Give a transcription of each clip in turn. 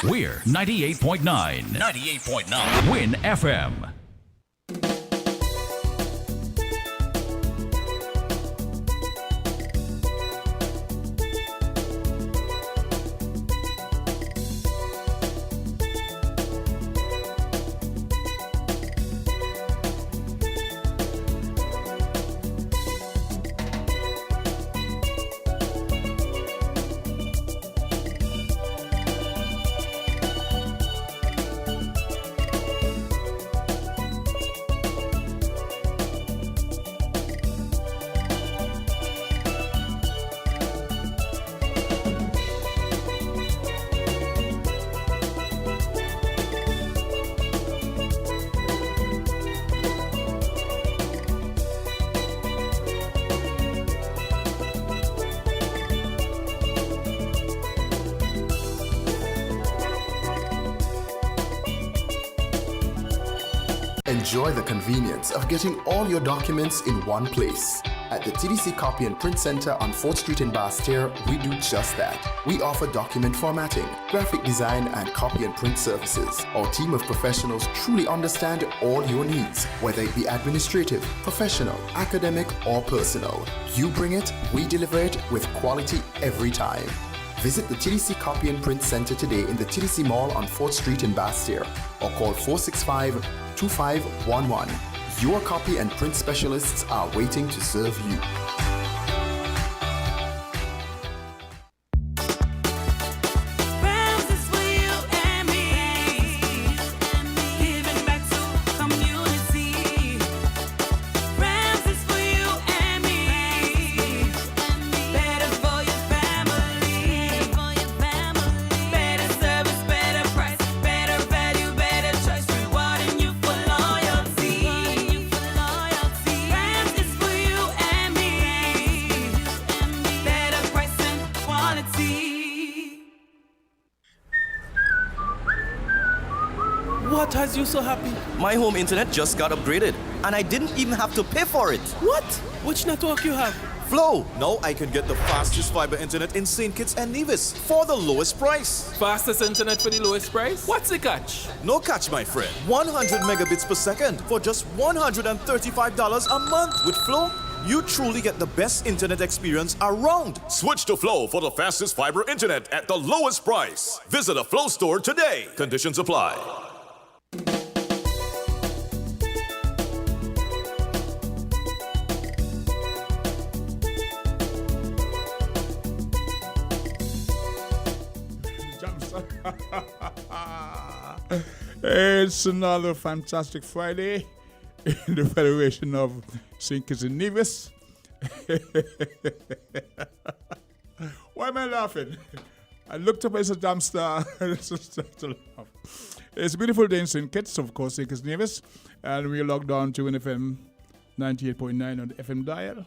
We're 98.9. 98.9. Win FM. Enjoy the convenience of getting all your documents in one place. At the TDC Copy and Print Center on 4th Street in Basse-Terre, we do just that. We offer document formatting, graphic design, and copy and print services. Our team of professionals truly understand all your needs, whether it be administrative, professional, academic, or personal. You bring it, we deliver it with quality every time. Visit the TDC Copy and Print Center today in the TDC Mall on 4th Street in Basse-Terre or call 465-2511. Your copy and print specialists are waiting to serve you. What has you so happy? My home internet just got upgraded, and I didn't even have to pay for it. What? Which network you have? Flow! Now I can get the fastest fiber internet in St. Kitts and Nevis for the lowest price. Fastest internet for the lowest price? What's the catch? No catch, my friend. 100 megabits per second for just $135 a month. With Flow, you truly get the best internet experience around. Switch to Flow for the fastest fiber internet at the lowest price. Visit a Flow store today. Conditions apply. It's another fantastic Friday in the Federation of St. Kitts and Nevis. Why am I laughing? I looked up as a dumpster. It's a beautiful day in St. Kitts, of course, St. Kitts and Nevis, and we are logged on to WINNFM 98.9 on the FM dial.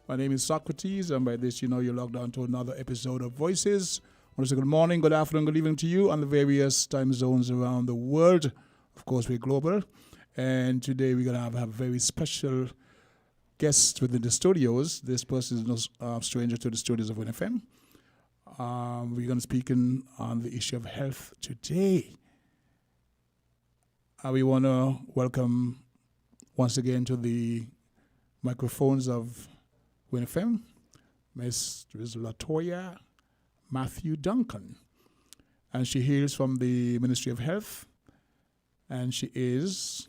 My name is Socrates, and by this, you know, you're logged on to another episode of Voices. I want to say good morning, good afternoon, good evening to you on the various time zones around the world. Of course, we're global. And today we're going to have a very special guest within the studios. This person is no stranger to the studios of WINNFM. We're going to speak on the issue of health today. We want to welcome once again to the microphones of WINNFM, Ms. Latoya Matthew Duncan, and she hails from the Ministry of Health, and she is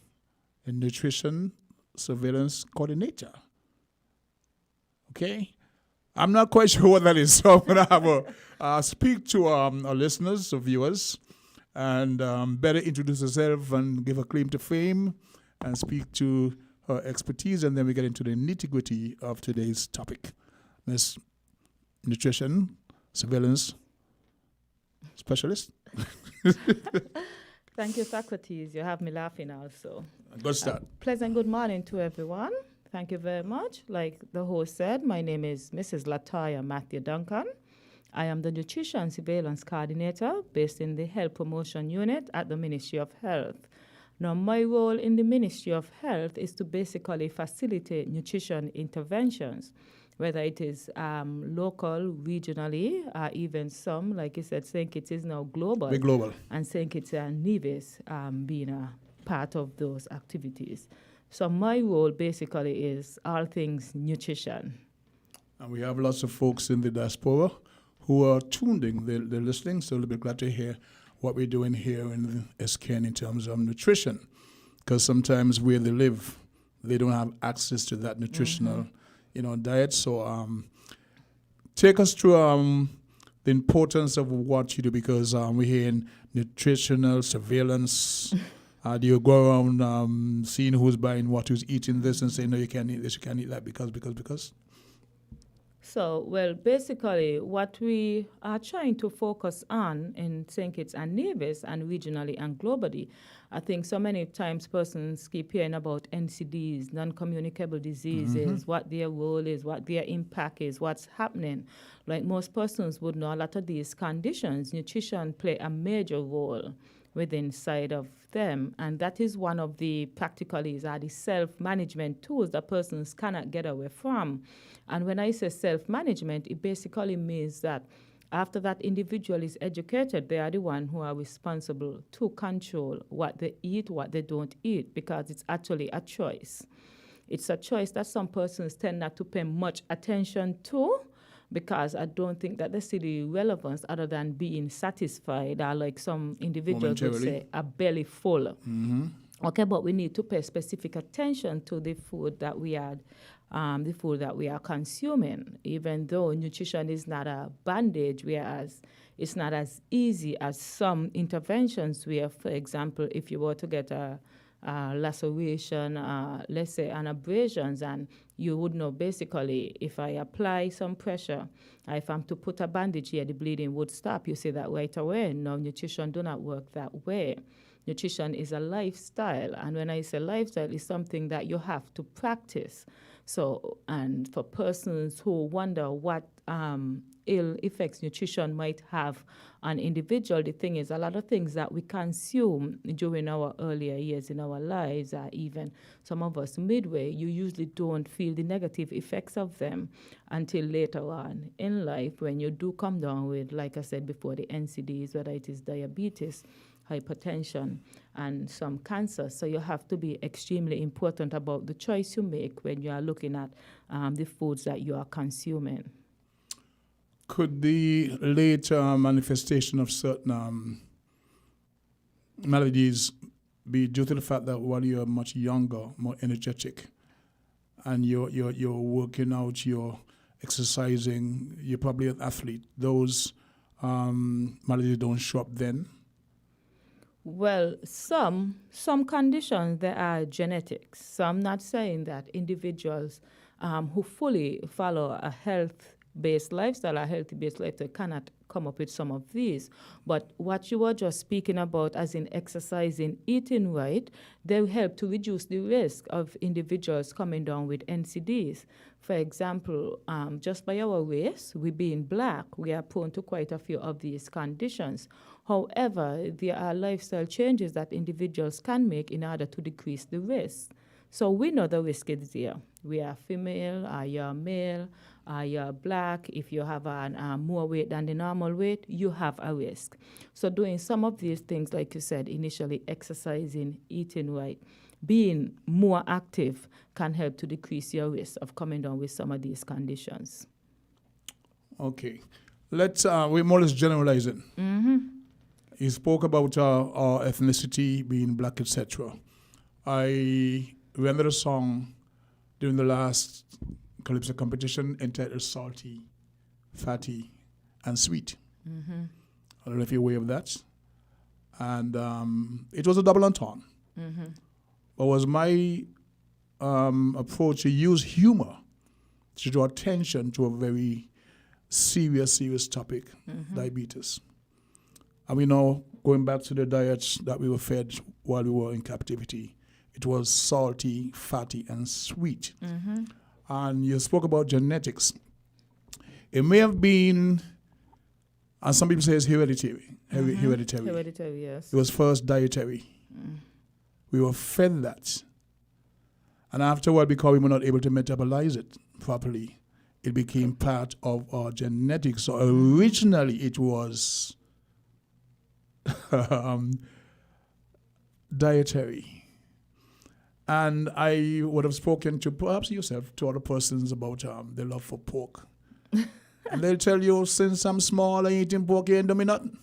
a nutrition surveillance coordinator. Okay, I'm not quite sure what that is, so I'm going to have a speak to our listeners or viewers, and better introduce herself and give a claim to fame, and speak to her expertise, and then we get into the nitty-gritty of today's topic. Ms. Nutrition Surveillance Specialist. Thank you, Socrates. You have me laughing also. Good start. Pleasant good morning to everyone. Thank you very much. Like the host said, my name is Mrs. Latoya Matthew Duncan. I am the Nutrition Surveillance Coordinator based in the Health Promotion Unit at the Ministry of Health. Now, my role in the Ministry of Health is to basically facilitate nutrition interventions whether it is local, regionally, even some, like you said, St. Kitts is now global. We're global. And St. Kitts and Nevis being a part of those activities. So my role basically is all things nutrition. And we have lots of folks in the diaspora who are tuned in, they're listening, so they'll be glad to hear what we're doing here in SKN in terms of nutrition. Because sometimes where they live, they don't have access to that nutritional, diet. So take us through the importance of what you do, because we're hearing nutritional surveillance. Do you go around seeing who's buying what, who's eating this, and saying, no, you can't eat this, you can't eat that, because? So, well, basically, what we are trying to focus on in St. Kitts and Nevis and regionally and globally, I think so many times persons keep hearing about NCDs, non-communicable diseases, what their role is, what their impact is, what's happening. Like most persons would know, a lot of these conditions, nutrition play a major role within side of them, and that is one of the practicalities are the self-management tools that persons cannot get away from. And when I say self-management, it basically means that after that individual is educated, they are the one who are responsible to control what they eat, what they don't eat, because it's actually a choice. It's a choice that some persons tend not to pay much attention to, because I don't think that they see the relevance other than being satisfied, or like some individuals would say, a belly full. Okay, but we need to pay specific attention to the food that we are consuming, even though nutrition is not a bandage, whereas it's not as easy as some interventions where, for example, if you were to get a laceration, let's say an abrasions, and you would know basically if I apply some pressure, if I'm to put a bandage here, the bleeding would stop. You see that right away. No, nutrition do not work that way. Nutrition is a lifestyle, and when I say lifestyle, it's something that you have to practice. So, and for persons who wonder what ill effects nutrition might have on individual, the thing is, a lot of things that we consume during our earlier years in our lives, or even some of us midway, you usually don't feel the negative effects of them until later on in life, when you do come down with, like I said before, the NCDs, whether it is diabetes, hypertension, and some cancer. So you have to be extremely important about the choice you make when you are looking at the foods that you are consuming. Could the late manifestation of certain maladies be due to the fact that while you're much younger, more energetic, and you're working out, you're exercising, you're probably an athlete, those maladies don't show up then? Well, some conditions, they are genetics. So I'm not saying that individuals who fully follow a health-based lifestyle, a healthy-based lifestyle, cannot come up with some of these. But what you were just speaking about, as in exercising, eating right, they help to reduce the risk of individuals coming down with NCDs. For example, just by our race, we being black, we are prone to quite a few of these conditions. However, there are lifestyle changes that individuals can make in order to decrease the risk. So we know the risk is there. We are female, or you're male, or you're black. If you have more weight than the normal weight, you have a risk. So doing some of these things, like you said, initially exercising, eating right, being more active can help to decrease your risk of coming down with some of these conditions. Okay. We're more or less generalizing. You spoke about our ethnicity, being black, etc. I remember a song during the last Calypso competition entitled Salty, Fatty, and Sweet. I don't know if you're aware of that. And it was a double entendre. But was my approach to use humor to draw attention to a very serious topic, diabetes. And we know, going back to the diets that we were fed while we were in captivity, it was salty, fatty, and sweet. And you spoke about genetics. It may have been, and some people say it's hereditary. Hereditary, yes. It was first dietary. We were fed that. And afterward, because we were not able to metabolize it properly, it became part of our genetics. So originally it was dietary. And I would have spoken to perhaps yourself, to other persons about their love for pork. And they'll tell you, since I'm small, I eating pork, you ain't doing me nothing.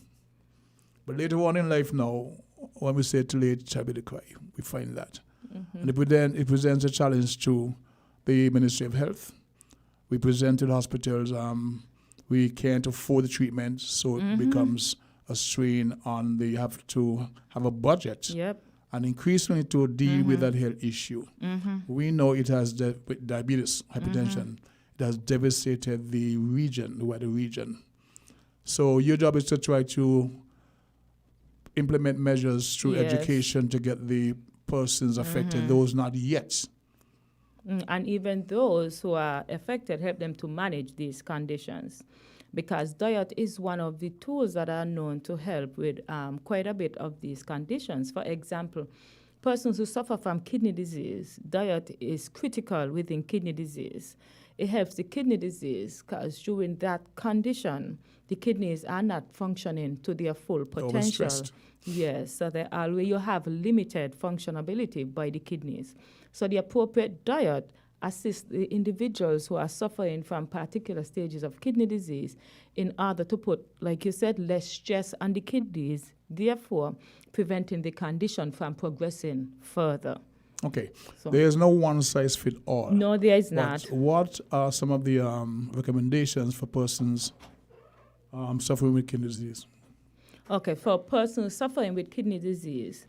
But later on in life now, when we say too late, shall be the cry, we find that. And it presents a challenge to the Ministry of Health. We present to the hospitals, we can't afford the treatment, so it becomes a strain on you have to have a budget. Yep. And increasingly to deal with that health issue. We know it has, with diabetes, hypertension, it has devastated the weather region. So your job is to try to implement measures through education to get the persons affected, those not yet. And even those who are affected, help them to manage these conditions. Because diet is one of the tools that are known to help with quite a bit of these conditions. For example, persons who suffer from kidney disease, diet is critical within kidney disease. It helps the kidney disease because during that condition, the kidneys are not functioning to their full potential. Overstressed. Yes, so you have limited functionability by the kidneys. So the appropriate diet assists the individuals who are suffering from particular stages of kidney disease in order to put, like you said, less stress on the kidneys, therefore preventing the condition from progressing further. Okay, So- there is no one size fit all. No, there is But not. what are some of the recommendations for persons suffering with kidney disease? Okay, for persons suffering with kidney disease,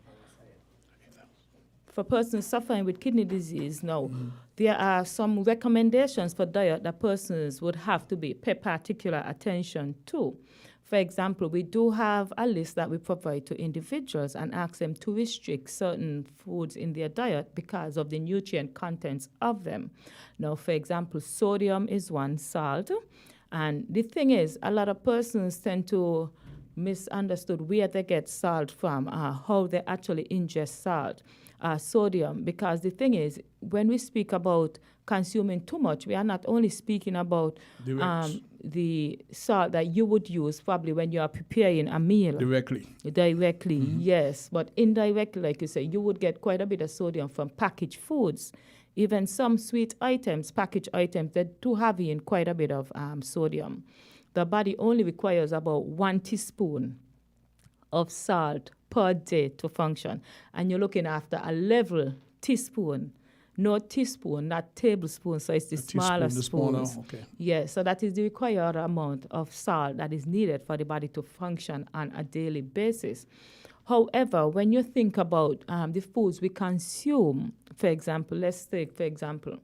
now, there are some recommendations for diet that persons would have to pay particular attention to. For example, we do have a list that we provide to individuals and ask them to restrict certain foods in their diet because of the nutrient contents of them. Now, for example, sodium is one, salt. And the thing is, a lot of persons tend to misunderstood where they get salt from, how they actually ingest salt, sodium. Because the thing is, when we speak about consuming too much, we are not only speaking about the salt that you would use probably when you are preparing a meal. Directly. Yes. But indirectly, like you say, you would get quite a bit of sodium from packaged foods. Even some sweet items, packaged items, they're too heavy in quite a bit of sodium. The body only requires about 1 teaspoon of salt per day to function. And you're looking after a level teaspoon, no teaspoon, not tablespoon, so it's the smaller spoons. Okay. Yes, so that is the required amount of salt that is needed for the body to function on a daily basis. However, when you think about the foods we consume, for example, let's take, for example,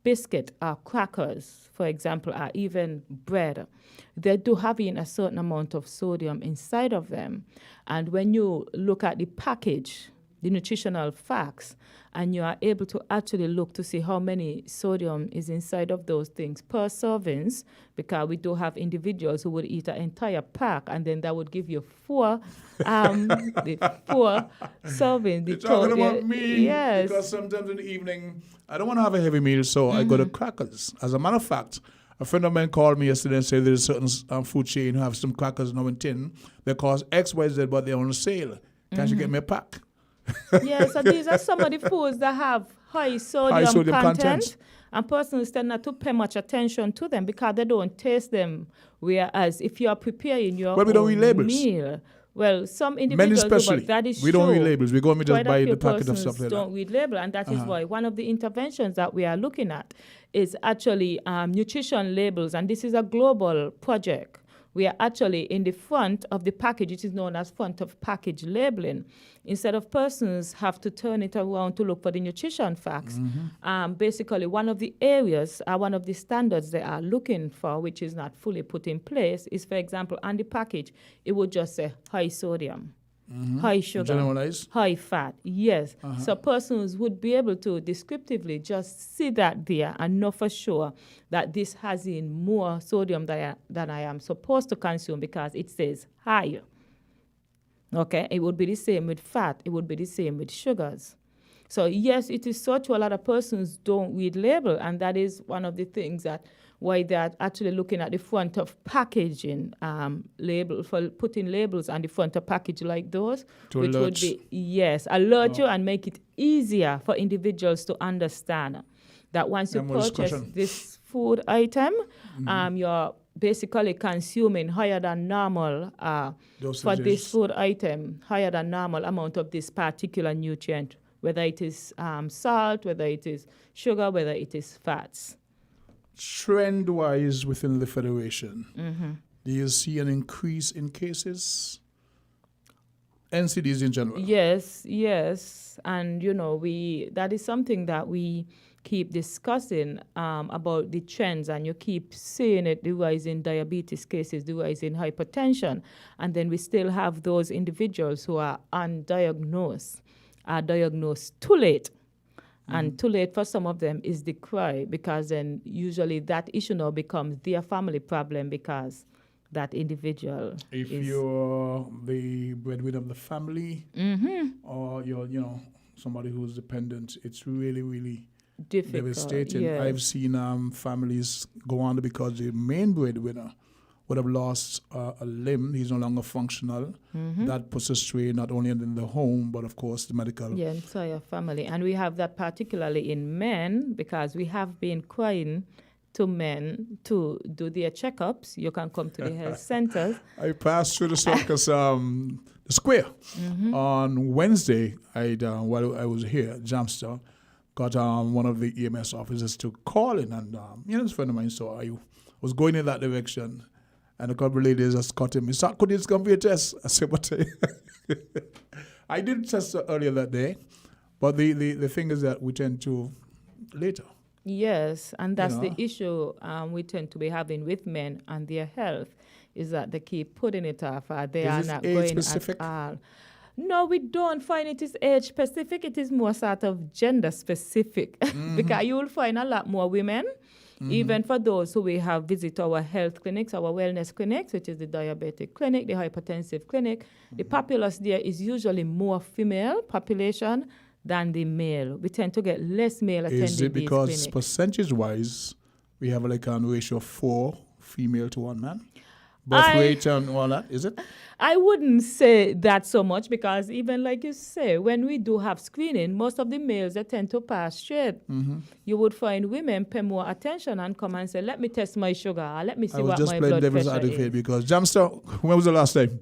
biscuit or crackers, for example, or even bread, they do have a certain amount of sodium inside of them. And when you look at the package, the nutritional facts, and you are able to actually look to see how many sodium is inside of those things per servings, because we do have individuals who would eat an entire pack, and then that would give you 4 servings. You're talking about me, yes. because sometimes in the evening, I don't want to have a heavy meal, so I go to crackers. As a matter of fact, a friend of mine called me yesterday and said there's a certain food chain who have some crackers now in tin. They cost XYZ, but they're on sale. Can't you get me a pack? Yes, so these are some of the foods that have high sodium content. And persons tend not to pay much attention to them because they don't taste them. Whereas if you are preparing your we don't read labels. meal, well, some Men individuals do, especially. but that is We don't true. read labels. We go and we just Quite a buy few the packet of persons stuff like don't that. read label, and that is why one of the interventions that we are looking at is actually nutrition labels, and this is a global project. We are actually in the front of the package. It is known as front of package labeling. Instead of persons have to turn it around to look for the nutrition facts, basically one of the areas, one of the standards they are looking for, which is not fully put in place, is, for example, on the package, it would just say high sodium, high sugar, Generalize. high fat. Yes. So persons would be able to descriptively just see that there and know for sure that this has in more sodium than I am supposed to consume because it says high. Okay, it would be the same with fat. It would be the same with sugars. So yes, it is so true. A lot of persons don't read label, and that is one of the things that why they're actually looking at the front of packaging label for putting labels on the front of package like those, To which alert. would be alert you and make it easier for individuals to understand that once you And more purchase discussion. this food item, you're basically consuming higher than normal for this Dosages. food item, higher than normal amount of this particular nutrient, whether it is salt, whether it is sugar, whether it is fats. Trend-wise within the Federation, do you see an increase in cases? NCDs in general? Yes. And, that is something that we keep discussing about the trends, and you keep seeing it, the rise in diabetes cases, the rise in hypertension. And then we still have those individuals who are undiagnosed, are diagnosed too late. And too late for some of them is the cry, because then usually that issue now becomes their family problem because that individual If is... you're the breadwinner of the family, or you're, somebody who's dependent, it's really, really difficult. devastating. Yes. I've seen families go under because the main breadwinner would have lost a limb. He's no longer functional. That puts a strain not only in the home, but of course the medical. The entire family. And we have that particularly in men, because we have been crying to men to do their checkups. You can come to the health centers. I passed through the circus, the square, on Wednesday. While I was here, Jamster, got one of the EMS officers to call in, and this friend of mine saw I was going in that direction, and a couple of ladies just cut him. He said, "Could you come for your test?" I said, "But I did test earlier that day, but the thing is that we tend to later." Yes, and that's the issue we tend to be having with men and their health, is that they keep putting it off. They are Is not it going age-specific? at all. No, we don't find it is age specific. It is more sort of gender specific, because you will find a lot more women, even for those who we have visit our health clinics, our wellness clinics, which is the diabetic clinic, the hypertensive clinic. The populace there is usually more female population than the male. We tend to get less male attending Is it these because clinics. percentage-wise, we have like a ratio of 4 female to 1 man? Birth rate and all that, is it? I wouldn't say that so much, because even like you say, when we do have screening, most of the males that tend to pass straight. You would find women pay more attention and come and say, "Let me test my sugar, or let me see I was what just my playing blood devil's pressure advocate is." because, Jamster, when was the last time?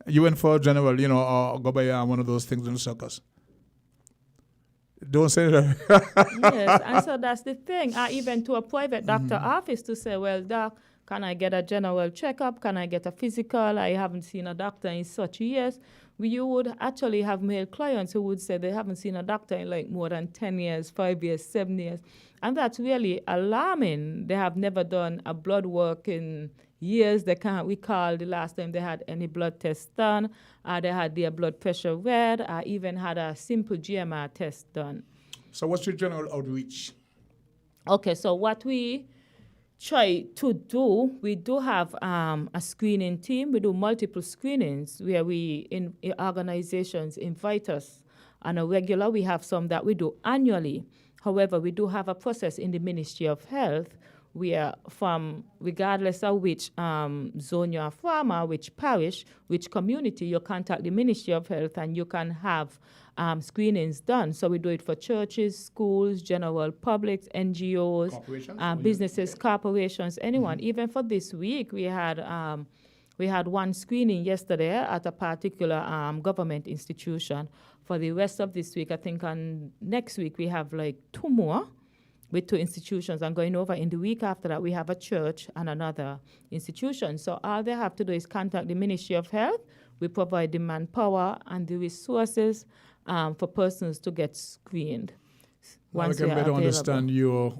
You went for a general, or go by one of those things in the circus. Don't say that. Yes, and so that's the thing. I even to a private doctor office to say, "Well, doc, can I get a general checkup? Can I get a physical? I haven't seen a doctor in such years." You would actually have male clients who would say they haven't seen a doctor in like more than 10 years, 5 years, 7 years. And that's really alarming. They have never done a blood work in years. They can't recall the last time they had any blood tests done, they had their blood pressure read, or even had a simple GMR test done. So what's your general outreach? Okay, so what we try to do, we do have a screening team. We do multiple screenings where organizations invite us on a regular. We have some that we do annually. However, we do have a process in the Ministry of Health where, from regardless of which zone you're from, or which parish, which community, you contact the Ministry of Health and you can have screenings done. So we do it for churches, schools, general publics, NGOs, businesses, corporations, anyone. Even for this week, we had one screening yesterday at a particular government institution. For the rest of this week, I think on next week, we have like 2 more with 2 institutions. And going over in the week after that, we have a church and another institution. So all they have to do is contact the Ministry of Health. We provide the manpower and the resources for persons to get screened. Now we can better understand your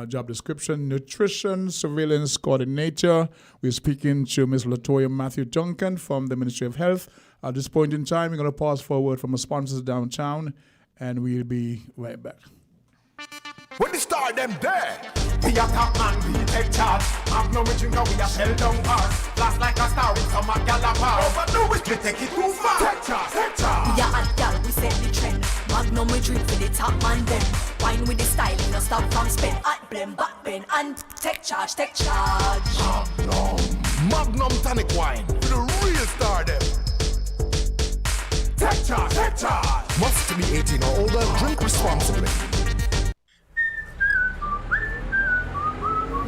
job description. Nutrition Surveillance Coordinator. We're speaking to Ms. Latoya Matthew Duncan from the Ministry of Health. At this point in time, we're going to pause for a word from our sponsors downtown, and we'll be right back. When they start them there, we are top man, we take charge. Have no reaching now, we are shell down us. Blast like a star in some Galapagos. Overdo it, we take it too far. Take charge, take charge. We are hot gal, we set the trend. Magnum we drink for the top man then. Wine with the style, no stop from spend. Hot blend back. in and take charge, take charge. Magnum tonic wine for the real star them. Take charge, take charge. Must be 18 or older, drink responsibly.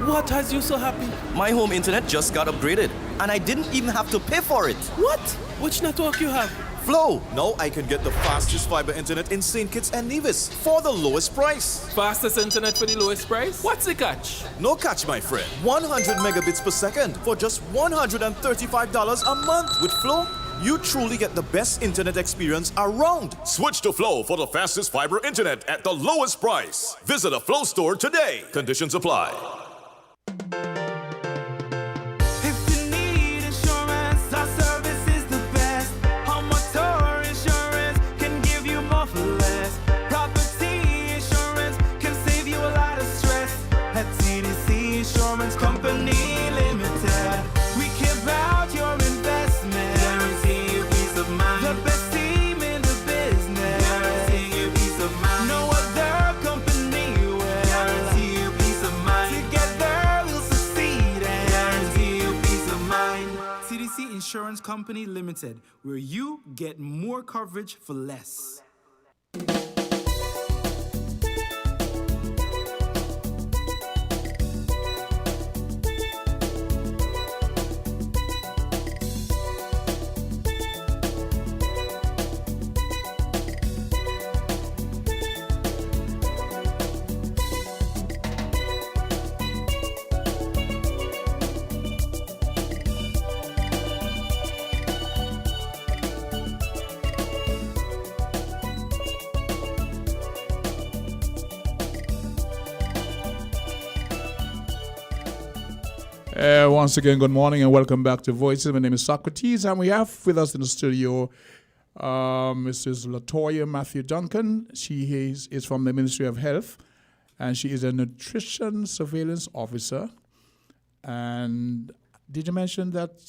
What has you so happy? My home internet just got upgraded, and I didn't even have to pay for it. What? Which network you have? Flow. Now I can get the fastest fiber internet in St. Kitts and Nevis for the lowest price. Fastest internet for the lowest price? What's the catch? No catch, my friend. 100 megabits per second for just $135 a month. With Flow, you truly get the best internet experience around. Switch to Flow for the fastest fiber internet at the lowest price. Visit a Flow store today. Conditions apply. If you need insurance, our service is the best. Home motor insurance can give you more for less. Property insurance can save you a lot of stress. At TDC Insurance Company Limited, we care about your investment. Guarantee you peace of mind. The best team in the business. Guarantee you peace of mind. No other company will guarantee you peace of mind. Together we'll succeed and guarantee you peace of mind. TDC Insurance Company Limited, where you get more coverage for less. Once again, good morning and welcome back to Voices. My name is Socrates, and we have with us in the studio Mrs. Latoya Matthew Duncan. She is from the Ministry of Health, and she is a nutrition surveillance officer. And did you mention that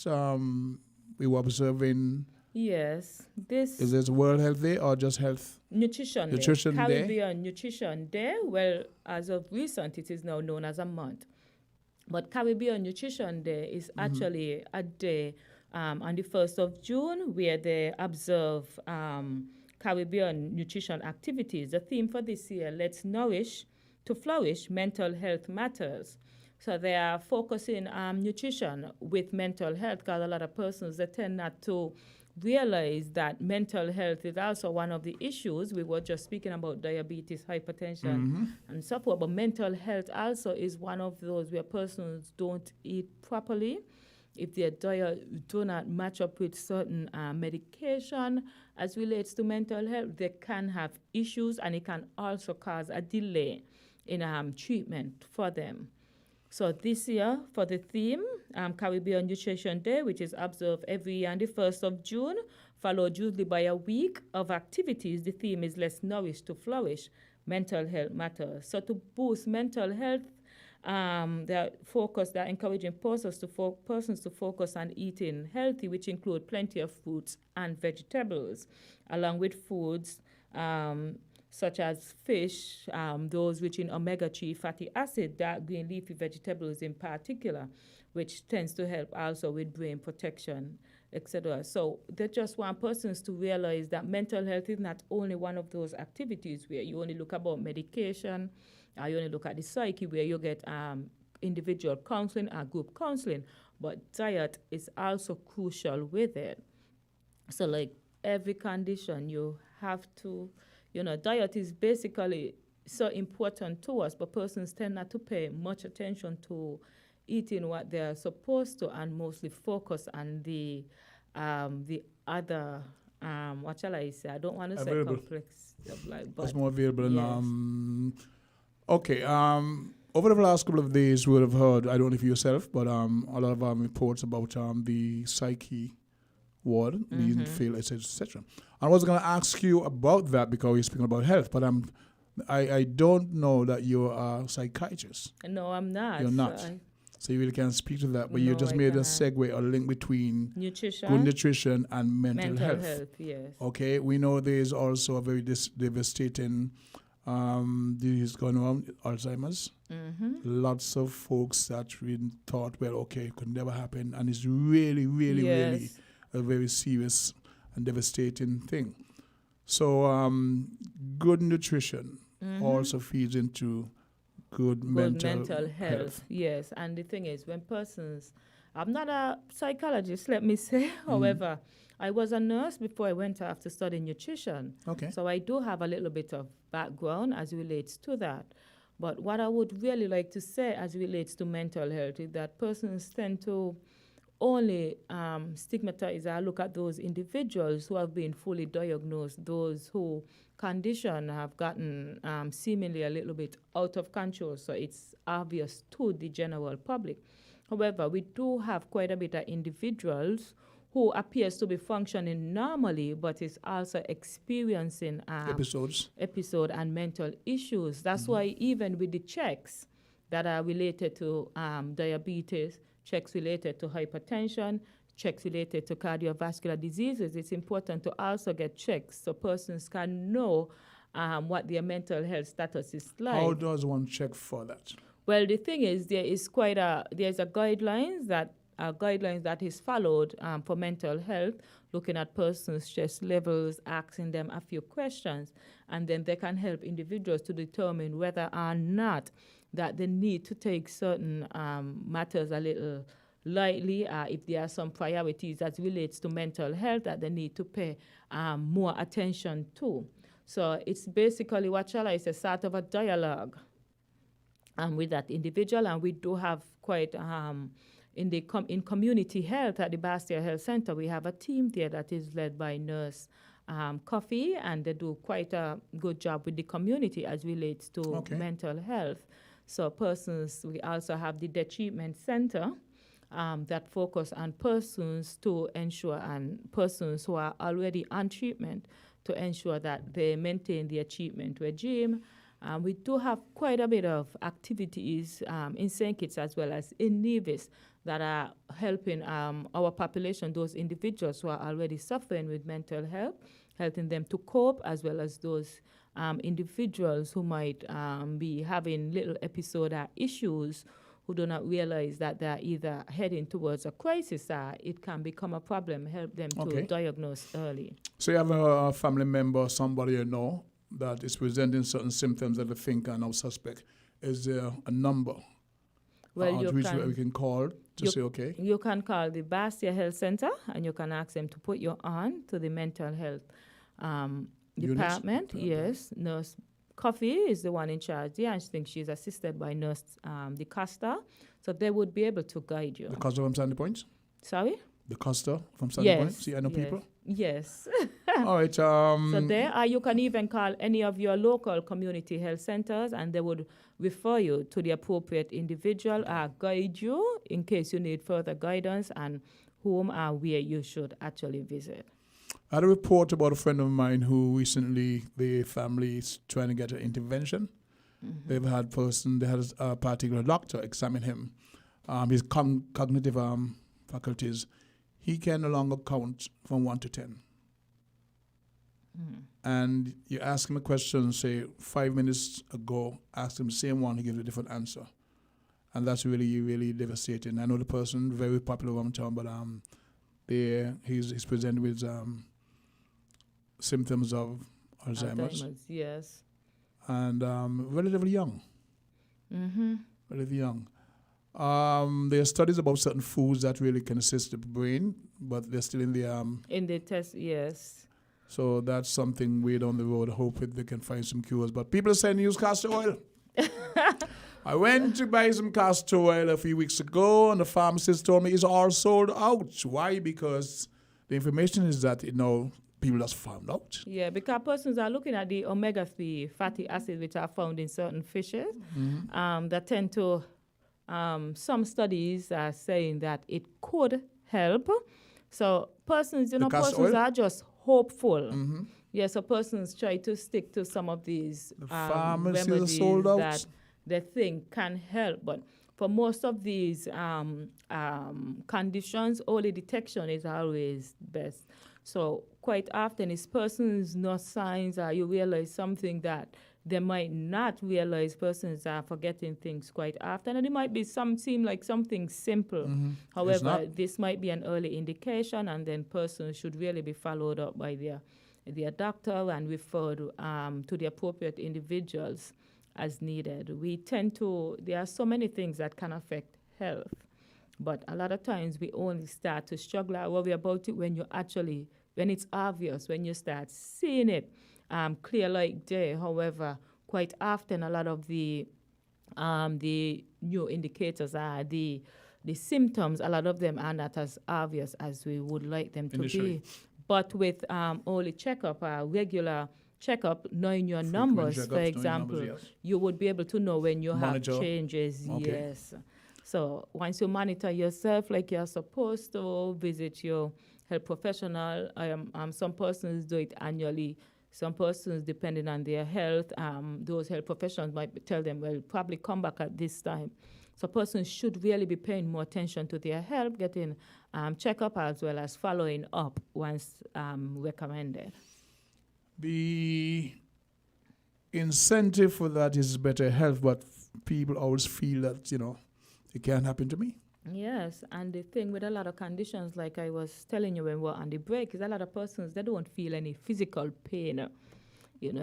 we were observing? Yes, Is this World Health Day or just Health? Nutrition Day. Caribbean Nutrition Day. Well, as of recent, it is now known as a month. But Caribbean Nutrition Day is actually a day on the 1st of June where they observe Caribbean nutrition activities. The theme for this year, Let's Nourish to Flourish, Mental Health Matters. So they are focusing on nutrition with mental health, because a lot of persons, they tend not to realize that mental health is also one of the issues. We were just speaking about diabetes, hypertension, and so forth. But mental health also is one of those where persons don't eat properly. If their diet do not match up with certain medication as relates to mental health, they can have issues, and it can also cause a delay in treatment for them. So this year, for the theme, Caribbean Nutrition Day, which is observed every year on the 1st of June, followed usually by a week of activities. The theme is Let's Nourish to Flourish, Mental Health Matters. So to boost mental health, they're encouraging persons to focus on eating healthy, which include plenty of fruits and vegetables, along with foods such as fish, those rich in omega-3 fatty acid, dark green leafy vegetables in particular, which tends to help also with brain protection, etc. So they just want persons to realize that mental health is not only one of those activities where you only look about medication, or you only look at the psyche where you get individual counseling or group counseling, but diet is also crucial with it. So like every condition, you have to, diet is basically so important to us, but persons tend not to pay much attention to eating what they're supposed to and mostly focus on the other, what shall I say? I don't want to say complex stuff like that. It's more available. Yes. Okay. Over the last couple of days, we would have heard, I don't know if yourself, but a lot of reports about the psyche ward, being failed, etc. I was going to ask you about that because you're speaking about health, but I don't know that you're a psychiatrist. No, I'm not. You're not. So you really can't speak to that, but you just made a segue, a link between good nutrition and mental health. Yes. Okay, we know there is also a very devastating This is going on, Alzheimer's. Lots of folks that we thought, well, okay, it could never happen. And it's really, really, really Yes. a very serious and devastating thing. So good nutrition also feeds into good mental health. Yes, and the thing is, when persons, I'm not a psychologist, let me say, however, I was a nurse before I went off to study nutrition. Okay. So I do have a little bit of background as relates to that. But what I would really like to say as relates to mental health is that persons tend to only stigmatize or look at those individuals who have been fully diagnosed, those who condition have gotten seemingly a little bit out of control, so it's obvious to the general public. However, we do have quite a bit of individuals who appears to be functioning normally, but is also experiencing episode and mental issues. That's why even with the checks that are related to diabetes, checks related to hypertension, checks related to cardiovascular diseases, it's important to also get checks so persons can know what their mental health status is like. How does one check for that? Well, the thing is, there's a guidelines that is followed for mental health, looking at persons' stress levels, asking them a few questions, and then they can help individuals to determine whether or not that they need to take certain matters a little lightly, if there are some priorities that relates to mental health that they need to pay more attention to. So it's basically, what shall I say, sort of a dialogue with that individual, and we do have quite in community health at the Bastia Health Center, we have a team there that is led by Nurse Coffee, and they do quite a good job with the community as relates to mental health. So persons, we also have the Debt Treatment Center that focus on persons to ensure, and persons who are already on treatment to ensure that they maintain their treatment regime. We do have quite a bit of activities in St. Kitts as well as in Nevis that are helping our population, those individuals who are already suffering with mental health, helping them to cope, as well as those individuals who might be having little episode or issues who do not realize that they're either heading towards a crisis or it can become a problem, help them to diagnose early. So you have a family member, somebody you know, that is presenting certain symptoms that they think are now suspect. Is there a number well, which we can call to say, okay? You can call the Bastia Health Center and you can ask them to put you on to the mental health department. Yes, Nurse Coffee is the one in charge. Yeah, I think she's assisted by Nurse DeCosta. So they would be able to guide you. DeCosta from Sandy Point? Sorry? DeCosta from Sandy Point? See, I know people? Yes. All right. So there, you can even call any of your local community health centers and they would refer you to the appropriate individual or guide you in case you need further guidance and whom or where you should actually visit. I had a report about a friend of mine who recently, the family is trying to get an intervention. They've had they had a particular doctor examine him. His cognitive faculties, he can no longer count from 1 to 10. And you ask him a question, say 5 minutes ago, ask him the same one, he gives a different answer. And that's really, really devastating. I know the person, very popular around town, but he's presented with symptoms of Alzheimer's. Yes. And relatively young. Relatively young. There are studies about certain foods that really can assist the brain, but they're still in the test, yes. So that's something way down the road. I hope they can find some cures. But people are saying use castor oil. I went to buy some castor oil a few weeks ago, and the pharmacist told me it's all sold out. Why? Because the information is that, people just found out. Yeah, because persons are looking at the omega-3 fatty acids which are found in certain fishes that tend to, some studies are saying that it could help. So persons, persons are just hopeful. Yeah, so persons try to stick to some of these remedies that they think can help. But for most of these conditions, early detection is always best. So quite often it's persons, no signs, or you realize something that they might not realize persons are forgetting things quite often, and it might be seem like something simple. However, this might be an early indication, and then persons should really be followed up by their doctor and referred to the appropriate individuals as needed. There are so many things that can affect health, but a lot of times we only start to struggle or worry about it when it's obvious, when you start seeing it clear like day. However, quite often a lot of the new indicators are the symptoms. A lot of them are not as obvious as we would like them to be. But with early checkup, regular checkup, knowing your numbers, for example, you would be able to know when you have changes. Okay. Yes. So once you monitor yourself like you're supposed to, visit your health professional. Some persons do it annually. Some persons, depending on their health, those health professionals might tell them, well, probably come back at this time. So persons should really be paying more attention to their health, getting checkup as well as following up once recommended. The incentive for that is better health, but people always feel that, it can't happen to me. Yes, and the thing with a lot of conditions, like I was telling you when we were on the break, is a lot of persons, they don't feel any physical pain.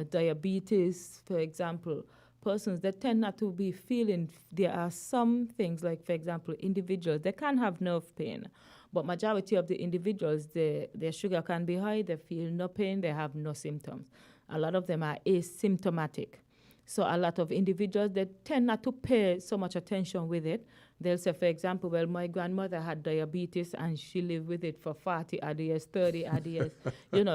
Diabetes, for example, persons that tend not to be feeling, there are some things like, for example, individuals, they can have nerve pain, but majority of the individuals, their sugar can be high, they feel no pain, they have no symptoms. A lot of them are asymptomatic. So a lot of individuals, they tend not to pay so much attention with it. They'll say, for example, well, my grandmother had diabetes and she lived with it for 40 odd years, 30 odd years,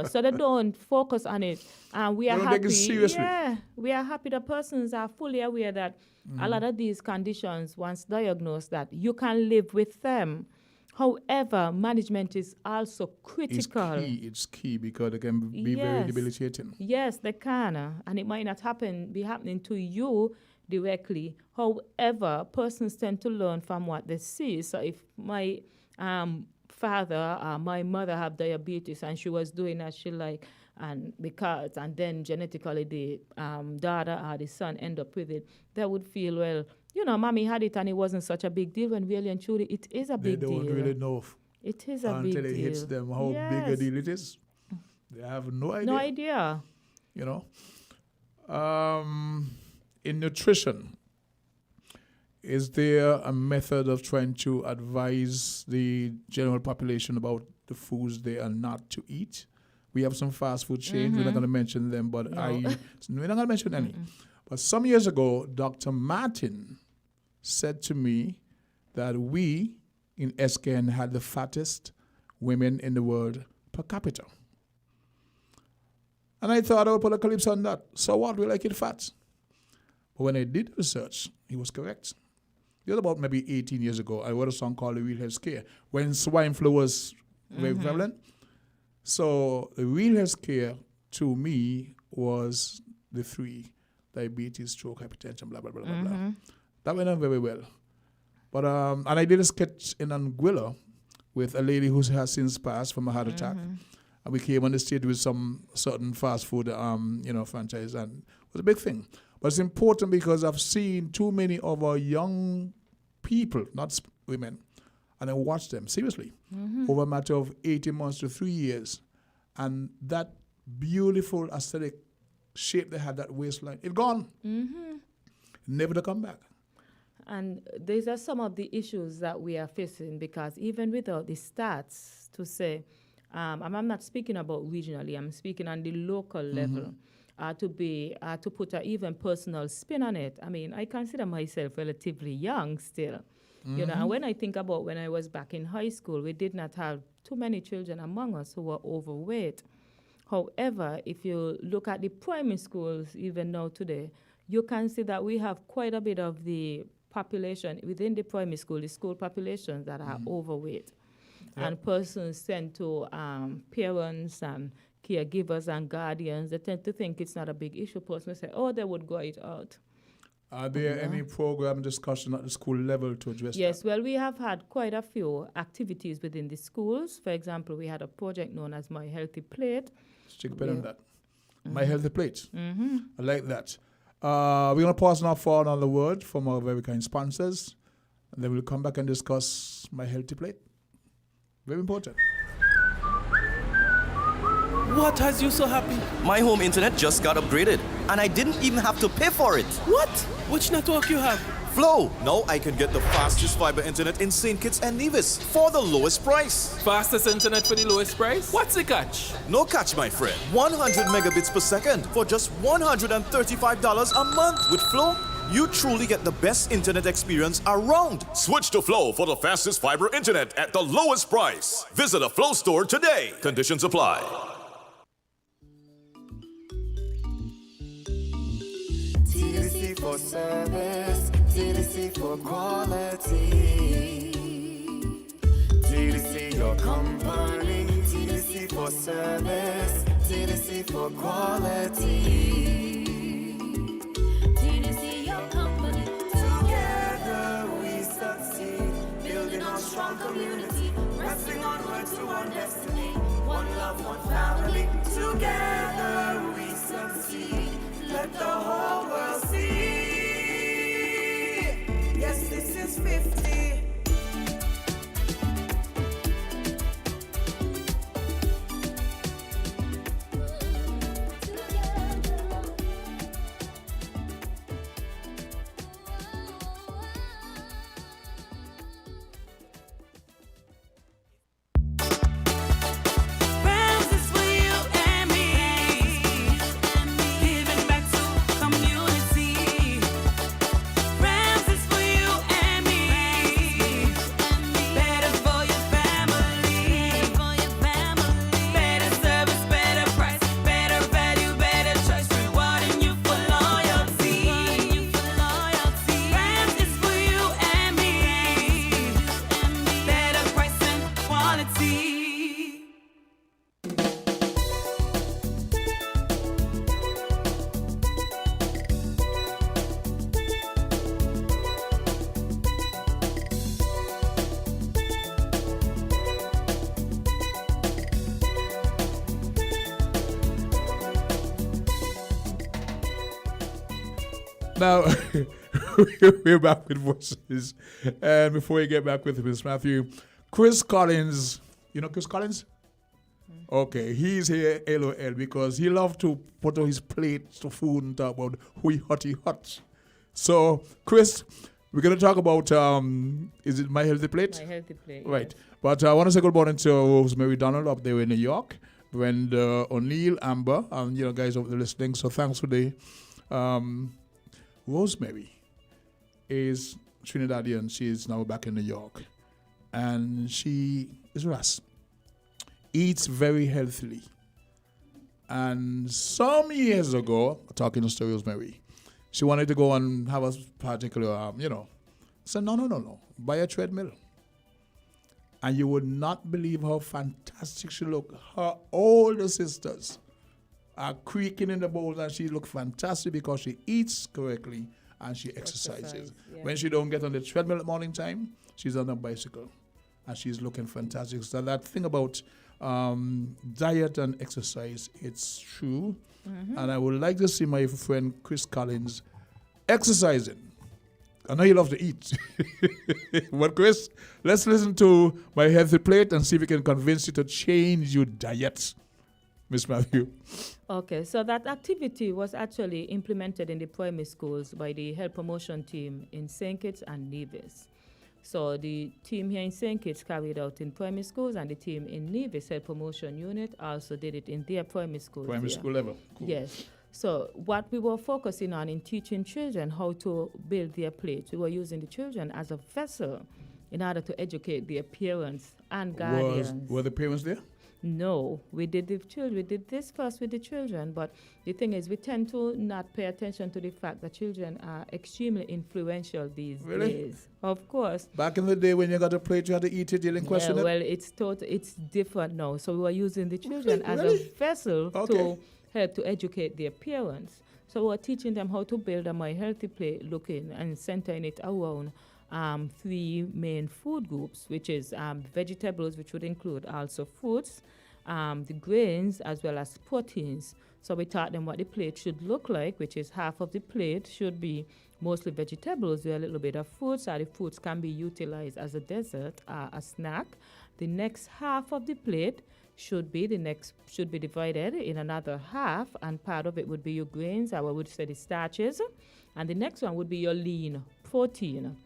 so they don't focus on it. And we are happy. Take it seriously. Yeah, we are happy the persons are fully aware that a lot of these conditions, once diagnosed, that you can live with them. However, management is also critical. It's key because it can be very debilitating. Yes, they can. And it might not be happening to you directly. However, persons tend to learn from what they see. So if my father or my mother have diabetes and she was doing as she like, and then genetically the daughter or the son end up with it, they would feel, well, mommy had it and it wasn't such a big deal, when really and truly it is a big deal. They don't really know. It is a big deal. Until it hits them how big a deal it is. They have no idea. No idea. In nutrition, is there a method of trying to advise the general population about the foods they are not to eat? We have some fast food chains. We're not going to mention them, but we're not going to mention any. But some years ago, Dr. Martin said to me that we in SKN had the fattest women in the world per capita. And I thought I would put a calypso on that. So what? We like it fat. But when I did research, he was correct. It was about maybe 18 years ago. I wrote a song called The Real Health Scare when swine flu was very prevalent. So the real health care to me was the three: diabetes, stroke, hypertension, blah, blah, blah, blah, blah. That went on very well. But and I did a sketch in Anguilla with a lady who has since passed from a heart attack. And we came on the stage with some certain fast food franchise, and it was a big thing. But it's important because I've seen too many of our young people, not women, and I watched them seriously over a matter of 18 months to 3 years. And that beautiful aesthetic shape they had, that waistline, it gone. Never to come back. And these are some of the issues that we are facing, because even without the stats to say, I'm not speaking about regionally, I'm speaking on the local level, to put an even personal spin on it. I mean, I consider myself relatively young still. And when I think about when I was back in high school, we did not have too many children among us who were overweight. However, if you look at the primary schools, even now today, you can see that we have quite a bit of the population within the primary school, the school populations that are overweight. And persons tend to, parents and caregivers and guardians, they tend to think it's not a big issue. Persons say, they would go it out. Are there any program discussion at the school level to address that? Yes, well, we have had quite a few activities within the schools. For example, we had a project known as My Healthy Plate. Stick a pen on that. My Healthy Plate. I like that. We're going to pause now for another word from our very kind sponsors. And then we'll come back and discuss my healthy plate. Very important. What has you so happy? My home internet just got upgraded, and I didn't even have to pay for it. What? Which network you have? Flow! Now I can get the fastest fiber internet in St. Kitts and Nevis for the lowest price. Fastest internet for the lowest price? What's the catch? No catch, my friend. 100 megabits per second for just $135 a month. With Flow, you truly get the best internet experience around. Switch to Flow for the fastest fiber internet at the lowest price. Visit a Flow store today. Conditions apply. TDC for service, TDC for quality. TDC your company, TDC for service, TDC for quality. TDC your company. Together we succeed, building a strong community, pressing onward to our destiny. One love, one family. Together we succeed. Let the whole world see. Yes, this is 50. Now, we're back with voices. And before we get back with Miss Matthew, Chris Collins, you know Chris Collins? Okay, he's here, LOL, because he loves to put on his plate to food and talk about hui hotty hot. So, Chris, we're going to talk about, is it My Healthy Plate? My Healthy Plate, right. Yes. But I want to say good morning to Rosemary Donald up there in New York, Brenda O'Neill, Amber, and, you know, guys over there listening. So, thanks for the... Rosemary is Trinidadian. She is now back in New York. And she is Ras. Eats very healthily. And some years ago, talking to Rosemary, she wanted to go and have a particular, said, no. Buy a treadmill. And you would not believe how fantastic she looked. Her older sisters are creaking in the bowls, and she looks fantastic because she eats correctly and she exercises. Yeah. When she don't get on the treadmill at morning time, she's on a bicycle and she's looking fantastic. So that thing about diet and exercise, it's true. Mm-hmm. And I would like to see my friend Chris Collins exercising. I know you love to eat. But Chris, let's listen to My Healthy Plate and see if we can convince you to change your diet. Miss Matthew. Okay, so that activity was actually implemented in the primary schools by the health promotion team in St. Kitts and Nevis. So the team here in St. Kitts carried out in primary schools, and the team in Nevis health promotion unit also did it in their primary schools. Primary school level. Cool. Yes. So what we were focusing on in teaching children how to build their plate, we were using the children as a vessel in order to educate their parents and guardians. Were the parents there? No, we did the children. We did this first with the children, but the thing is, we tend to not pay attention to the fact that children are extremely influential these days. Of course. Back in the day, when you got a plate, you had to eat it. You didn't question it. Well, it's different now. So we were using the children as a vessel to help to educate their parents. So we were teaching them how to build a My Healthy Plate, looking and centering it around 3 main food groups, which is vegetables, which would include also fruits, the grains, as well as proteins. So we taught them what the plate should look like, which is half of the plate should be mostly vegetables with a little bit of fruits, so the fruits can be utilized as a dessert, a snack. The next half of the plate should be divided in another half, and part of it would be your grains, I would say the starches, and the next one would be your lean protein.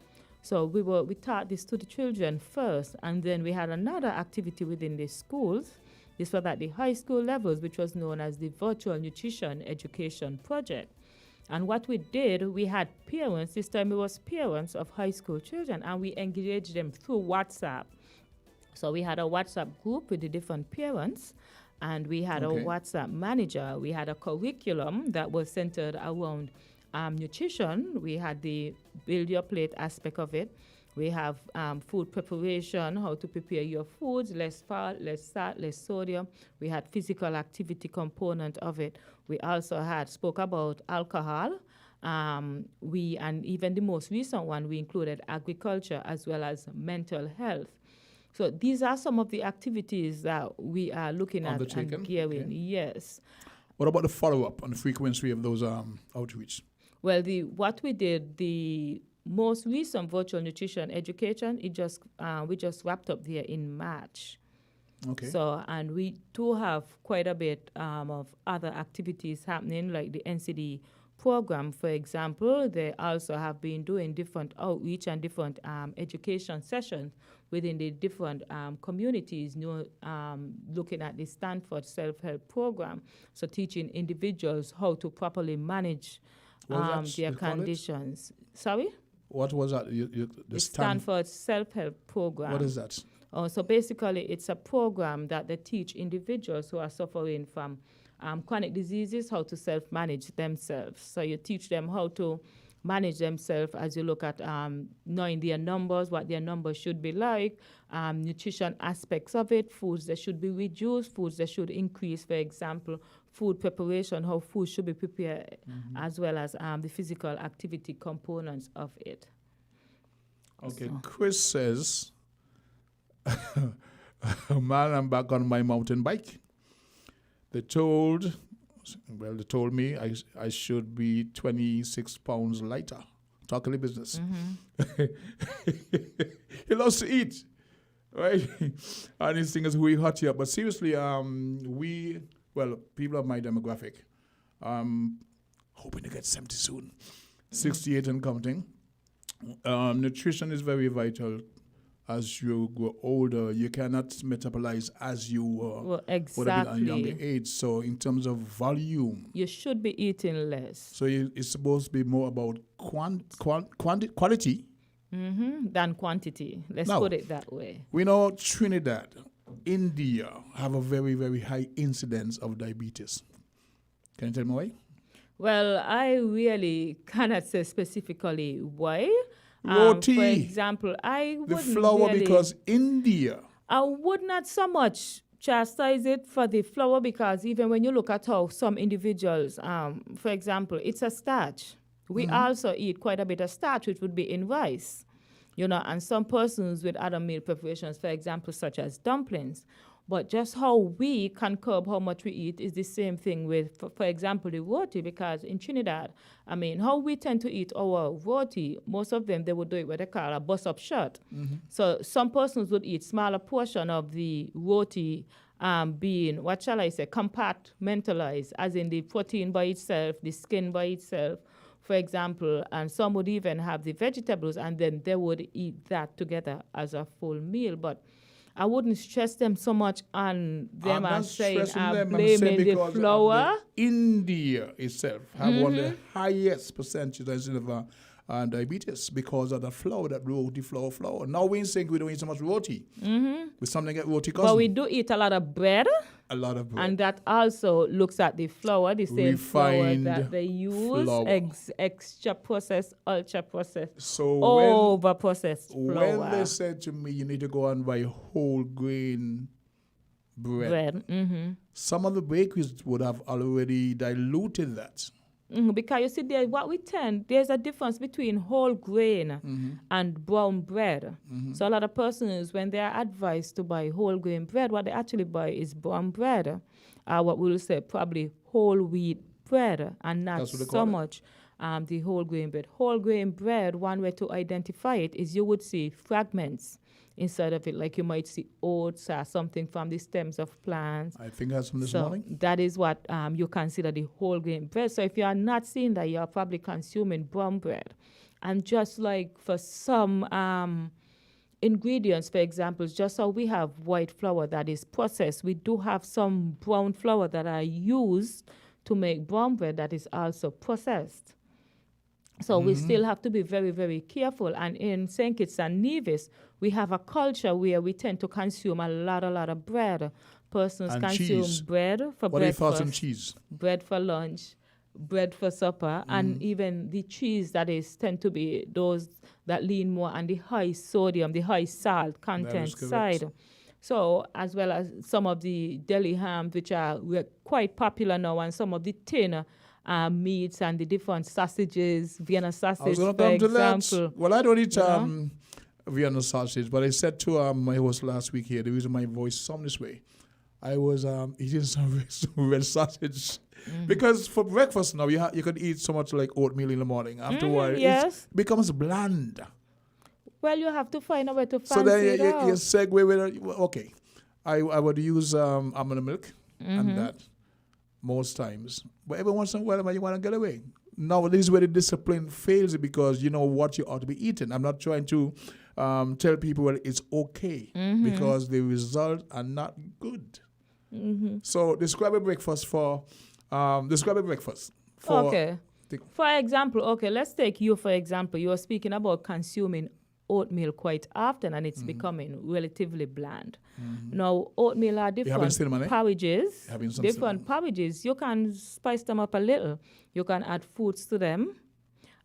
So we taught this to the children first, and then we had another activity within the schools. This was at the high school levels, which was known as the Virtual Nutrition Education Project. And what we did, we had parents, this time it was parents of high school children, and we engaged them through WhatsApp. So we had a WhatsApp group with the different parents, and we had a WhatsApp manager. We had a curriculum that was centered around nutrition. We had the build your plate aspect of it. We have food preparation, how to prepare your foods, less fat, less salt, less sodium. We had physical activity component of it. We also spoke about alcohol. And even the most recent one, we included agriculture as well as mental health. So these are some of the activities that we are looking at and gearing. Okay. Yes. What about the follow-up on the frequency of those outreach? Well, what we did, the most recent virtual nutrition education, we just wrapped up there in March. Okay. So, and we do have quite a bit of other activities happening, like the NCD program, for example. They also have been doing different outreach and different education sessions within the different communities, looking at the Stanford Self-Help Program, so teaching individuals how to properly manage their conditions. Sorry? What was that? The Stanford Self-Help Program. What is that? So basically, it's a program that they teach individuals who are suffering from chronic diseases how to self-manage themselves. So you teach them how to manage themselves as you look at knowing their numbers, what their numbers should be like, nutrition aspects of it, foods that should be reduced, foods that should increase, for example, food preparation, how food should be prepared, as well as the physical activity components of it. Okay, so. Chris says, man, I'm back on my mountain bike. They told me I should be 26 pounds lighter. Talking the business. He loves to eat, right? And his thing is we hot here. But seriously, people of my demographic, hoping to get 70 soon, 68 and counting. Nutrition is very vital. As you grow older, you cannot metabolize as you were at a younger age. So in terms of volume, you should be eating less. So it's supposed to be more about quality than quantity. Let's put it that way. We know Trinidad, India have a very, very high incidence of diabetes. Can you tell me why? Well, I really cannot say specifically why. Roti. For example, I wouldn't the flour really, because India. I would not so much chastise it for the flour because even when you look at how some individuals, for example, it's a starch. We also eat quite a bit of starch, which would be in rice, and some persons with other meal preparations, for example, such as dumplings. But just how we can curb how much we eat is the same thing with, for example, the roti, because in Trinidad, how we tend to eat our roti, most of them, they would do it what they call a bus-up shot. So some persons would eat smaller portion of the roti being, compartmentalized, as in the protein by itself, the skin by itself, for example, and some would even have the vegetables, and then they would eat that together as a full meal. But I wouldn't stress them so much on them and saying blaming the flour. India itself have one of the highest percentages of diabetes because of the flour, that roti flour. Now we think we don't eat so much roti. We something get roti cousin. But we do eat a lot of bread. A lot of bread. And that also looks at the flour, the same refined flour that they use, extra processed, ultra processed, so over processed flour. When they said to me, you need to go and buy whole grain bread. Some of the bakeries would have already diluted that. Because you see, there's a difference between whole grain and brown bread. So a lot of persons, when they are advised to buy whole grain bread, what they actually buy is brown bread, what we will say probably whole wheat bread and not That's what they so call it? much the whole grain bread. Whole grain bread, one way to identify it is you would see fragments inside of it, like you might see oats or something from the stems of plants. I think that's from this So morning. that is what you consider the whole grain bread. So if you are not seeing that, you are probably consuming brown bread. And just like for some ingredients, for example, just how we have white flour that is processed, we do have some brown flour that are used to make brown bread that is also processed. So we still have to be very, very careful. And in St. Kitts and Nevis, we have a culture where we tend to consume a lot of bread. Persons And consume cheese. bread for What are your thoughts on breakfast, cheese? bread for lunch, bread for supper, and even the cheese that is tend to be those that lean more on the high sodium, the high salt content correct. side. So, as well as some of the deli hams, which are quite popular now, and some of the thin meats and the different sausages, Vienna I sausage, was going for to come to example. that. Well, I don't eat you know? Vienna sausage, but I said to my host last week here, the reason my voice sound this way, I was eating some red sausage. Because for breakfast now, you could eat so much like oatmeal in the morning. After a while, yes. it becomes bland. Well, you have to find a way to fancy So then it out. you segue with it. Okay, I would use almond milk and that most times. But every once in a while, you want to get away. Now, this is where the discipline fails because you know what you ought to be eating. I'm not trying to tell people well, it's okay because the results are not good. So describe a breakfast for. Okay. For example, let's take you for example. You are speaking about consuming oatmeal quite often and it's becoming relatively bland. Now, oatmeal are different porridges. Different porridges. You can spice them up a little. You can add foods to them.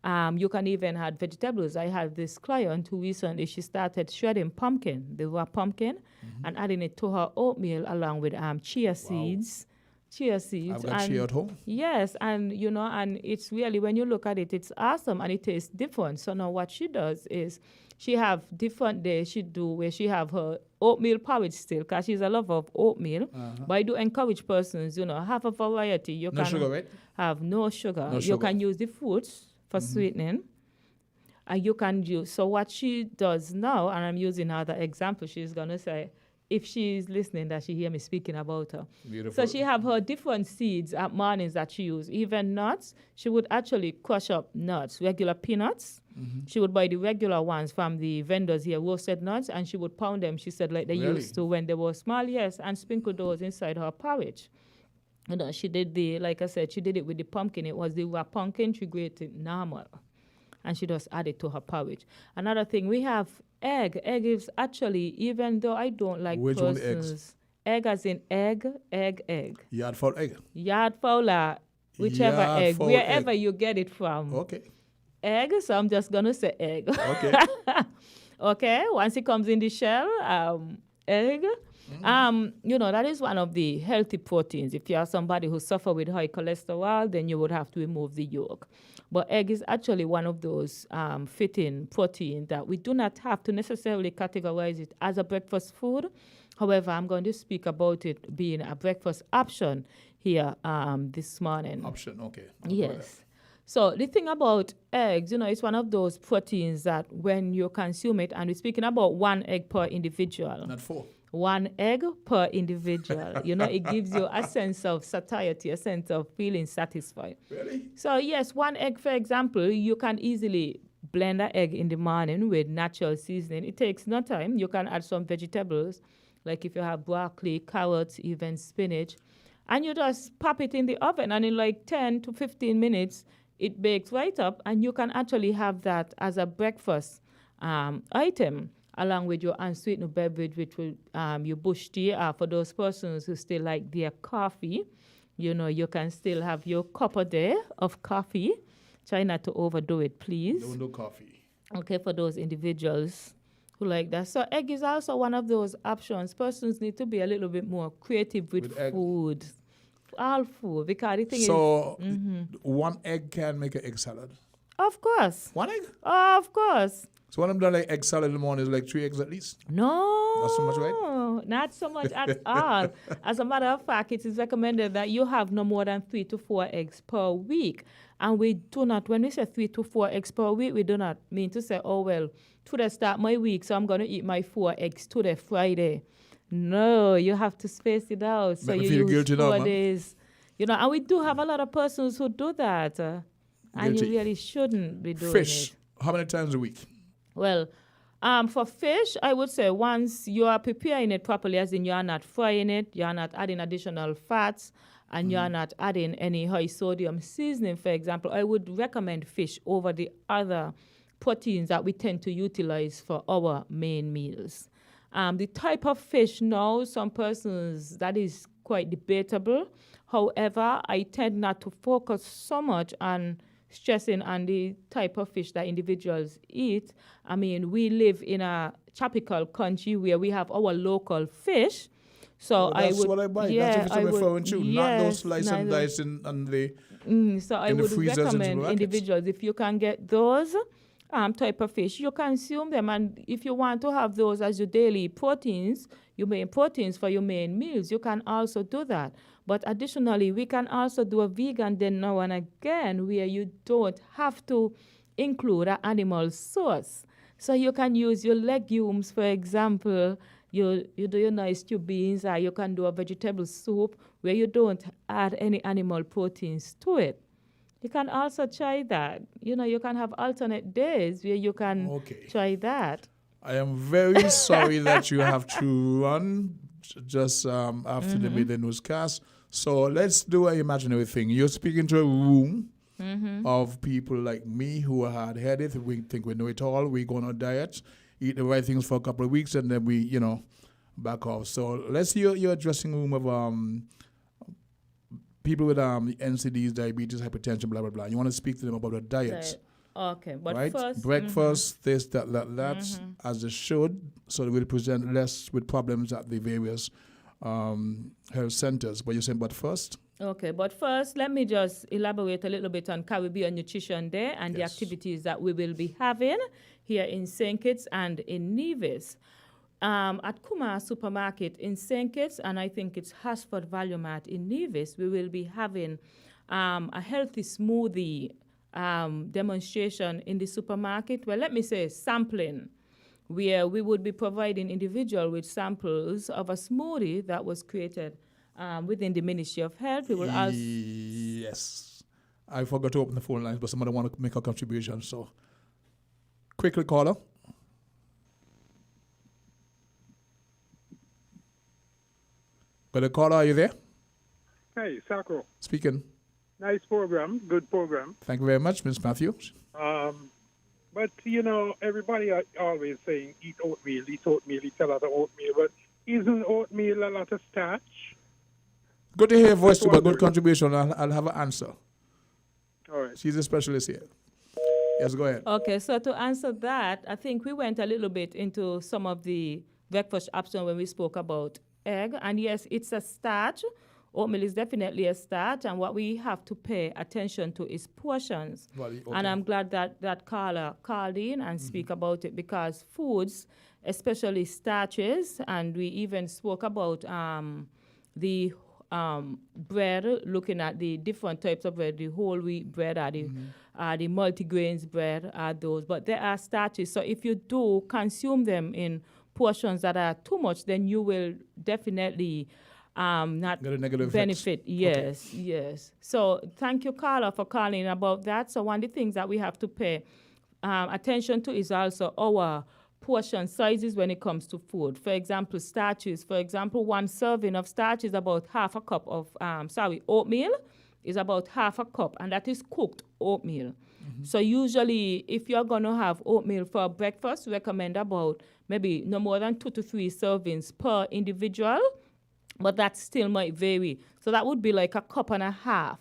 You can even add vegetables. I have this client who recently she started shredding pumpkin, the raw pumpkin, and adding it to her oatmeal along with chia seeds. Chia seeds. I've got chia at home. Yes, and and it's really, when you look at it, it's awesome and it tastes different. So now what she does is she have different days she do where she have her oatmeal porridge still because she's a lover of oatmeal. But I do encourage persons, have a variety. You No can sugar, right? have no sugar. No You sugar. can use the fruits for sweetening. And you can use, so what she does now, and I'm using another example, she's going to say, if she's listening, that she hear me speaking about her. Beautiful. So she have her different seeds at mornings that she use. Even nuts, she would actually crush up nuts, regular peanuts. She would buy the regular ones from the vendors here, roasted nuts, and she would pound them, she said, like they Really? used to when they were small, yes, and sprinkle those inside her porridge. She did like I said, she did it with the pumpkin. It was the raw pumpkin, she grated normal. And she just added to her porridge. Another thing, we have egg. Egg is actually, even though I don't like Which one persons. eggs? Egg as in egg. Yard fowl egg. Yard fowl or whichever Yard egg, fowl wherever egg. you get it from. Okay. Egg, so I'm just going to say egg. Okay. Okay, once it comes in the shell, egg. That is one of the healthy proteins. If you are somebody who suffer with high cholesterol, then you would have to remove the yolk. But egg is actually one of those fitting protein that we do not have to necessarily categorize it as a breakfast food. However, I'm going to speak about it being a breakfast option here this morning. Option, okay. Yes. So the thing about eggs, it's one of those proteins that when you consume it, and we're speaking about 1 egg per individual. Not 4. 1 egg per individual. It gives you a sense of satiety, a sense of feeling satisfied. Really? So yes, 1 egg, for example, you can easily blend an egg in the morning with natural seasoning. It takes no time. You can add some vegetables, like if you have broccoli, carrots, even spinach, and you just pop it in the oven, and in like 10 to 15 minutes, it bakes right up, and you can actually have that as a breakfast item, along with your unsweetened beverage, which will your bush tea. For those persons who still like their coffee, you can still have your cup a day of coffee. Try not to overdo it, please. Don't do coffee. Okay, for those individuals who like that. So egg is also one of those options. Persons need to be a little bit more creative with food. All food, because the thing is... So 1 egg can make an egg salad? Of course. One egg? Of course. So when I'm done like egg salad in the morning, it's like 3 eggs at least. No. Not so much, right? Not so much at all. As a matter of fact, it is recommended that you have no more than 3 to 4 eggs per week. And we do not, when we say 3 to 4 eggs per week, we do not mean to say, oh, well, today start my week, so I'm going to eat my 4 eggs today, Friday. No, you have to space it out. So you use 4 days. You know, and we do have a lot of persons who do that. And you really shouldn't be doing Fish, it. how many times a week? Well, for fish, I would say once you are preparing it properly, as in you are not frying it, you are not adding additional fats, and you are not adding any high sodium seasoning, for example, I would recommend fish over the other proteins that we tend to utilize for our main meals. The type of fish now, some persons, that is quite debatable. However, I tend not to focus so much on stressing on the type of fish that individuals eat. I mean, we live in a tropical country where we have our local fish. So that's I would, what I buy. yeah, that's what I'm referring to. Not those slice and dice and the so I would recommend individuals, if you can get those type of fish, you consume them. And if you want to have those as your daily proteins, your main proteins for your main meals, you can also do that. But additionally, we can also do a vegan day now and again where you don't have to include an animal source. So you can use your legumes, for example. You do your nice stew beans, or you can do a vegetable soup where you don't add any animal proteins to it. You can also try that. You know, you can have alternate days where you can try that. I am very sorry that you have to run just after the midday newscast. So let's do an imaginary thing. You're speaking to a room of people like me who are hard-headed. We think we know it all. We go on a diet, eat the right things for a couple of weeks, and then we, back off. So let's hear your dressing room of people with NCDs, diabetes, hypertension, blah, blah, blah. You want to speak to them about the diet. Okay, but right? first... Breakfast, this, that, as they should, so they will present less with problems at the various health centers. But you're saying, but first? Okay, but first, let me just elaborate a little bit on Caribbean Nutrition Day and the activities that we will be having here in St. Kitts and in Nevis. At Kuma Supermarket in St. Kitts, and I think it's Hasford Value Mart in Nevis, we will be having a healthy smoothie demonstration in the supermarket. Well, let me say sampling, where we would be providing individual with samples of a smoothie that was created within the Ministry of Health. We will also... Yes. I forgot to open the phone lines, but somebody want to make a contribution. So, quickly, caller. But caller, are you there? Hey, Sacro. Speaking. Nice program. Good program. Thank you very much, Ms. Matthews. But, everybody are always saying, eat oatmeal, eat a lot of oatmeal. But isn't oatmeal a lot of starch? Good to hear your voice, but good contribution. I'll have an answer. All right. She's a specialist here. Yes, go ahead. Okay, so to answer that, I think we went a little bit into some of the breakfast options when we spoke about egg. And yes, it's a starch. Oatmeal is definitely a starch, and what we have to pay attention to is portions. And I'm glad that caller called in and speak about it, because foods, especially starches, and we even spoke about the bread, looking at the different types of bread, the whole wheat bread or the multigrains bread are those. But there are starches, so if you do consume them in portions that are too much, then you will definitely not benefit. Yes, yes. So thank you, Carla, for calling about that. So one of the things that we have to pay attention to is also our portion sizes when it comes to food. For example, starches. For example, one serving of starch is about half a cup of, oatmeal is about half a cup, and that is cooked oatmeal. So usually, if you're going to have oatmeal for breakfast, recommend about maybe no more than 2 to 3 servings per individual, but that still might vary. So that would be like a cup and a half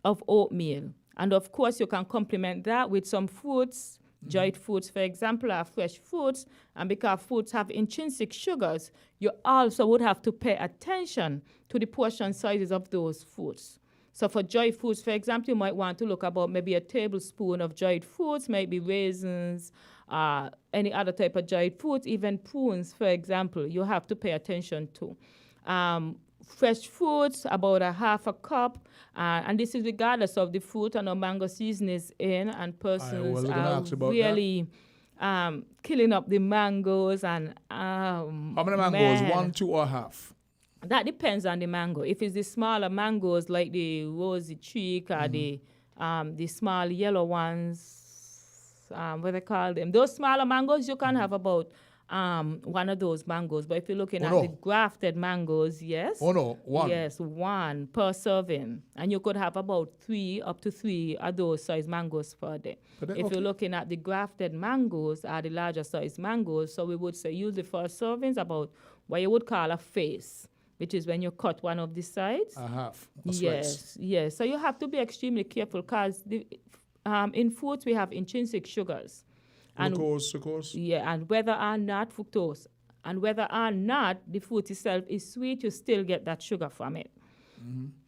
of oatmeal. And of course, you can complement that with some fruits, dried fruits, for example, or fresh fruits. And because fruits have intrinsic sugars, you also would have to pay attention to the portion sizes of those fruits. So for dried foods, for example, you might want to look about maybe a tablespoon of dried foods, maybe raisins, any other type of dried foods, even prunes, for example, you have to pay attention to. Fresh fruits, about a half a cup, and this is regardless of the fruit. I know mango season is in, and persons are really killing up the mangoes. And how many mangoes? Man. 1, 2, or half? That depends on the mango. If it's the smaller mangoes like the rosy cheek or the small yellow ones, what they call them, those smaller mangoes, you can have about one of those mangoes. But if you're looking at the grafted mangoes, yes. Oh no, one. Yes, one per serving. And you could have about 3 up to 3 of those size mangoes per day. If you're looking at the grafted mangoes or the larger size mangoes, so we would say usually for servings about what you would call a face, which is when you cut one of the sides. A half. Yes, yes. So you have to be extremely careful because in fruits we have intrinsic sugars. Glucose, sucrose. Yeah, and whether or not fructose, and whether or not the fruit itself is sweet, you still get that sugar from it.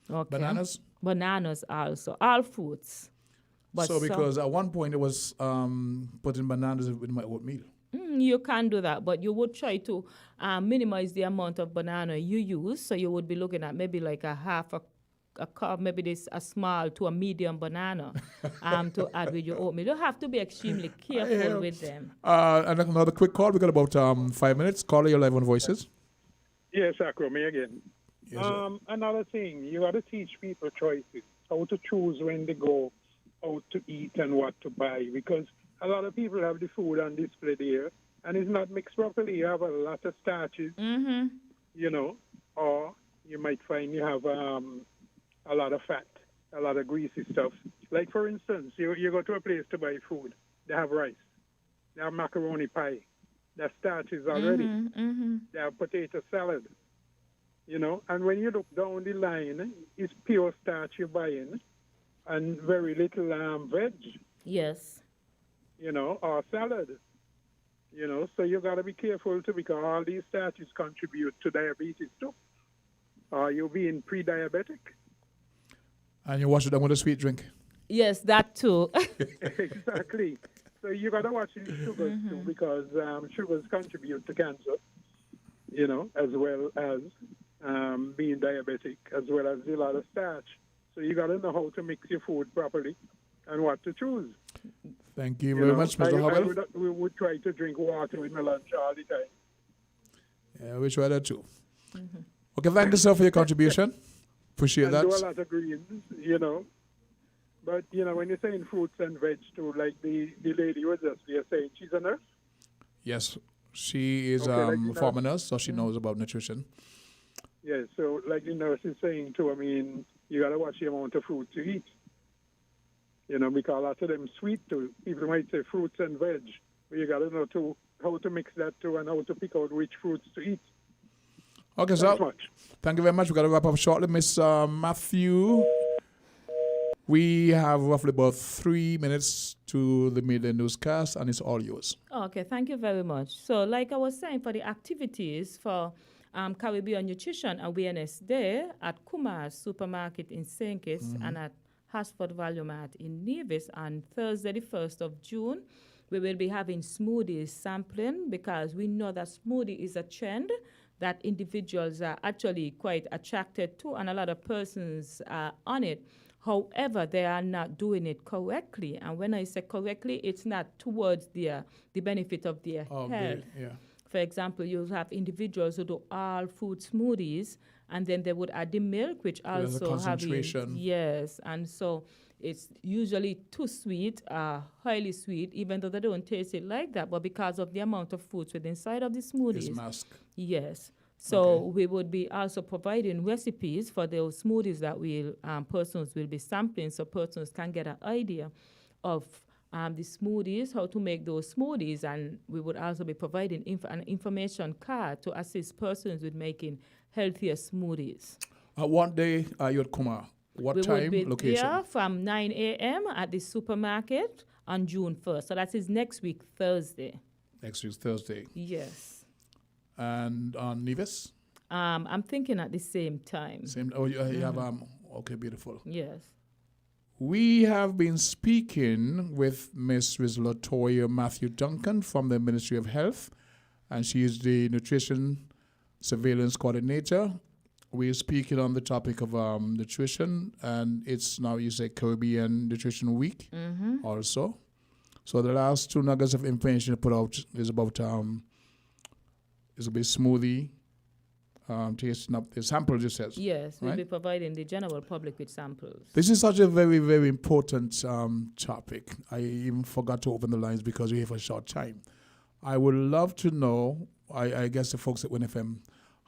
Okay. Bananas? Bananas also. All fruits. But so because at one point it was putting bananas with my oatmeal. You can do that, but you would try to minimize the amount of banana you use. So you would be looking at maybe like a half a cup, maybe this a small to a medium banana to add with your oatmeal. You have to be extremely careful with them. And another quick call. We got about 5 minutes. Caller, you're live on Voices. Yes, Akro, me again. Yes, another thing, you got to teach people choices, how to choose when they go out to eat and what to buy, because a lot of people have the food on display there, and it's not mixed properly. You have a lot of starches, you know, or you might find you have a lot of fat, a lot of greasy stuff. Like, for instance, you go to a place to buy food. They have rice. They have macaroni pie. They have starches already. They have potato salad. You know, and when you look down the line, it's pure starch you're buying and very little veg. Yes. You know, or salad. You know, so you got to be careful too, because all these starches contribute to diabetes too. Or you being pre-diabetic. And you wash it down with a sweet drink. Yes, that too. Exactly. So you got to watch these sugars too, because sugars contribute to cancer, you know, as well as being diabetic, as well as a lot of starch. So you got to know how to mix your food properly and what to choose. Thank you very much, Mr. Howell. We would try to drink water with my lunch all the time. Yeah, we try that too. Okay, thank you, sir, for your contribution. Appreciate that. Do a lot of greens, you know. But, you know, when you're saying fruits and veg too, like the lady was just there saying she's a nurse? Yes, she is a former nurse, so she knows about nutrition. Yeah, so like the nurse is saying too, I mean, you got to watch the amount of fruits you eat. You know, because a lot of them sweet too. People might say fruits and veg, but you got to know how to mix that too and how to pick out which fruits to eat. Okay, so thank you very much. We've got to wrap up shortly. Miss Matthew, we have roughly about 3 minutes to the midday newscast, and it's all yours. Okay, thank you very much. So like I was saying, for the activities for Caribbean Nutrition Awareness Day at Kumar's Supermarket in St. Kitts and at Hasford Value Mart in Nevis on Thursday, the 1st of June, we will be having smoothies sampling, because we know that smoothie is a trend that individuals are actually quite attracted to, and a lot of persons are on it. However, they are not doing it correctly. And when I say correctly, it's not towards the benefit of their health. For example, you'll have individuals who do all food smoothies, and then they would add the milk, which also concentration. Yes, and so it's usually too sweet, highly sweet, even though they don't taste it like that. But because of the amount of foods within inside of the smoothies, it's mask. Yes. So we would be also providing recipes for those smoothies that persons will be sampling, so persons can get an idea of the smoothies, how to make those smoothies, and we would also be providing an information card to assist persons with making healthier smoothies. One day you at Kumar. What time, location? We will be there from 9 a.m. at the supermarket on June 1st. So that is next week, Thursday. Next week, Thursday. Yes. And on Nevis? I'm thinking at the same time. You have Okay, beautiful. Yes. We have been speaking with Ms. Latoya Matthew Duncan from the Ministry of Health, and she is the Nutrition Surveillance Coordinator. We're speaking on the topic of nutrition, and it's now, you say, Caribbean Nutrition Week also. So the last 2 nuggets of information put out is about it's a bit smoothie, tasting up the samples, it says. Yes, we'll right? be providing the general public with samples. This is such a very, very important topic. I even forgot to open the lines because we're here for a short time. I would love to know, I guess the folks at WINNFM,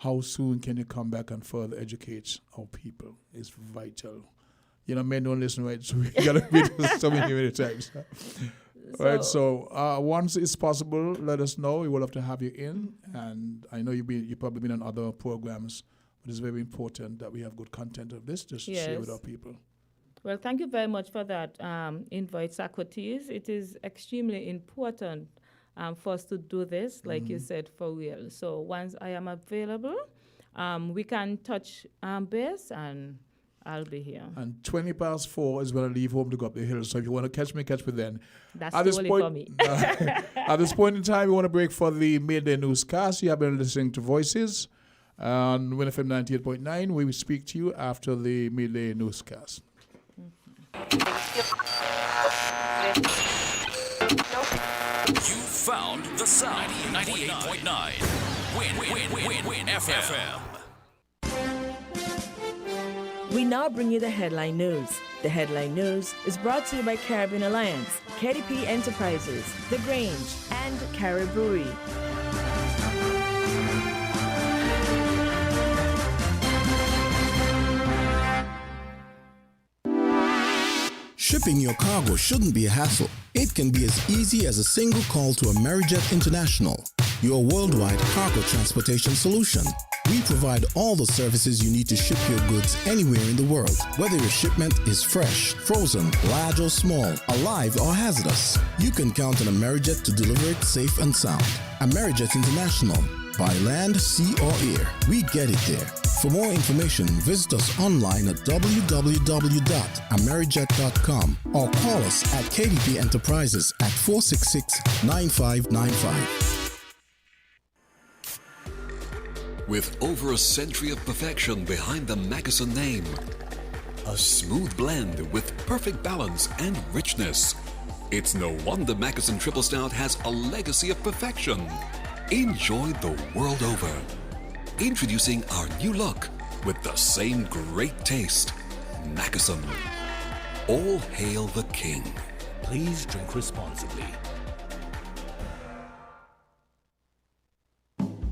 how soon can you come back and further educate our people? It's vital. You know, men don't listen, right? So we got to be so many times. Right, so once it's possible, let us know. We would love to have you in. And I know you've probably been on other programs, but it's very important that we have good content of this to share with our people. Well, thank you very much for that invite, Socrates. It is extremely important for us to do this, like you said, for real. So once I am available, we can touch base, and I'll be here. And 4:20 is when I leave home to go up the hill. So if you want to catch me then. That's totally for me. At this point in time, we want to break for the midday newscast. You have been listening to Voices on WINNFM 98.9. We will speak to you after the midday newscast. You found the sound. 98.9. Win FM. We now bring you the headline news. The headline news is brought to you by Caribbean Alliance, KDP Enterprises, The Grange, and Carib Brewery. Shipping your cargo shouldn't be a hassle. It can be as easy as a single call to Amerijet International, your worldwide cargo transportation solution. We provide all the services you need to ship your goods anywhere in the world, whether your shipment is fresh, frozen, large or small, alive or hazardous. You can count on Amerijet to deliver it safe and sound. Amerijet International, by land, sea or air, we get it there. For more information, visit us online at www.amerijet.com or call us at KDP Enterprises at 466-9595. With over a century of perfection behind the Mackeson name, a smooth blend with perfect balance and richness, it's no wonder Mackeson Triple Stout has a legacy of perfection. Enjoy the world over. Introducing our new look with the same great taste. Mackeson. All hail the king. Please drink responsibly.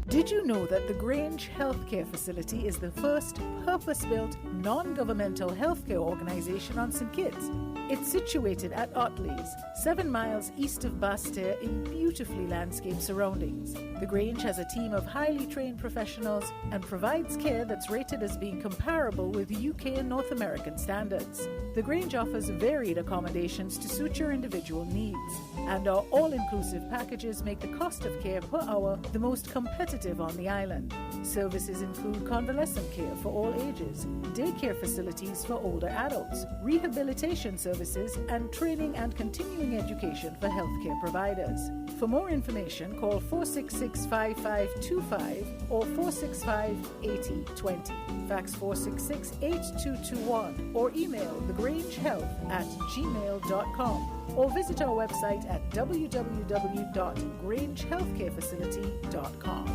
Did you know that the Grange Healthcare Facility is the first purpose-built, non-governmental healthcare organization on St. Kitts? It's situated at Otley's, 7 miles east of Basseterre in beautifully landscaped surroundings. The Grange has a team of highly trained professionals and provides care that's rated as being comparable with UK and North American standards. The Grange offers varied accommodations to suit your individual needs, and our all-inclusive packages make the cost of care per hour the most competitive on the island. Services include convalescent care for all ages, daycare facilities for older adults, rehabilitation services, and training and continuing education for healthcare providers. For more information, call 466-5525 or 465-8020. Fax 466-8221 or email thegrangehealth@gmail.com or visit our website at www.grangehealthcarefacility.com.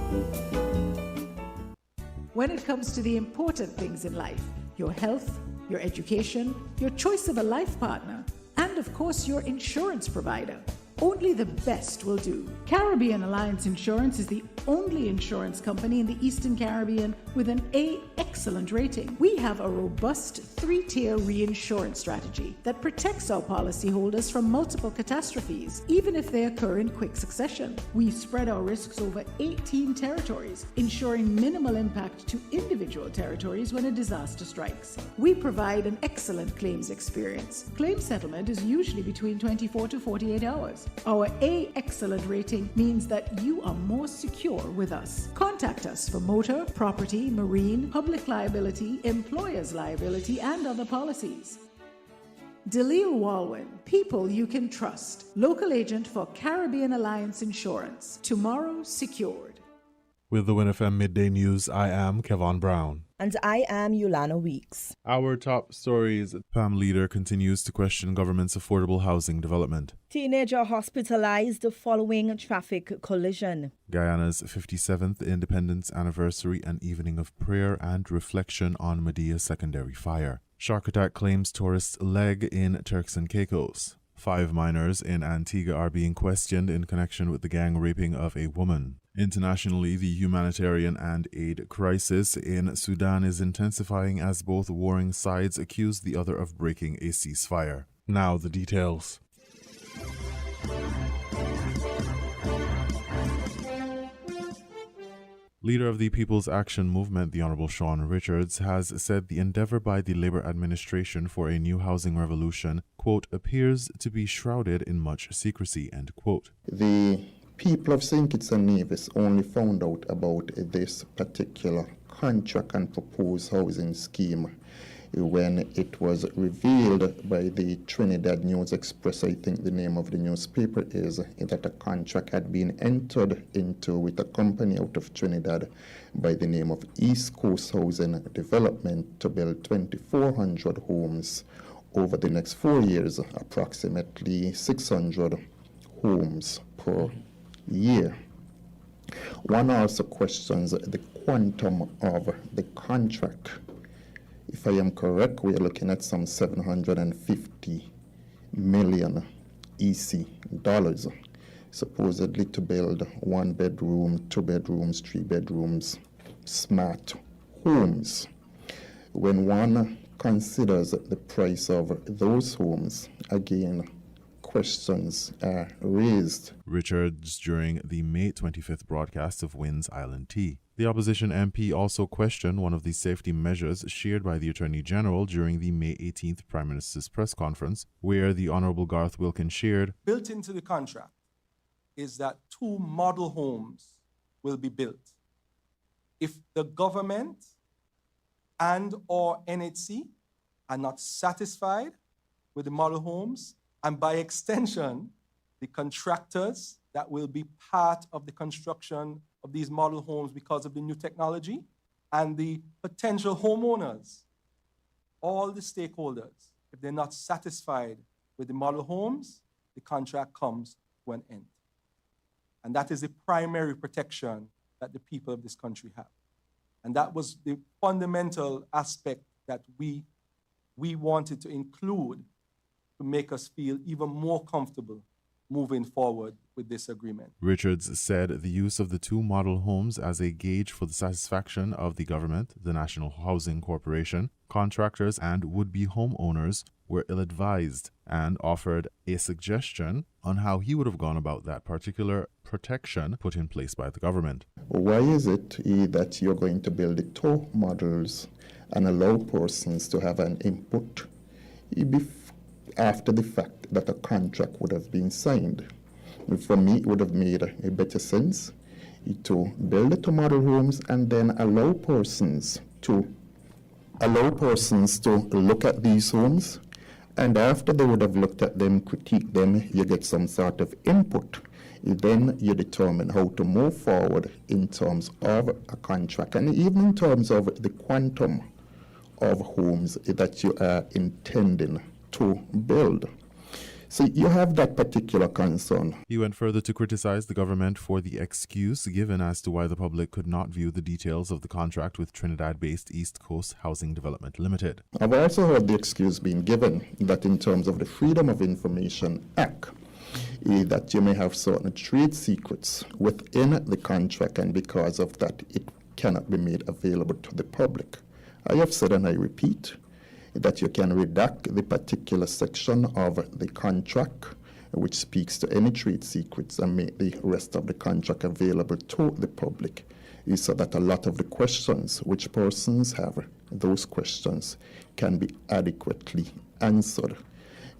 When it comes to the important things in life, your health, your education, your choice of a life partner, and of course your insurance provider, only the best will do. Caribbean Alliance Insurance is the only insurance company in the Eastern Caribbean with an A excellent rating. We have a robust 3-tier reinsurance strategy that protects our policyholders from multiple catastrophes, even if they occur in quick succession. We spread our risks over 18 territories, ensuring minimal impact to individual territories when a disaster strikes. We provide an excellent claims experience. Claim settlement is usually between 24 to 48 hours. Our A excellent rating means that you are more secure secure with us. Contact us for motor, property, marine, public liability, employer's liability, and other policies. DeLille Walwyn, people you can trust. Local agent for Caribbean Alliance Insurance. Tomorrow secured. With the WINNFM Midday News, I am Kevon Brown. And I am Yolana Weeks. Our top stories. PAM leader continues to question government's affordable housing development. Teenager hospitalized following traffic collision. Guyana's 57th Independence Anniversary, an evening of prayer and reflection on Medea secondary fire. Shark attack claims tourist's leg in Turks and Caicos. 5 minors in Antigua are being questioned in connection with the gang raping of a woman. Internationally, the humanitarian and aid crisis in Sudan is intensifying as both warring sides accuse the other of breaking a ceasefire. Now the details. Leader of the People's Action Movement, the Honorable Sean Richards, has said the endeavor by the Labour administration for a new housing revolution, quote, appears to be shrouded in much secrecy, end quote. The people of St. Kitts and Nevis only found out about this particular contract and proposed housing scheme when it was revealed by the Trinidad News Express, I think the name of the newspaper is, that a contract had been entered into with a company out of Trinidad by the name of East Coast Housing Development to build 2,400 homes over the next 4 years, approximately 600 homes per year. One also questions the quantum of the contract. If I am correct, we are looking at some 750 million EC dollars, supposedly to build 1 bedroom, 2 bedrooms, 3 bedrooms, smart homes. When one considers the price of those homes, again, questions are raised. Richards during the May 25th broadcast of WIN's Island Tea. The opposition MP also questioned one of the safety measures shared by the Attorney General during the May 18th Prime Minister's press conference, where the Honourable Garth Wilkins shared, built into the contract is that 2 model homes will be built. If the government and or NHC are not satisfied with the model homes, and by extension, the contractors that will be part of the construction of these model homes because of the new technology, and the potential homeowners, all the stakeholders, if they're not satisfied with the model homes, the contract comes to an end. And that is the primary protection that the people of this country have. And that was the fundamental aspect that we wanted to include to make us feel even more comfortable moving forward with this agreement. Richards said the use of the 2 model homes as a gauge for the satisfaction of the government, the National Housing Corporation, contractors, and would-be homeowners were ill-advised, and offered a suggestion on how he would have gone about that particular protection put in place by the government. Why is it that you're going to build the 2 models and allow persons to have an input after the fact that a contract would have been signed? For me, it would have made a better sense to build the 2 model homes and then allow persons to look at these homes, and after they would have looked at them, critique them, you get some sort of input. Then you determine how to move forward in terms of a contract, and even in terms of the quantum of homes that you are intending to build. So you have that particular concern. He went further to criticize the government for the excuse given as to why the public could not view the details of the contract with Trinidad-based East Coast Housing Development Limited. I've also heard the excuse being given that in terms of the Freedom of Information Act, that you may have certain trade secrets within the contract, and because of that, it cannot be made available to the public. I have said, and I repeat, that you can redact the particular section of the contract which speaks to any trade secrets and make the rest of the contract available to the public, so that a lot of the questions which persons have, those questions can be adequately answered.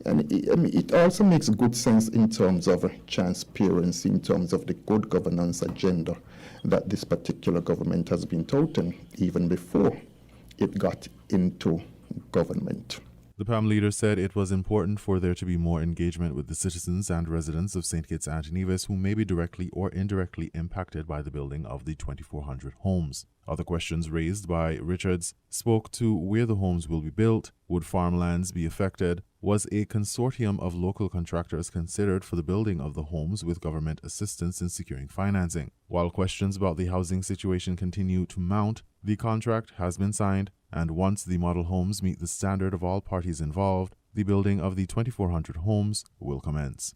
And it also makes good sense in terms of transparency, in terms of the good governance agenda that this particular government has been touting even before it got into government. The PAM leader said it was important for there to be more engagement with the citizens and residents of St. Kitts and Nevis who may be directly or indirectly impacted by the building of the 2,400 homes. Other questions raised by Richards spoke to where the homes will be built, would farmlands be affected, was a consortium of local contractors considered for the building of the homes with government assistance in securing financing. While questions about the housing situation continue to mount, the contract has been signed, and once the model homes meet the standard of all parties involved, the building of the 2,400 homes will commence.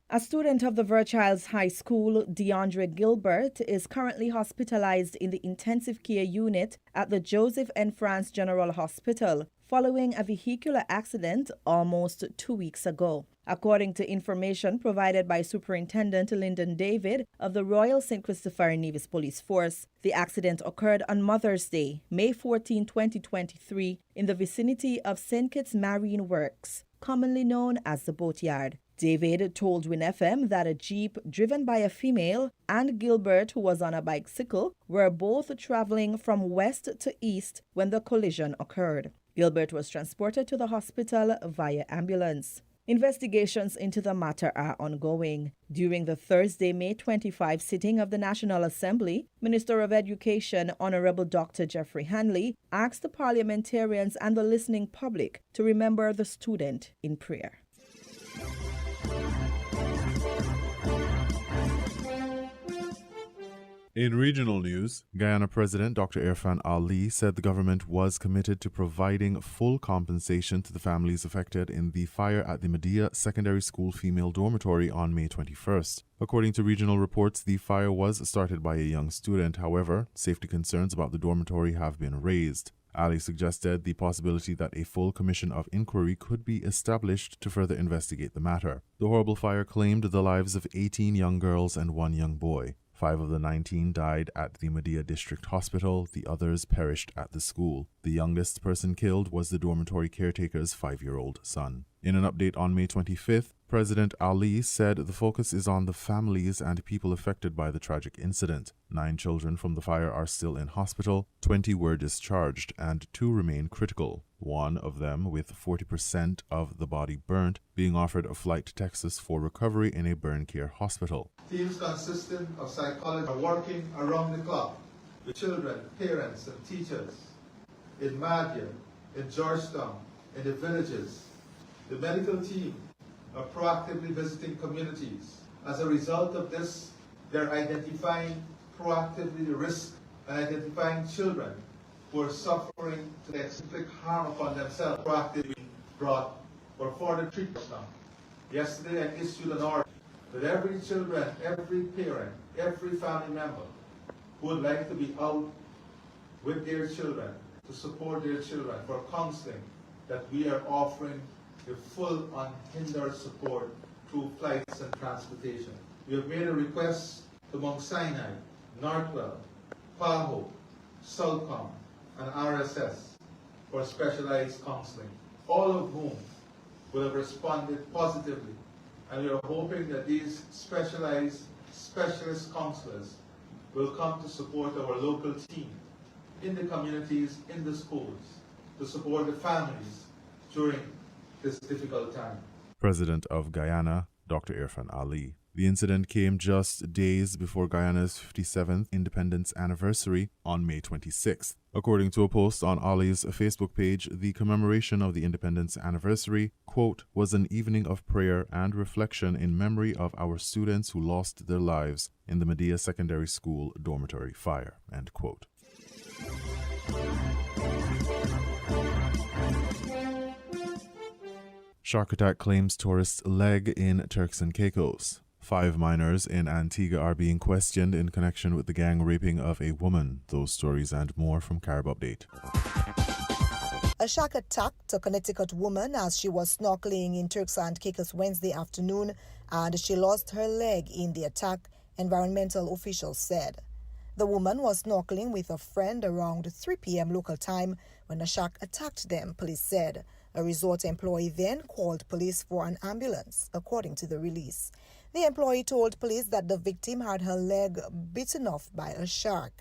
A student of the Verchilds High School, DeAndre Gilbert, is currently hospitalized in the intensive care unit at the Joseph N. France General Hospital following a vehicular accident almost 2 weeks ago. According to information provided by Superintendent Lyndon David of the Royal St. Christopher and Nevis Police Force, the accident occurred on Mother's Day, May 14, 2023, in the vicinity of St. Kitts Marine Works, commonly known as the Boatyard. David told WINNFM that a Jeep driven by a female and Gilbert, who was on a bicycle, were both traveling from west to east when the collision occurred. Gilbert was transported to the hospital via ambulance. Investigations into the matter are ongoing. During the Thursday, May 25 sitting of the National Assembly, Minister of Education, Honorable Dr. Jeffrey Hanley, asked the parliamentarians and the listening public to remember the student in prayer. In regional news, Guyana President Dr. Irfan Ali said the government was committed to providing full compensation to the families affected in the fire at the Medea Secondary School female dormitory on May 21st. According to regional reports, the fire was started by a young student. However, safety concerns about the dormitory have been raised. Ali suggested the possibility that a full commission of inquiry could be established to further investigate the matter. The horrible fire claimed the lives of 18 young girls and 1 young boy. 5 of the 19 died at the Medea District Hospital. The others perished at the school. The youngest person killed was the dormitory caretaker's 5-year-old son. In an update on May 25th, President Ali said the focus is on the families and people affected by the tragic incident. 9 children from the fire are still in hospital, 20 were discharged, and 2 remain critical. 1 of them, with 40% of the body burnt, being offered a flight to Texas for recovery in a burn care hospital. Teams consisting of psychologists are working around the clock with children, parents, and teachers in Madya, in Georgetown, in the villages. The medical team are proactively visiting communities. As a result of this, they're identifying proactively the risk and identifying children who are suffering to inflict harm upon themselves, proactively brought for further treatment now. Yesterday I issued an order that every children, every parent, every family member who would like to be out with their children, to support their children for counseling, that we are offering the full unhindered support through flights and transportation. We have made a request to Mount Sinai, Northwell, PAHO, Sulcom, and RSS for specialized counseling, all of whom will have responded positively. And we are hoping that these specialist counselors will come to support our local team in the communities, in the schools, to support the families during this difficult time. President of Guyana, Dr. Irfan Ali. The incident came just days before Guyana's 57th independence anniversary on May 26th. According to a post on Ali's Facebook page, the commemoration of the independence anniversary, quote, was an evening of prayer and reflection in memory of our students who lost their lives in the Medea Secondary School dormitory fire, end quote. Shark attack claims tourist's leg in Turks and Caicos. 5 minors in Antigua are being questioned in connection with the gang raping of a woman. Those stories and more from Carib Update. A shark attack took a Connecticut woman as she was snorkeling in Turks and Caicos Wednesday afternoon, and she lost her leg in the attack, environmental officials said. The woman was snorkeling with a friend around 3 p.m. local time when a shark attacked them, police said. A resort employee then called police for an ambulance, according to the release. The employee told police that the victim had her leg bitten off by a shark.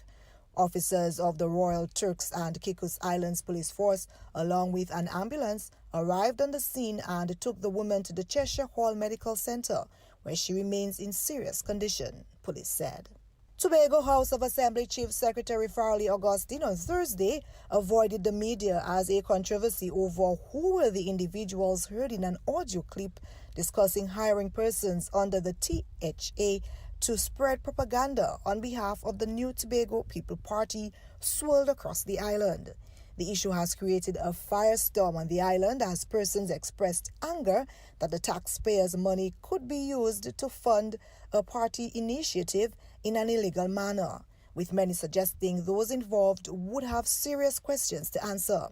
Officers of the Royal Turks and Caicos Islands Police Force, along with an ambulance, arrived on the scene and took the woman to the Cheshire Hall Medical Center, where she remains in serious condition, police said. Tobago House of Assembly Chief Secretary Farley Augustine on Thursday avoided the media as a controversy over who were the individuals heard in an audio clip discussing hiring persons under the THA to spread propaganda on behalf of the New Tobago People Party swirled across the island. The issue has created a firestorm on the island as persons expressed anger that the taxpayers' money could be used to fund a party initiative in an illegal manner, with many suggesting those involved would have serious questions to answer.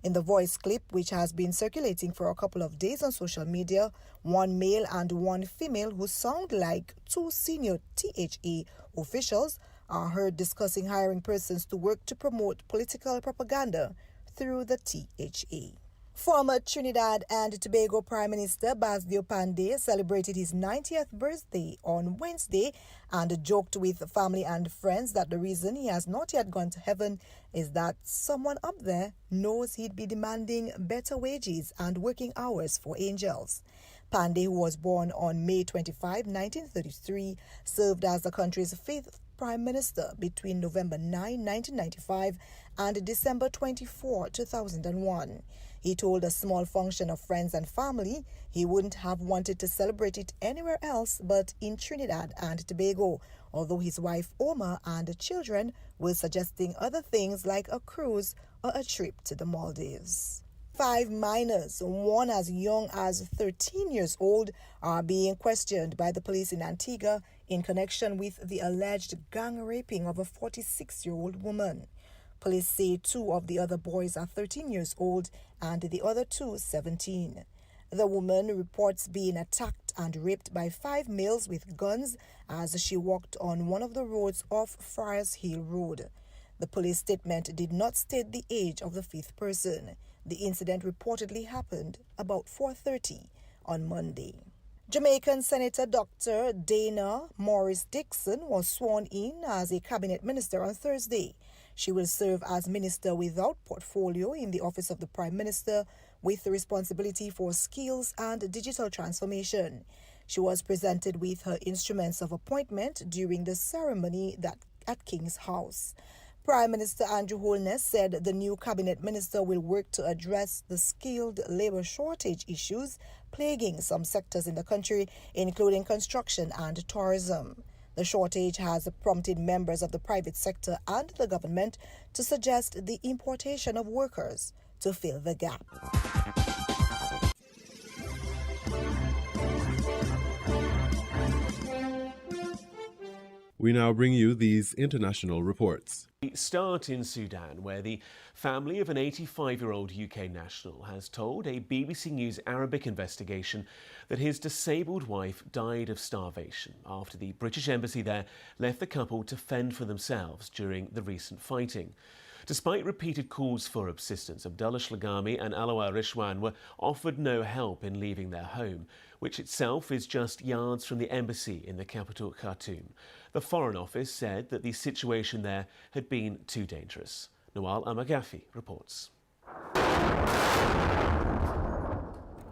In the voice clip, which has been circulating for a couple of days on social media, one male and one female who sound like two senior THA officials are heard discussing hiring persons to work to promote political propaganda through the THA. Former Trinidad and Tobago Prime Minister Basdio Pandey celebrated his 90th birthday on Wednesday and joked with family and friends that the reason he has not yet gone to heaven is that someone up there knows he'd be demanding better wages and working hours for angels. Pandey, who was born on May 25, 1933, served as the country's fifth Prime Minister between November 9, 1995 and December 24, 2001. He told a small function of friends and family he wouldn't have wanted to celebrate it anywhere else but in Trinidad and Tobago, although his wife Oma and children were suggesting other things like a cruise or a trip to the Maldives. 5 minors, one as young as 13 years old, are being questioned by the police in Antigua in connection with the alleged gang raping of a 46-year-old woman. Police say 2 of the other boys are 13 years old and the other 2 17. The woman reports being attacked and raped by 5 males with guns as she walked on one of the roads off Friars Hill Road. The police statement did not state the age of the 5th person. The incident reportedly happened about 4:30 on Monday. Jamaican Senator Dr. Dana Morris Dixon was sworn in as a cabinet minister on Thursday. She will serve as minister without portfolio in the office of the Prime Minister with responsibility for skills and digital transformation. She was presented with her instruments of appointment during the ceremony at King's House. Prime Minister Andrew Holness said the new cabinet minister will work to address the skilled labor shortage issues plaguing some sectors in the country, including construction and tourism. The shortage has prompted members of the private sector and the government to suggest the importation of workers to fill the gap. We now bring you these international reports. We start in Sudan, where the family of an 85-year-old UK national has told a BBC News Arabic investigation that his disabled wife died of starvation after the British embassy there left the couple to fend for themselves during the recent fighting. Despite repeated calls for assistance, Abdullah Shlagami and Alawa Rishwan were offered no help in leaving their home, which itself is just yards from the embassy in the capital Khartoum. The Foreign Office said that the situation there had been too dangerous. Nawal Amagafi reports.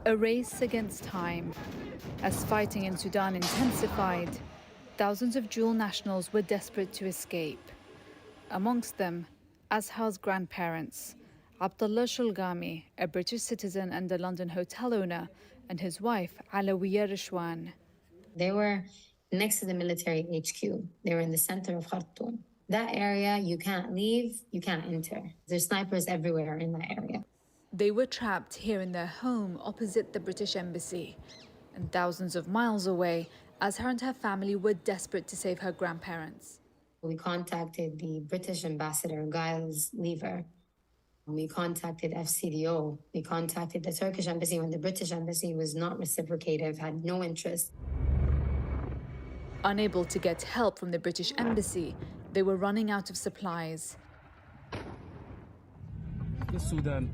A race against time. As fighting in Sudan intensified, thousands of dual nationals were desperate to escape. Amongst them, Azhar's grandparents, Abdullah Shulgami, a British citizen and a London hotel owner, and his wife, Alawiya Rishwan. They were next to the military HQ. They were in the center of Khartoum. That area, you can't leave, you can't enter. There's snipers everywhere in that area. They were trapped here in their home opposite the British embassy. And thousands of miles away, Azhar and her family were desperate to save her grandparents. We contacted the British ambassador, Giles Lever. We contacted FCDO. We contacted the Turkish embassy when the British embassy was not reciprocative, had no interest. Unable to get help from the British embassy, they were running out of supplies. Sudan.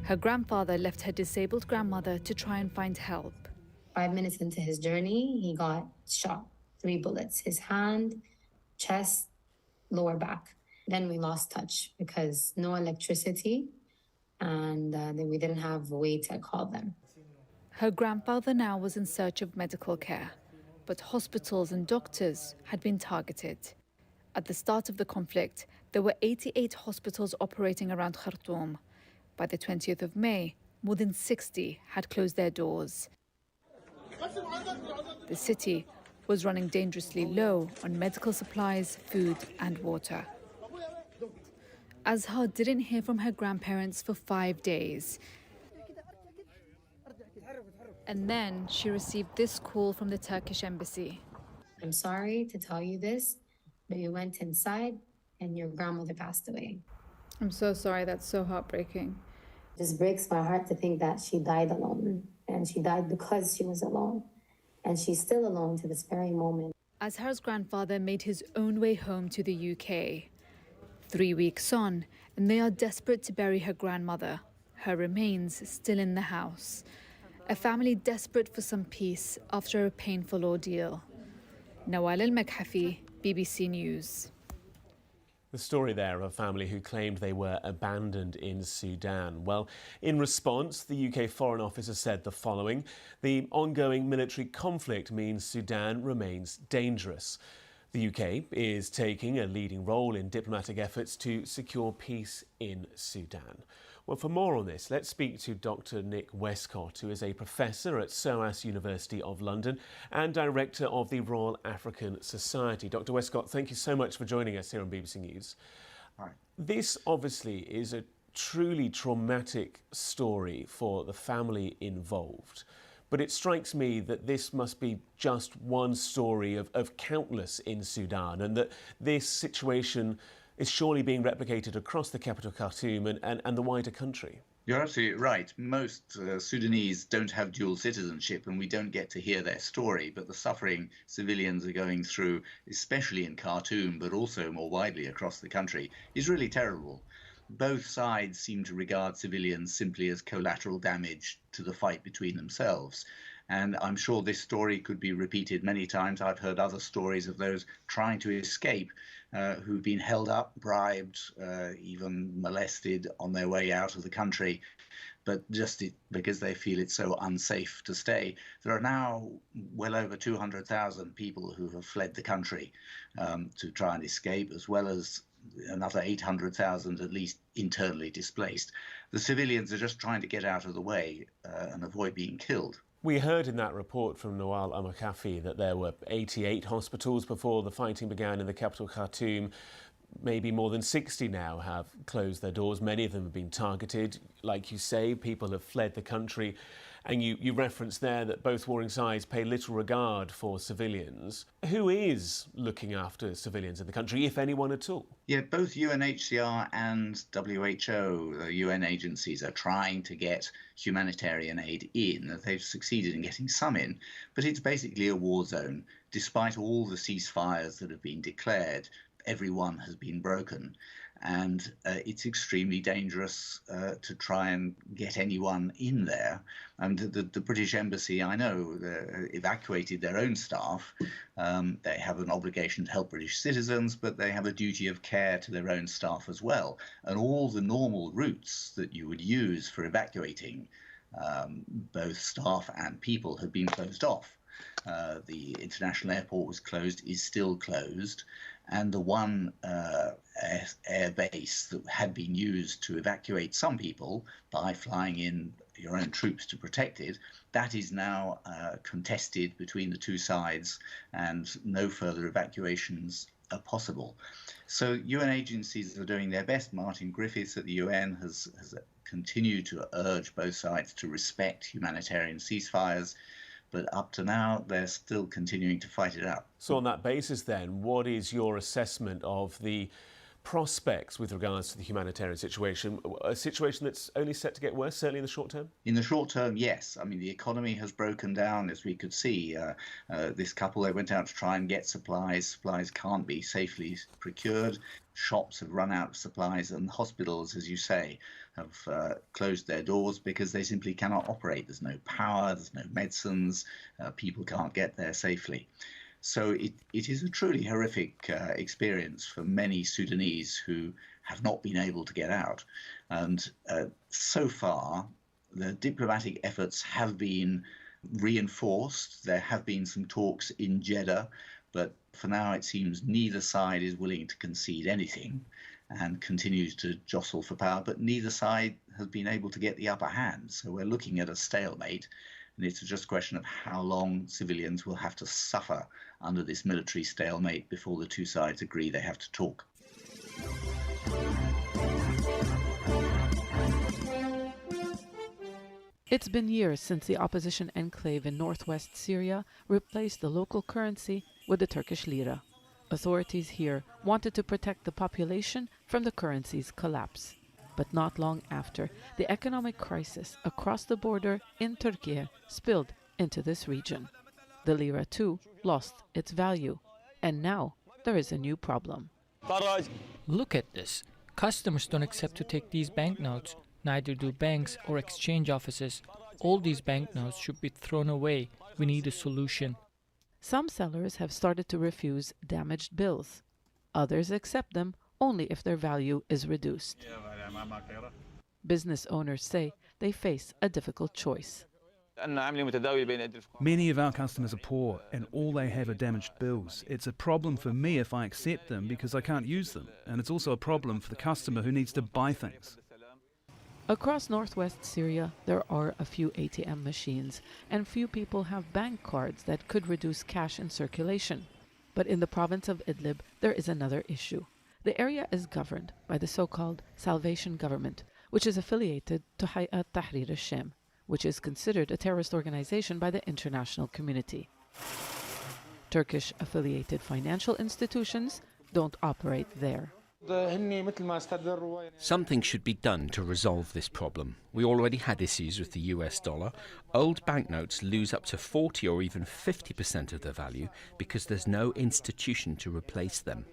Her grandfather left her disabled grandmother to try and find help. 5 minutes into his journey, he got shot. 3 bullets, his hand, chest, lower back. Then we lost touch because no electricity, and then we didn't have a way to call them. Her grandfather now was in search of medical care, but hospitals and doctors had been targeted. At the start of the conflict, there were 88 hospitals operating around Khartoum. By the 20th of May, more than 60 had closed their doors. The city was running dangerously low on medical supplies, food and water. Azhar didn't hear from her grandparents for 5 days. And then she received this call from the Turkish embassy. I'm sorry to tell you this, but you went inside and your grandmother passed away. I'm so sorry, that's so heartbreaking. It just breaks my heart to think that she died alone, and she died because she was alone, and she's still alone to this very moment. Azhar's grandfather made his own way home to the UK. 3 weeks on, and they are desperate to bury her grandmother, her remains still in the house. A family desperate for some peace after a painful ordeal. Nawal al-Makhafi, BBC News. The story there of a family who claimed they were abandoned in Sudan. Well, in response, the UK Foreign Office has said the following: the ongoing military conflict means Sudan remains dangerous. The UK is taking a leading role in diplomatic efforts to secure peace in Sudan. Well, for more on this, let's speak to Dr. Nick Westcott, who is a professor at SOAS University of London and director of the Royal African Society. Dr. Westcott, thank you so much for joining us here on BBC News. All right. This obviously is a truly traumatic story for the family involved. But it strikes me that this must be just one story of countless in Sudan, and that this situation is surely being replicated across the capital Khartoum and the wider country. You're absolutely right. Most Sudanese don't have dual citizenship, and we don't get to hear their story. But the suffering civilians are going through, especially in Khartoum, but also more widely across the country, is really terrible. Both sides seem to regard civilians simply as collateral damage to the fight between themselves. And I'm sure this story could be repeated many times. I've heard other stories of those trying to escape, who've been held up, bribed, even molested on their way out of the country. But just because they feel it's so unsafe to stay. There are now well over 200,000 people who have fled the country to try and escape, as well as another 800,000 at least internally displaced. The civilians are just trying to get out of the way and avoid being killed. We heard in that report from Nawal al-Makhafi that there were 88 hospitals before the fighting began in the capital Khartoum. Maybe more than 60 now have closed their doors. Many of them have been targeted. Like you say, people have fled the country. And you referenced there that both warring sides pay little regard for civilians. Who is looking after civilians in the country, if anyone at all? Yeah, both UNHCR and WHO, the UN agencies, are trying to get humanitarian aid in. They've succeeded in getting some in, but it's basically a war zone. Despite all the ceasefires that have been declared, every one has been broken. And it's extremely dangerous to try and get anyone in there. And the British Embassy, I know, evacuated their own staff. They have an obligation to help British citizens, but they have a duty of care to their own staff as well. And all the normal routes that you would use for evacuating both staff and people have been closed off. The international airport was closed, is still closed. And the one air base that had been used to evacuate some people by flying in your own troops to protect it, that is now contested between the two sides, and no further evacuations are possible. So UN agencies are doing their best. Martin Griffiths at the UN has continued to urge both sides to respect humanitarian ceasefires. But up to now, they're still continuing to fight it out. So on that basis then, what is your assessment of the prospects with regards to the humanitarian situation, a situation that's only set to get worse, certainly in the short term? In the short term, yes. I mean, the economy has broken down, as we could see. This couple, they went out to try and get supplies. Supplies can't be safely procured. Shops have run out of supplies, and hospitals, as you say, have closed their doors because they simply cannot operate. There's no power, there's no medicines, people can't get there safely. So it is a truly horrific experience for many Sudanese who have not been able to get out. And so far, the diplomatic efforts have been reinforced. There have been some talks in Jeddah, but for now it seems neither side is willing to concede anything and continues to jostle for power, but neither side has been able to get the upper hand. So we're looking at a stalemate. And it's just a question of how long civilians will have to suffer under this military stalemate before the two sides agree they have to talk. It's been years since the opposition enclave in northwest Syria replaced the local currency with the Turkish lira. Authorities here wanted to protect the population from the currency's collapse. But not long after, the economic crisis across the border in Turkey spilled into this region. The lira, too, lost its value. And now there is a new problem. Look at this. Customers don't accept to take these banknotes. Neither do banks or exchange offices. All these banknotes should be thrown away. We need a solution. Some sellers have started to refuse damaged bills. Others accept them only if their value is reduced. Business owners say they face a difficult choice. Many of our customers are poor and all they have are damaged bills. It's a problem for me if I accept them because I can't use them, and it's also a problem for the customer who needs to buy things. Across northwest Syria, there are a few ATM machines, and few people have bank cards that could reduce cash in circulation. But in the province of Idlib, there is another issue. The area is governed by the so-called Salvation Government, which is affiliated to Hayat Tahrir al-Sham, which is considered a terrorist organization by the international community. Turkish-affiliated financial institutions don't operate there. Something should be done to resolve this problem. We already had issues with the US dollar. Old banknotes lose up to 40 or even 50% of their value because there's no institution to replace them.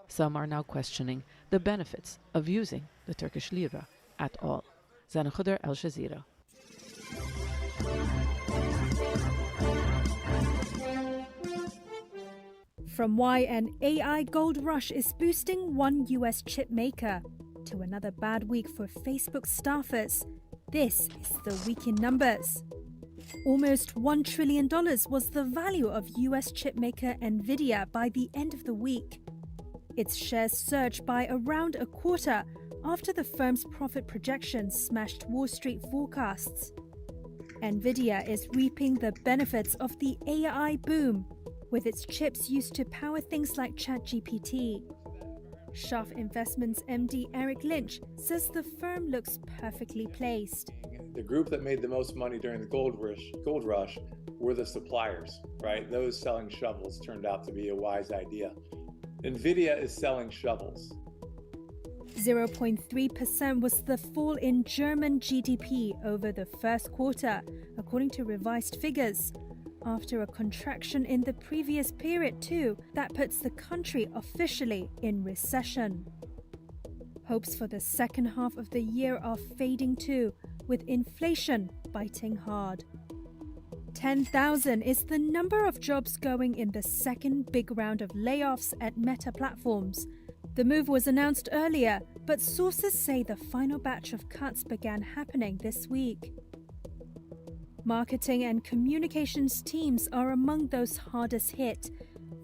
Some are now questioning the benefits of using the Turkish lira at all. Zana Khuder, Al Jazeera. From why an AI gold rush is boosting one US chip maker to another bad week for Facebook staffers, this is the week in numbers. Almost $1 trillion was the value of US chipmaker NVIDIA by the end of the week. Its shares surged by around a quarter after the firm's profit projections smashed Wall Street forecasts. NVIDIA is reaping the benefits of the AI boom, with its chips used to power things like ChatGPT. Schaff Investments MD Eric Lynch says the firm looks perfectly placed. The group that made the most money during the gold rush were the suppliers, right? Those selling shovels turned out to be a wise idea. NVIDIA is selling shovels. 0.3% was the fall in German GDP over the first quarter, according to revised figures. After a contraction in the previous period too, that puts the country officially in recession. Hopes for the second half of the year are fading too, with inflation biting hard. 10,000 is the number of jobs going in the second big round of layoffs at Meta Platforms. The move was announced earlier, but sources say the final batch of cuts began happening this week. Marketing and communications teams are among those hardest hit,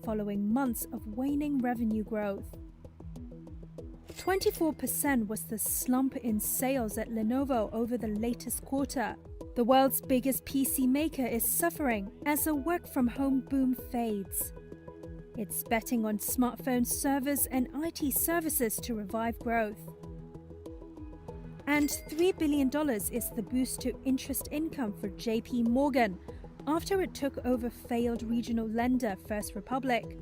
following months of waning revenue growth. 24% was the slump in sales at Lenovo over the latest quarter. The world's biggest PC maker is suffering as a work-from-home boom fades. It's betting on smartphone servers and IT services to revive growth. And $3 billion is the boost to interest income for JP Morgan after it took over failed regional lender First Republic.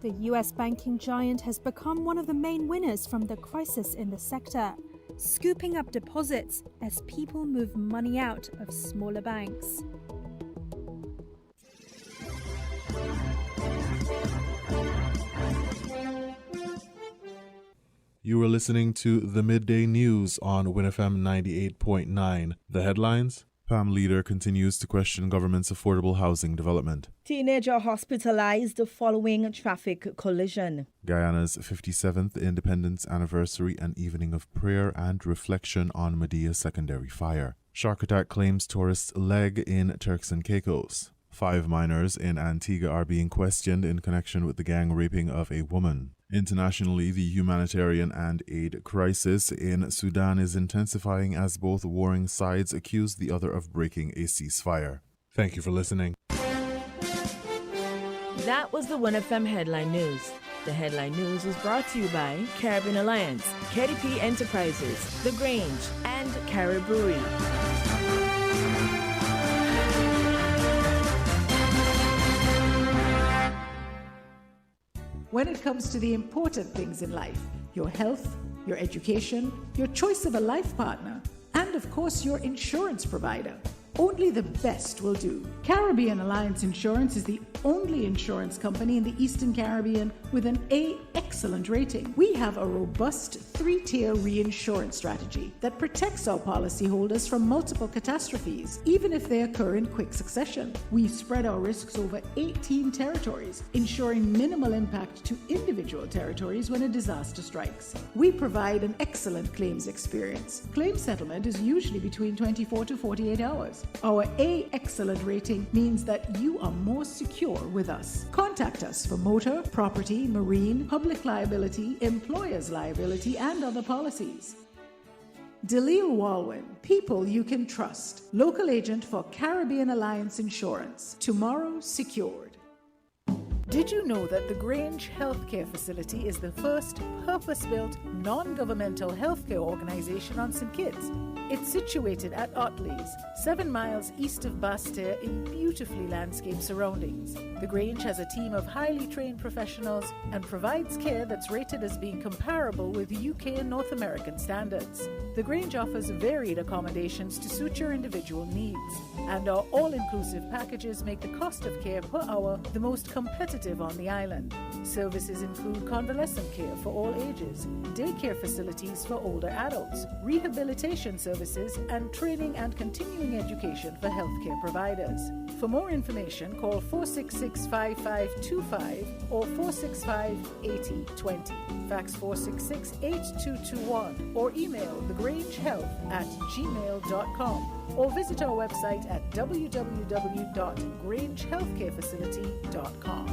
The US banking giant has become one of the main winners from the crisis in the sector, scooping up deposits as people move money out of smaller banks. You were listening to the Midday News on WINNFM 98.9. The headlines: PAM leader continues to question government's affordable housing development. Teenager hospitalized following traffic collision. Guyana's 57th independence anniversary, an evening of prayer and reflection on Medea secondary fire. Shark attack claims tourist's leg in Turks and Caicos. 5 minors in Antigua are being questioned in connection with the gang raping of a woman. Internationally, the humanitarian and aid crisis in Sudan is intensifying as both warring sides accuse the other of breaking a ceasefire. Thank you for listening. That was the WINNFM Headline News. The Headline News was brought to you by Caribbean Alliance, KDP Enterprises, The Grange, and Carib Brewery. When it comes to the important things in life, your health, your education, your choice of a life partner, and of course your insurance provider, only the best will do. Caribbean Alliance Insurance is the only insurance company in the Eastern Caribbean with an A excellent rating. We have a robust 3-tier reinsurance strategy that protects our policyholders from multiple catastrophes, even if they occur in quick succession. We spread our risks over 18 territories, ensuring minimal impact to individual territories when a disaster strikes. We provide an excellent claims experience. Claim settlement is usually between 24 to 48 hours. Our A excellent rating means that you are more secure with us. Contact us for motor, property, marine, public liability, employer's liability, and other policies. Dalil Walwyn, people you can trust. Local agent for Caribbean Alliance Insurance. Tomorrow secured. Did you know that the Grange Healthcare Facility is the first purpose-built, non-governmental healthcare organization on St. Kitts? It's situated at Otley's, 7 miles east of Basseterre in beautifully landscaped surroundings. The Grange has a team of highly trained professionals and provides care that's rated as being comparable with UK and North American standards. The Grange offers varied accommodations to suit your individual needs, and our all-inclusive packages make the cost of care per hour the most competitive on the island. Services include convalescent care for all ages, daycare facilities for older adults, rehabilitation services, and training and continuing education for healthcare providers. For more information, call 466-5525 or 465-8020. Fax 466-8221 or email thegrangehealth@gmail.com or visit our website at www.grangehealthcarefacility.com.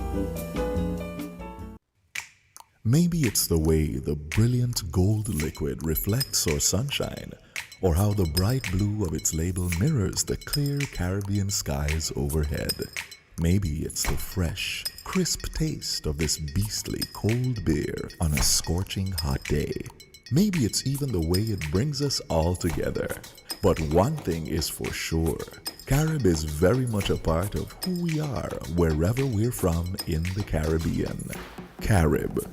Maybe it's the way the brilliant gold liquid reflects our sunshine, or how the bright blue of its label mirrors the clear Caribbean skies overhead. Maybe it's the fresh, crisp taste of this beastly cold beer on a scorching hot day. Maybe it's even the way it brings us all together. But one thing is for sure, Carib is very much a part of who we are wherever we're from in the Caribbean. Carib,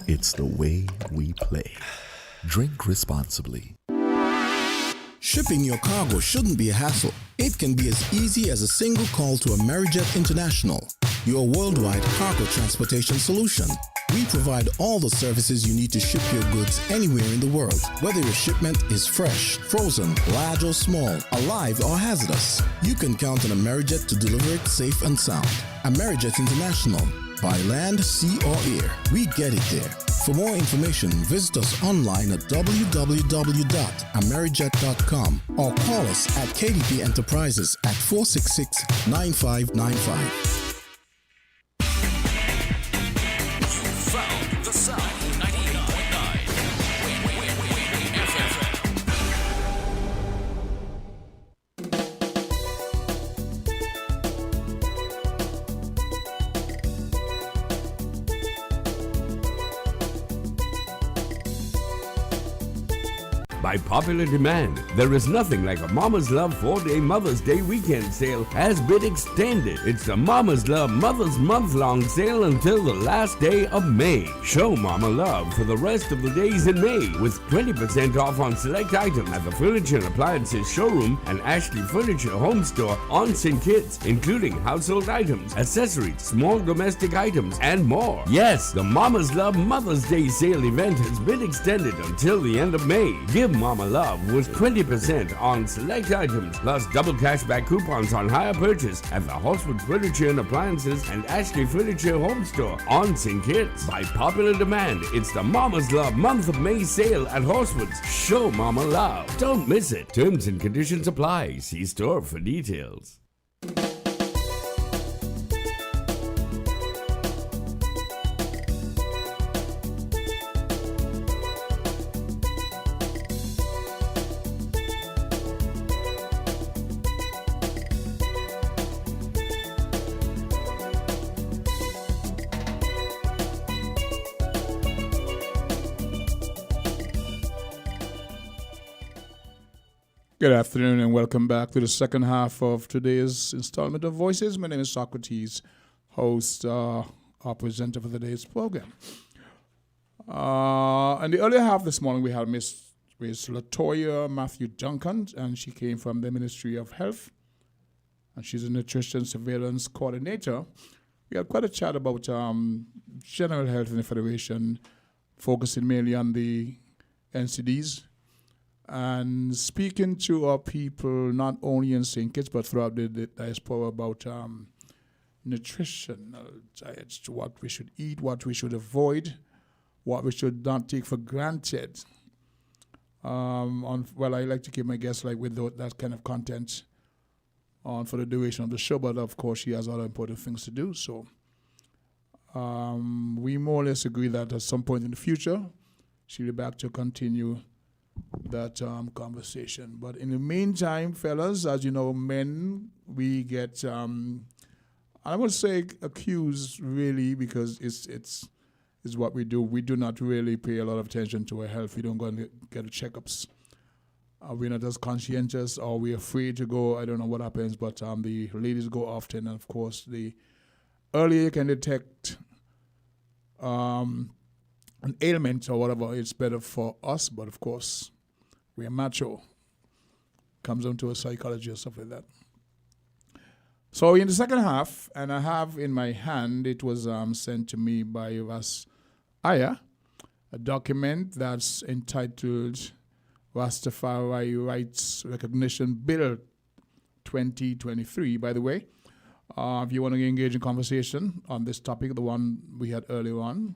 it's the way we play. Drink responsibly. Shipping your cargo shouldn't be a hassle. It can be as easy as a single call to Amerijet International, your worldwide cargo transportation solution. We provide all the services you need to ship your goods anywhere in the world, whether your shipment is fresh, frozen, large or small, alive or hazardous. You can count on Amerijet to deliver it safe and sound. Amerijet International, by land, sea or air, we get it there. For more information, visit us online at www.amerijet.com or call us at KDP Enterprises at 466-9595. Found the sound. 98.9. Win FM. by popular demand. There is nothing like a Mama's Love 4-day Mother's Day weekend sale has been extended. It's the Mama's Love Mother's Month-long sale until the last day of May. Show Mama love for the rest of the days in May with 20% off on select items at the Furniture and Appliances Showroom and Ashley Furniture Home Store on St. Kitts, including household items, accessories, small domestic items, and more. Yes, the Mama's Love Mother's Day sale event has been extended until the end of May. Give Mama love with 20% on select items, plus double cashback coupons on higher purchase at the Horswood Furniture and Appliances and Ashley Furniture Home Store on St. Kitts. By popular demand, it's the Mama's Love Month of May sale at Horswood's. Show Mama love. Don't miss it. Terms and conditions apply. See store for details. Good afternoon and welcome back to the second half of today's installment of Voices. My name is Socrates, host, our presenter for today's program. In the earlier half this morning, we had Miss Latoya Matthew Duncan, and she came from the Ministry of Health, and she's a nutrition surveillance coordinator. We had quite a chat about general health in the Federation, focusing mainly on the NCDs, and speaking to our people, not only in St. Kitts, but throughout the diaspora about nutritional diets, what we should eat, what we should avoid, what we should not take for granted. I like to keep my guests with that kind of content on for the duration of the show, but of course she has other important things to do. So we more or less agree that at some point in the future, she'll be back to continue that conversation. But in the meantime, fellas, as you know, men, we get, I would say accused really, because it's what we do. We do not really pay a lot of attention to our health. We don't go and get checkups. We're not as conscientious, or we're afraid to go. I don't know what happens, but the ladies go often. And of course, the earlier you can detect an ailment or whatever, it's better for us. But of course, we're macho. Comes down to a psychology or stuff like that. So in the second half, and I have in my hand, it was sent to me by Ras Aya, a document that's entitled Rastafari Rights Recognition Bill 2023. By the way, if you want to engage in conversation on this topic, the one we had earlier on,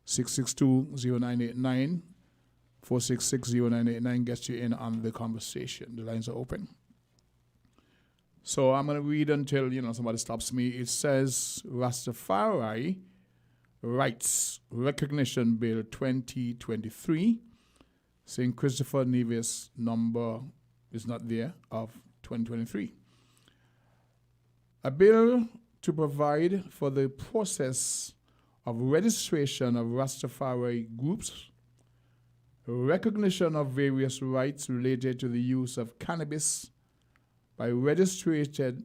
662-0989, 466-0989 gets you in on the conversation. The lines are open. So I'm going to read until, somebody stops me. It says Rastafari Rights Recognition Bill 2023. St. Christopher Nevis number is not there, of 2023. A bill to provide for the process of registration of Rastafari groups, recognition of various rights related to the use of cannabis by registered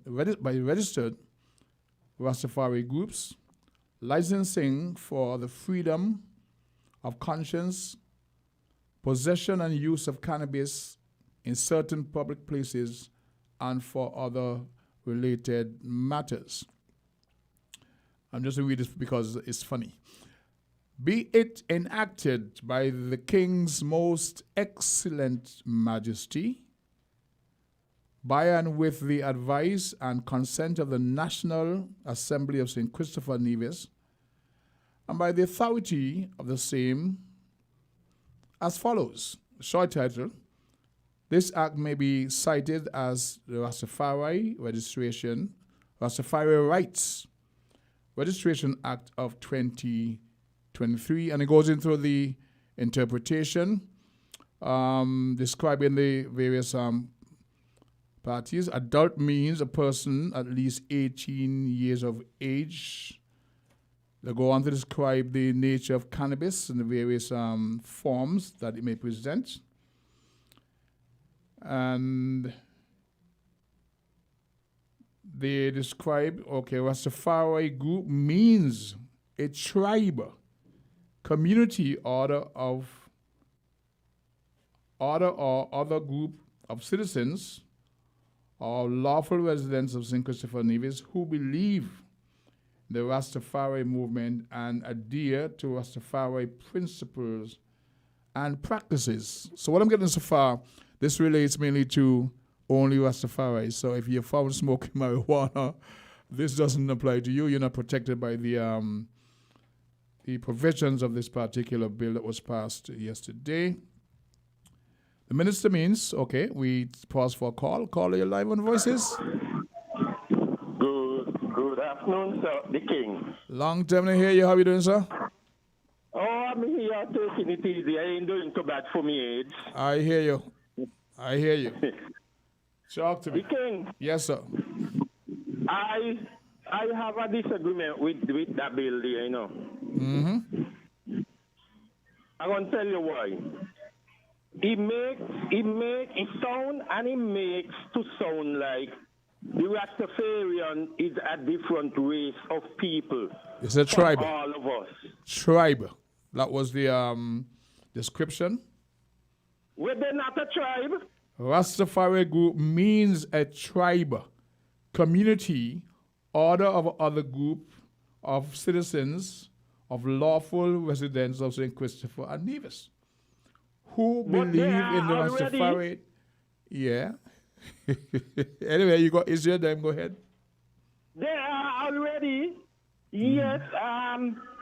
Rastafari groups, licensing for the freedom of conscience, possession and use of cannabis in certain public places, and for other related matters. I'm just going to read this because it's funny. Be it enacted by the King's Most Excellent Majesty, by and with the advice and consent of the National Assembly of St. Christopher Nevis, and by the authority of the same, as follows. Short title. This act may be cited as the Rastafari Rights Registration Act of 2023, and it goes into the interpretation, describing the various parties. Adult means a person at least 18 years of age. They go on to describe the nature of cannabis and the various forms that it may present. And they describe, Rastafari group means a tribe, community, order or other group of citizens or lawful residents of St. Christopher Nevis who believe the Rastafari movement and adhere to Rastafari principles and practices. So what I'm getting so far, this relates mainly to only Rastafari. So if you're found smoking marijuana, this doesn't apply to you. You're not protected by the provisions of this particular bill that was passed yesterday. The minister means, we pause for a call. Caller, you're live on Voices. Good afternoon, sir. The King. Long time to hear you. How you doing, sir? Oh, I'm here taking it easy. I ain't doing too bad for me age. I hear you. Talk to me. The King. Yes, sir. I have a disagreement with that bill there, you know. Mm-hmm. I'm going to tell you why. It makes to sound like the Rastafarian is a different race of people. It's a tribe. All of us. Tribe. That was the description. Well, they're not a tribe. Rastafari group means a tribe, community, order of other group of citizens of lawful residents of St. Christopher and Nevis who believe in the Rastafari. Yeah. Anyway, it's your time. Go ahead. They are already. Yes.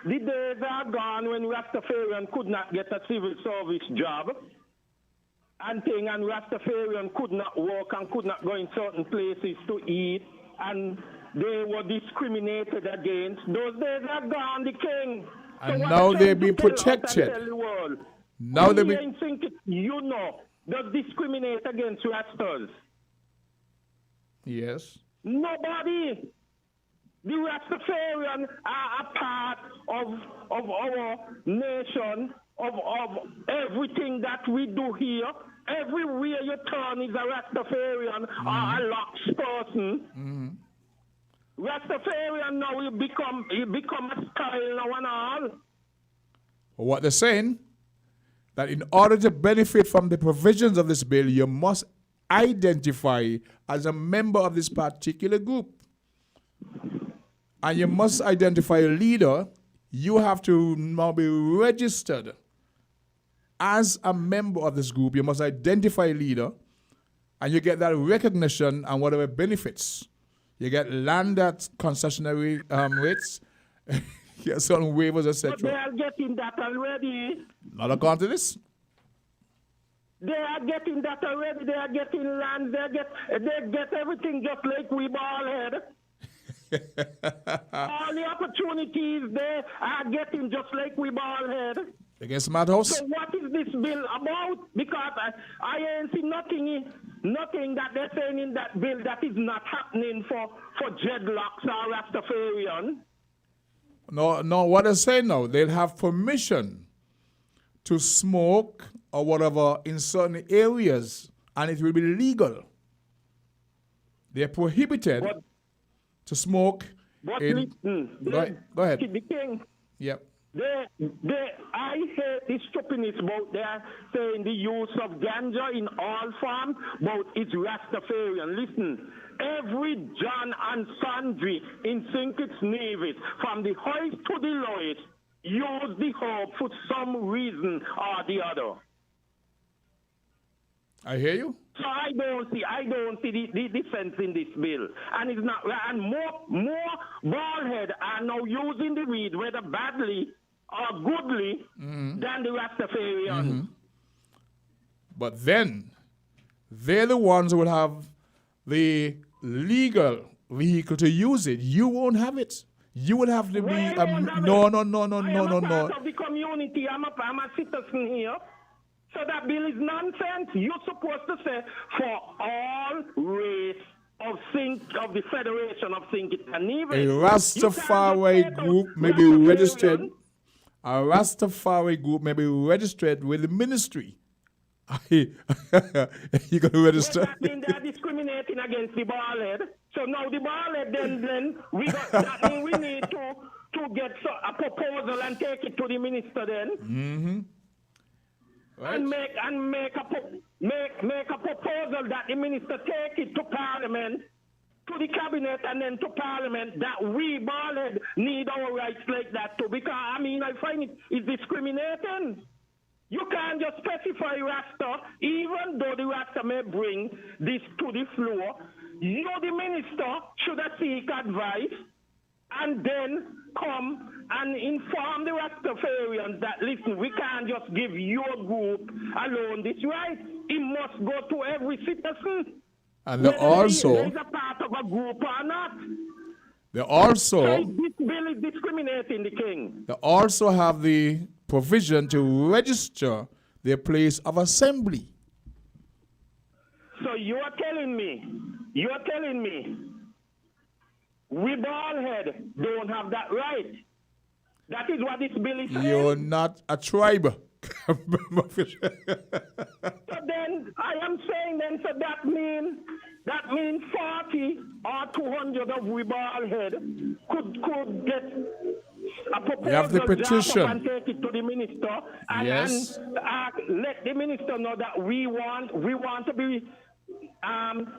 The days are gone when Rastafarian could not get a civil service job and Rastafarian could not work and could not go in certain places to eat, and they were discriminated against. Those days are gone, the King. And so now they be protected. Now they be. Does discriminate against Rastas? Yes. Nobody. The Rastafarian are a part of our nation, of everything that we do here. Everywhere you turn is a Rastafarian or a lost person. Mm-hmm. Rastafarian now will become a style now and all. What they're saying, that in order to benefit from the provisions of this bill, you must identify as a member of this particular group. And you must identify a leader. You have to now be registered as a member of this group. You must identify a leader, and you get that recognition and whatever benefits. You get land at concessionary rates, you get certain waivers, etc. But they are getting that already. Not according to this. They are getting that already. They are getting land. They get everything just like we bald head. All the opportunities they are getting just like we bald head. Against Mad House? So what is this bill about? Because I ain't seen nothing that they're saying in that bill that is not happening for dreadlocks or Rastafarian. No, what they're saying now, they'll have permission to smoke or whatever in certain areas, and it will be legal. They're prohibited to smoke. But in, go ahead. The King. Yep. I hate the stupidness about they're saying the use of ganja in all forms, but it's Rastafarian. Listen, every John and Sandry in St. Kitts Nevis, from the highest to the lowest, use the herb for some reason or the other. I hear you. So I don't see the defense in this bill, and it's not. And more baldhead are now using the weed, whether badly or goodly, than the Rastafarians. Mm-hmm. But then they're the ones who will have the legal vehicle to use it. You won't have it. You would have to be no. I'm a part of the community. I'm a citizen here. So that bill is nonsense. You're supposed to say for all race of the Federation of St. Kitts and Nevis. A Rastafari group may be registered. A Rastafari group may be registered with the ministry You got to register. Well, that means they're discriminating against the bald head. So now the bald head, then we got that means we need to get a proposal and take it to the minister then. Mm-hmm. Right. And make a proposal that the minister take it to Parliament, to the cabinet, and then to Parliament, that we bald head need our rights like that too. Because I mean, I find it is discriminating. You can't just specify Rasta, even though the Rasta may bring this to the floor. You, the minister, should have seek advice and then come and inform the Rastafarians that, listen, we can't just give your group alone this right. It must go to every citizen. And they also... Is a part of a group or not. They also... So this bill is discriminating the king. They also have the provision to register their place of assembly. So you're telling me, we bald head don't have that right. That is what this bill is saying. You're not a tribe. So then, I am saying then, so that means 40 or 200 of we bald head could get a proposal, we have the petition, and take it to the minister, and, yes, and let the minister know that we want to be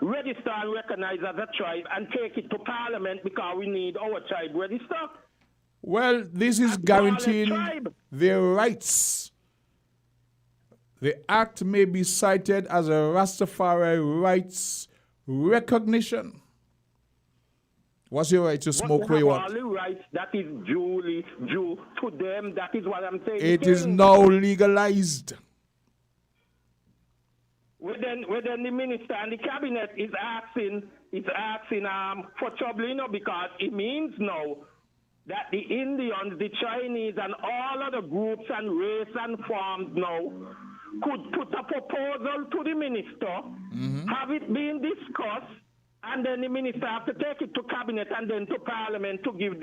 registered and recognized as a tribe, and take it to Parliament because we need our tribe registered. Well, this is guaranteeing their rights. The act may be cited as a Rastafari rights recognition. What's your right to smoke where you want? All the rights that is due to them. That is what I'm saying. It is now legalized. Within the minister and the cabinet is asking for trouble, because it means now that the Indians, the Chinese, and all other groups and race and forms now could put a proposal to the minister, have it been discussed, and then the minister have to take it to cabinet and then to Parliament to give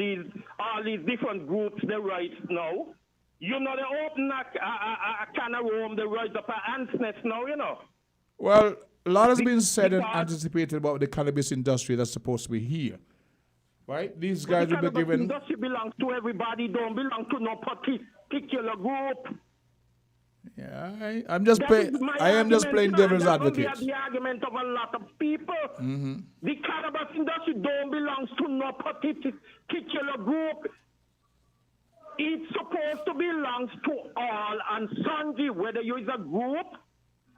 all these different groups the rights now. You know, they open a can of worm, the rise up an ant's nest now, you know. Well, a lot has been said and anticipated about the cannabis industry that's supposed to be here. Right? These guys will be given... The industry belongs to everybody, don't belong to no particular group. Yeah, I am just playing devil's advocate. That's the argument of a lot of people. The cannabis industry don't belong to no particular group. It's supposed to belong to all and sundry, whether you is a group,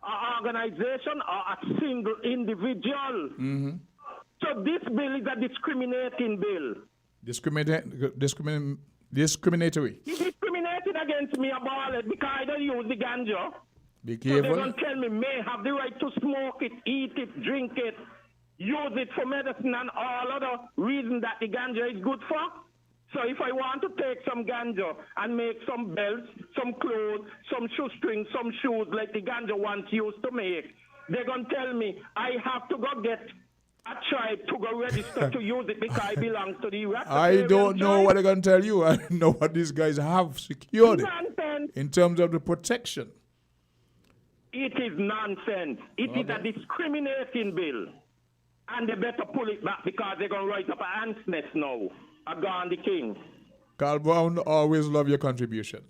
an organization, or a single individual. So this bill is a discriminating bill. Discriminatory. He discriminated against me about it because I don't use the ganja. Be careful. So they don't tell me may have the right to smoke it, eat it, drink it, use it for medicine and all other reasons that the ganja is good for. So if I want to take some ganja and make some belts, some clothes, some shoestrings, some shoes like the ganja once used to make, they're going to tell me I have to go get a tribe to go register to use it because it belongs to the Rastafarian I don't know tribe. what they're going to tell you. I know what these guys have secured it in terms of the protection. It is nonsense. It is a discriminating bill. And they better pull it back because they're going to rise up an ant's nest now. A Gandhi King. Carl Brown, always love your contribution.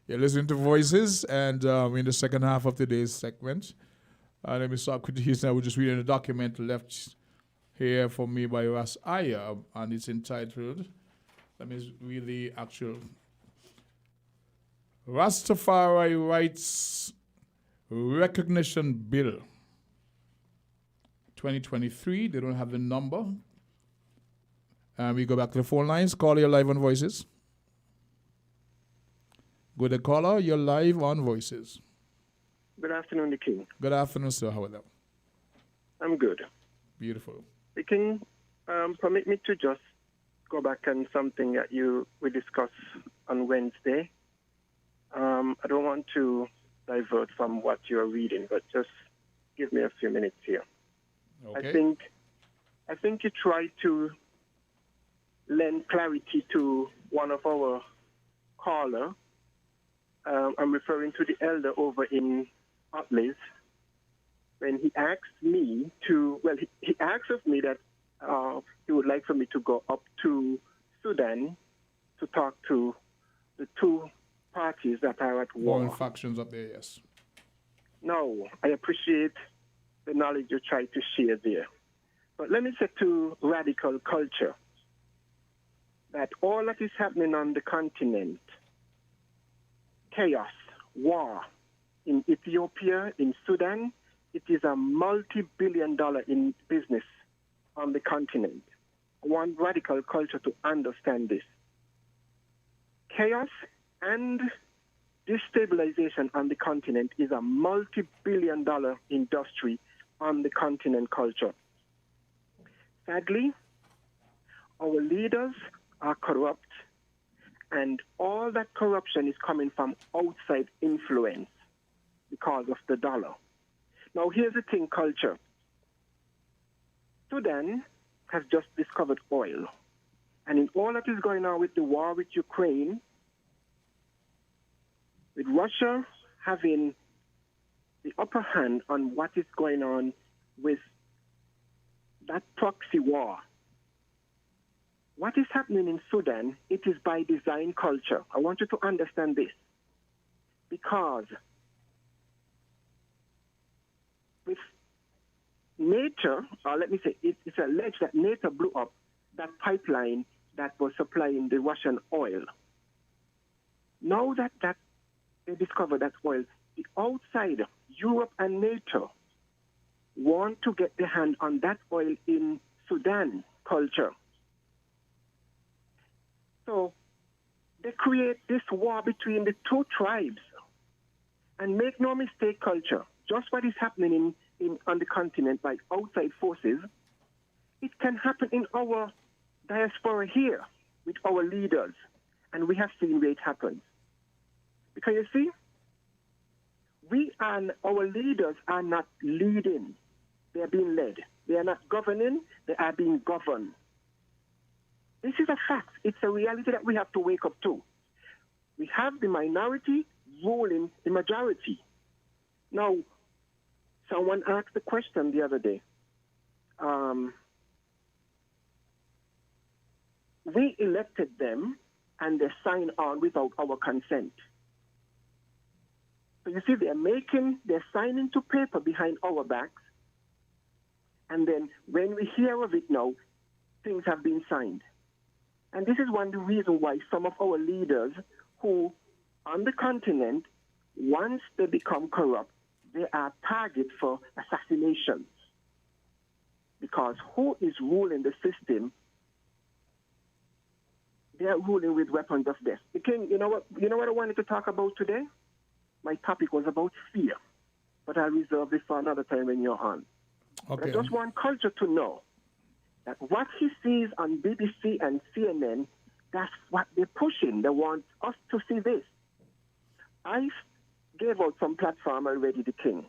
You're listening to Voices, and in the second half of today's segment, let me start with this now. We're just reading a document left here for me by Ras Aya, and it's entitled, let me read the actual Rastafari Rights Recognition Bill 2023. They don't have the number. And we go back to the phone lines. Caller, you're live on Voices. Good caller, you're live on Voices. Good afternoon, the King. Good afternoon, sir. How are you? I'm good. Beautiful. The King, permit me to just go back on something that we discussed on Wednesday. I don't want to divert from what you're reading, but just give me a few minutes here. Okay. I think you tried to lend clarity to one of our caller. I'm referring to the elder over in Atlas when he asked me to, well, he asked of me that he would like for me to go up to Sudan to talk to the two parties that are at war. Warring factions up there, yes. No, I appreciate the knowledge you try to share there. But let me say to radical culture that all that is happening on the continent, chaos, war, in Ethiopia, in Sudan, it is a multi-billion-dollar in business on the continent. I want radical culture to understand this. Chaos and destabilization on the continent is a multi-billion-dollar industry on the continent culture. Sadly, our leaders are corrupt, and all that corruption is coming from outside influence because of the dollar. Now, here's the thing, culture. Sudan has just discovered oil. And in all that is going on with the war with Ukraine, with Russia having the upper hand on what is going on with that proxy war, what is happening in Sudan, it is by design culture. I want you to understand this. Because with NATO, or let me say, it's alleged that NATO blew up that pipeline that was supplying the Russian oil. Now that they discovered that oil, the outside, Europe and NATO, want to get their hand on that oil in Sudan culture. So they create this war between the two tribes. And make no mistake, culture, just what is happening on the continent by outside forces, it can happen in our diaspora here with our leaders. And we have seen where it happens. Because you see, our leaders are not leading. They are being led. They are not governing. They are being governed. This is a fact. It's a reality that we have to wake up to. We have the minority ruling the majority. Now, someone asked the question the other day. We elected them and they signed on without our consent. So you see, they're signing to paper behind our backs. And then when we hear of it now, things have been signed. And this is one of the reasons why some of our leaders who, on the continent, once they become corrupt, they are target for assassinations. Because who is ruling the system? They are ruling with weapons of death. King, you know what I wanted to talk about today? My topic was about fear. But I'll reserve this for another time when you're on. Okay. But I just want culture to know that what he sees on BBC and CNN, that's what they're pushing. They want us to see this. I gave out some platform already, the King,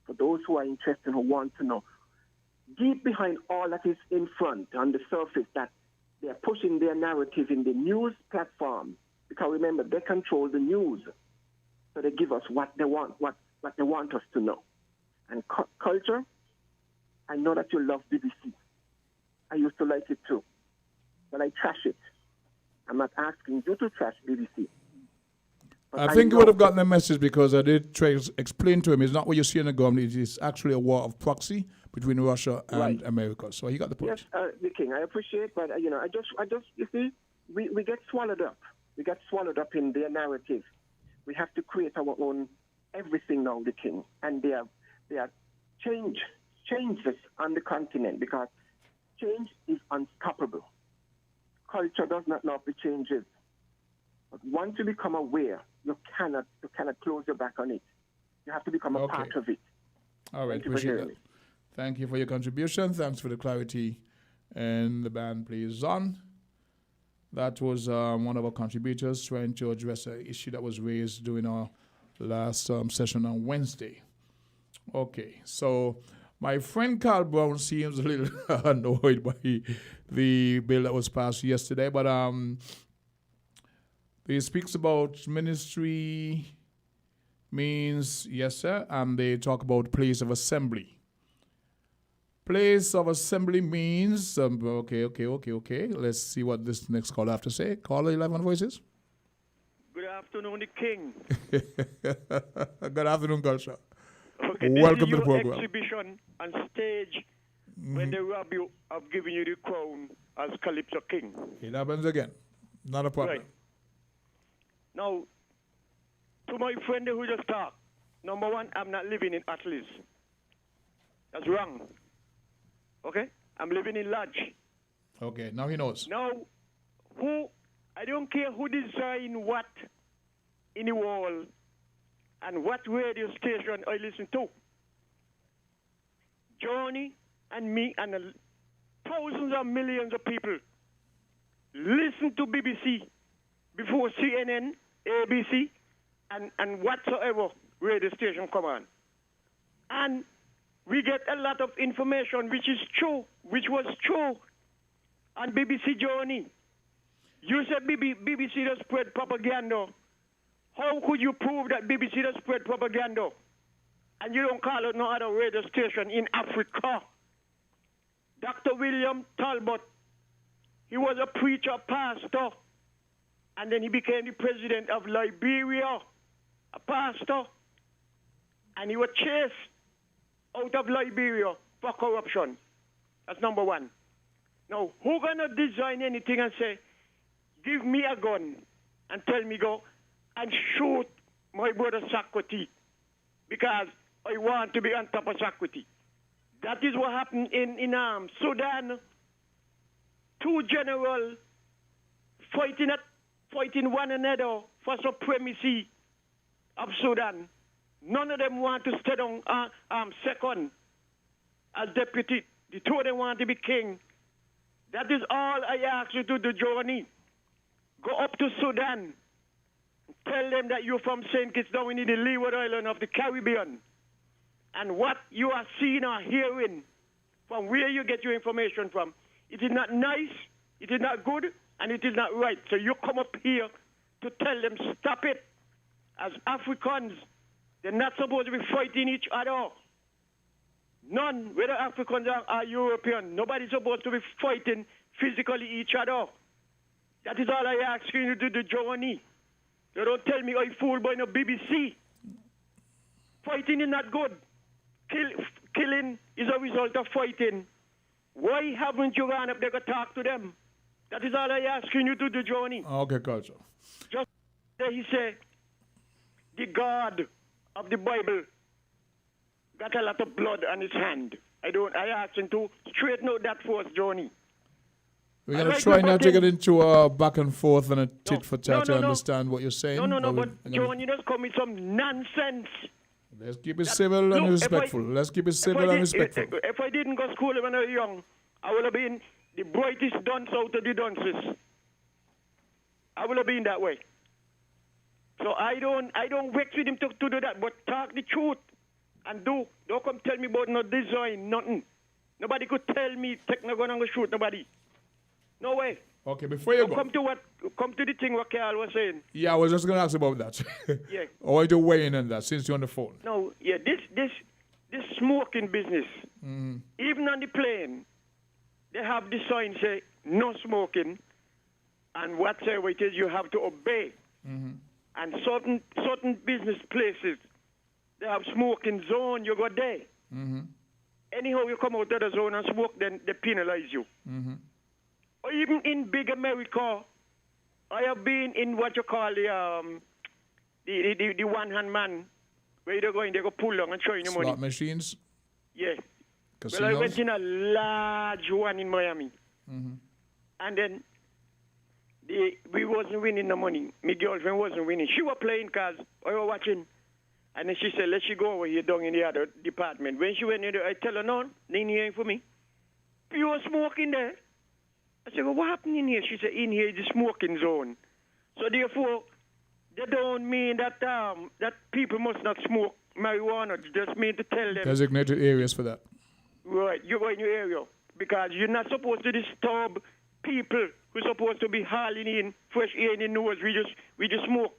for those who are interested, who want to know. Deep behind all that is in front, on the surface, that they're pushing their narrative in the news platform. Because remember, they control the news. So they give us what they want, what they want us to know. And culture, I know that you love BBC. I used to like it too. But I trash it. I'm not asking you to trash BBC. I think he would have gotten the message because I did try to explain to him it's not what you see in the government, it is actually a war of proxy between Russia and America. So he got the point. Yes, the King, I appreciate, but I just, you see, we get swallowed up. We get swallowed up in their narrative. We have to create our own everything now, the King. And there are changes on the continent because change is unstoppable. Culture does not love the changes. But once you become aware, you cannot close your back on it. You have to become a part of it. All right, appreciate that. Thank you for your contribution. Thanks for the clarity. And the band plays on. That was one of our contributors trying to address an issue that was raised during our last session on Wednesday. Okay, so my friend Carl Brown seems a little annoyed by the bill that was passed yesterday, but he speaks about ministry means, yes, sir, and they talk about place of assembly. Place of assembly means, okay. Let's see what this next caller have to say. Caller 11 Voices. Good afternoon, the King. Good afternoon, Culture. Okay, Welcome to this the is your program. exhibition on stage when they rob you of giving you the crown as Calypso King. It happens again. Not a problem. Right. Now, to my friend who just talked, number one, I'm not living in Atlas. That's wrong. Okay? I'm living in Lodge. Okay, now he knows. Now, I don't care who designed what in the wall and what radio station I listen to. Johnny and me and thousands of millions of people listen to BBC before CNN, ABC, and whatsoever radio station come on. And we get a lot of information which is true, which was true on BBC Journey. You said BBC does spread propaganda. How could you prove that BBC does spread propaganda? And you don't call it no other radio station in Africa. Dr. William Talbot, he was a preacher, pastor, and then he became the president of Liberia, a pastor, and he was chased out of Liberia for corruption. That's number one. Now, who gonna design anything and say, give me a gun and tell me go and shoot my brother Sakwati because I want to be on top of Sakwati? That is what happened in Sudan. Two generals fighting one another for supremacy of Sudan. None of them want to stay down second as deputy. The two of them want to be king. That is all I ask you to do, Johnny. Go up to Sudan. Tell them that you're from St. Kitts down in the Leeward Island of the Caribbean. And what you are seeing or hearing, from where you get your information from, it is not nice, it is not good, and it is not right. So you come up here to tell them, stop it. As Africans, they're not supposed to be fighting each other. None, whether Africans or European, nobody's supposed to be fighting physically each other. That is all I ask you to do, Johnny. You don't tell me I fooled by no BBC. Fighting is not good. Killing is a result of fighting. Why haven't you gone up there to talk to them? That is all I ask you to do, Johnny. Okay, Culture. Just he said, the God of the Bible got a lot of blood on his hand. I asked him to straighten out that for us, Johnny. We're going to try not to get into a back and forth and a tit for tat to understand what you're saying. But Johnny, you just come with some nonsense. Let's keep it civil and respectful. Let's keep it civil and respectful. If I didn't go to school when I was young, I would have been the brightest dunce out of the dunces. I would have been that way. So I don't vex with him to do that, but talk the truth and do. Don't come tell me about no design, nothing. Nobody could tell me take no gun and go shoot nobody. No way. Okay, before you go. Come to the thing what Carl was saying. Yeah, I was just going to ask about that. Yeah. I want you to weigh in on that since you're on the phone. No, yeah, this smoking business, even on the plane, they have the sign say no smoking, and whatever it is you have to obey. And certain business places, they have smoking zone, you go there. Anyhow, you come out of the zone and smoke, then they penalize you. Or even in big America, I have been in what you call the one-hand man, where they go pull on and show you the money. Slot machines? Yeah. Casinos? Well, I went in a large one in Miami. And then we wasn't winning the money. My girlfriend wasn't winning. She was playing cards. I was watching. And then she said, let's go over here down in the other department. When she went in there, I tell her, no, they ain't here for me. You were smoking there. I said, well, what happened in here? She said, in here is the smoking zone. So therefore, they don't mean that that people must not smoke marijuana. It just mean to tell them. Designated areas for that. Right, you go in your area. Because you're not supposed to disturb people who's supposed to be hauling in fresh air in the nose. We just smoke.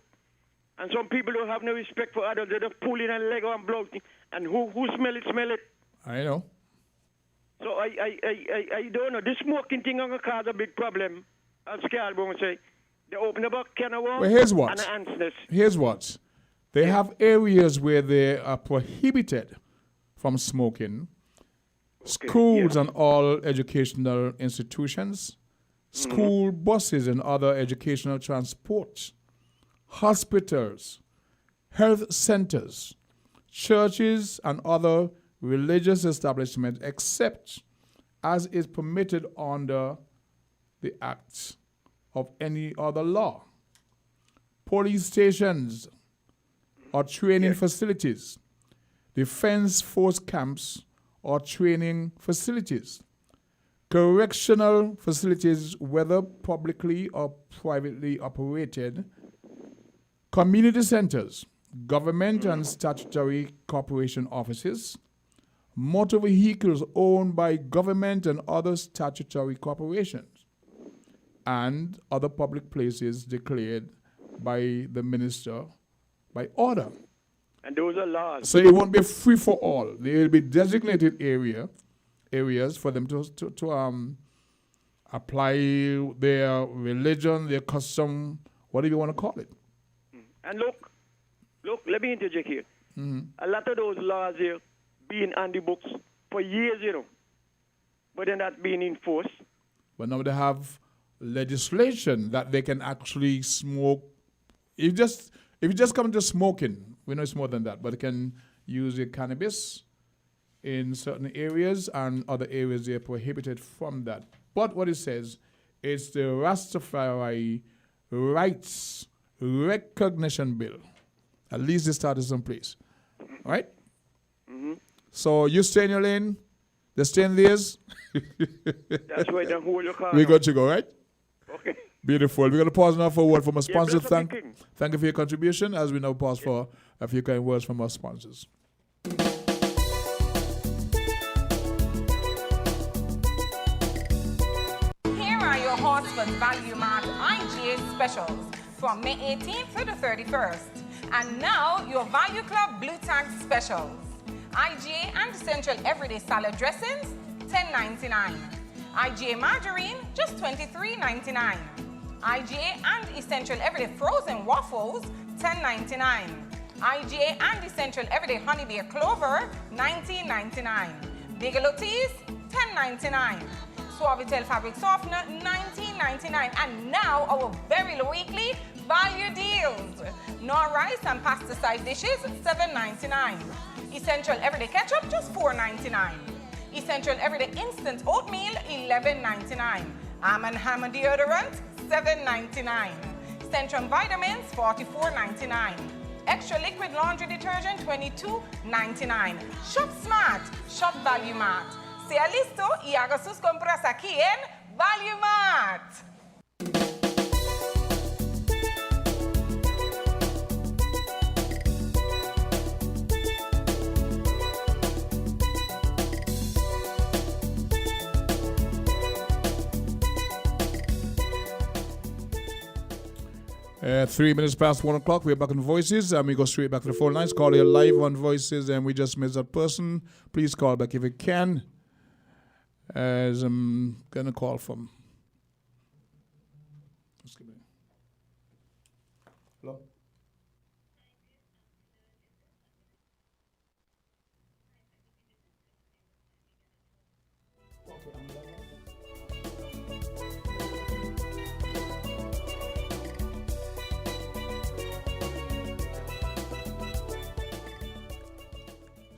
And some people don't have no respect for others. They just pull in a leg and blow thing. And who smell it. I know. So I don't know. This smoking thing going to cause a big problem. As Scarborough say, they open up a can of worms Well, here's and what. an ant's nest. Here's what. They have areas where they are prohibited from smoking. Schools and all educational institutions, school buses and other educational transport, hospitals, health centers, churches and other religious establishments, except as is permitted under the acts of any other law. Police stations or training facilities, defense force camps or training facilities, correctional facilities, whether publicly or privately operated, community centers, government and statutory corporation offices, motor vehicles owned by government and other statutory corporations, and other public places declared by the minister by order. And those are laws. So it won't be free for all. There will be designated areas for them to apply their religion, their custom, whatever you want to call it. And look, let me interject here. A lot of those laws here being on the books for years, but they're not being enforced. But now they have legislation that they can actually smoke. If you just come to smoking, we know it's more than that, but they can use your cannabis in certain areas, and other areas they're prohibited from that. But what it says is the Rastafari Rights Recognition Bill. At least it started someplace. All right? So you stay in your lane, they stay in theirs. That's why they hold your car. We got to go, right? Okay. Beautiful. We're going to pause now for a word from our sponsors. bless up the king. Thank you for your contribution, as we now pause for a few kind words from our sponsors. Here are your Horsford Value Mart IGA specials from May 18th to the 31st. And now your Value Club Blue Tag specials. IGA and Essential Everyday Salad Dressings, $10.99. IGA Margarine, just $23.99. IGA and Essential Everyday Frozen Waffles, $10.99. IGA and Essential Everyday Honey Beer Clover, $19.99. Bigelow Teas, $10.99. Suavitel Fabric Softener, $19.99. And now our very low weekly value deals. Nor rice and pasta side dishes, $7.99. Essential Everyday Ketchup, just $4.99. Essential Everyday Instant Oatmeal, $11.99. Arm & Hammer Deodorant, $7.99. Centrum Vitamins, $44.99. Extra Liquid Laundry Detergent, $22.99. Shop Smart, Shop Value Mart. Sea listo y haga sus compras aquí en Value Mart. 3 minutes past 1 o'clock. We're back on Voices, and we go straight back to the phone lines. Call here live on Voices, and we just missed that person. Please call back if you can. As I'm going to call from. Hello?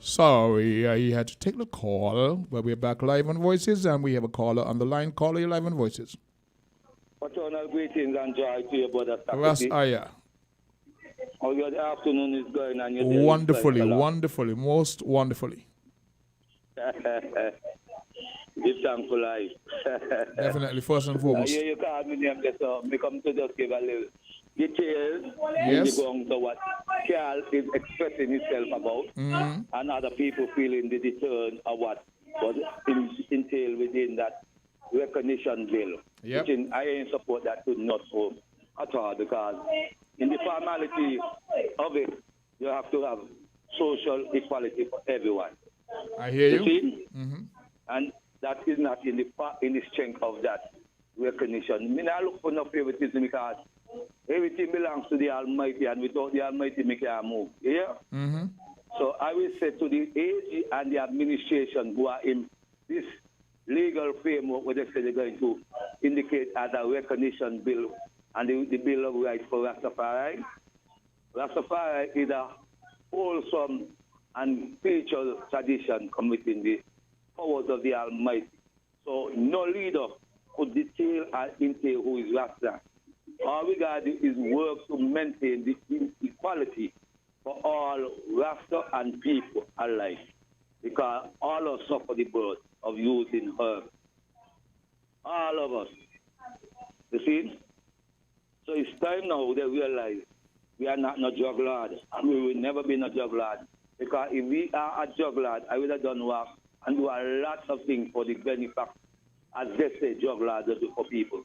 Sorry, I had to take the call, but we're back live on Voices, and we have a caller on the line. Caller, you're live on Voices. Paternal greetings and joy to your brother. Ras Aya. How your afternoon is going on? Wonderfully, wonderfully, most wonderfully. Give thanks for life. Definitely, first and foremost. You called me name just me come to just give a little details Yes. going to what Carl is expressing himself about, and other people feeling the return of what was entailed within that recognition bill. Yep. Which I ain't support that to not go at all, because in the formality of it, you have to have social equality for everyone. I hear you. See? Mm-hmm. And that is not in the strength of that recognition. I not look for no favoritism because everything belongs to the Almighty, and without the Almighty, we can't move. Yeah? Mm-hmm. So I will say to the AG and the administration who are in this legal framework where they say they're going to indicate as a recognition bill and the Bill of Rights for Rastafari. Rastafari is a wholesome and spiritual tradition committing the powers of the Almighty. So no leader could detail and entail who is Rasta. All we got to do is work to maintain the equality for all Rasta and people alike. Because all of us suffer the birth of using herbs. All of us. You see? So it's time now they realize we are not no drug lord, and we will never be no drug lord. Because if we are a drug lord, I would have done work and do a lot of things for the benefit, as they say, drug lords do for people.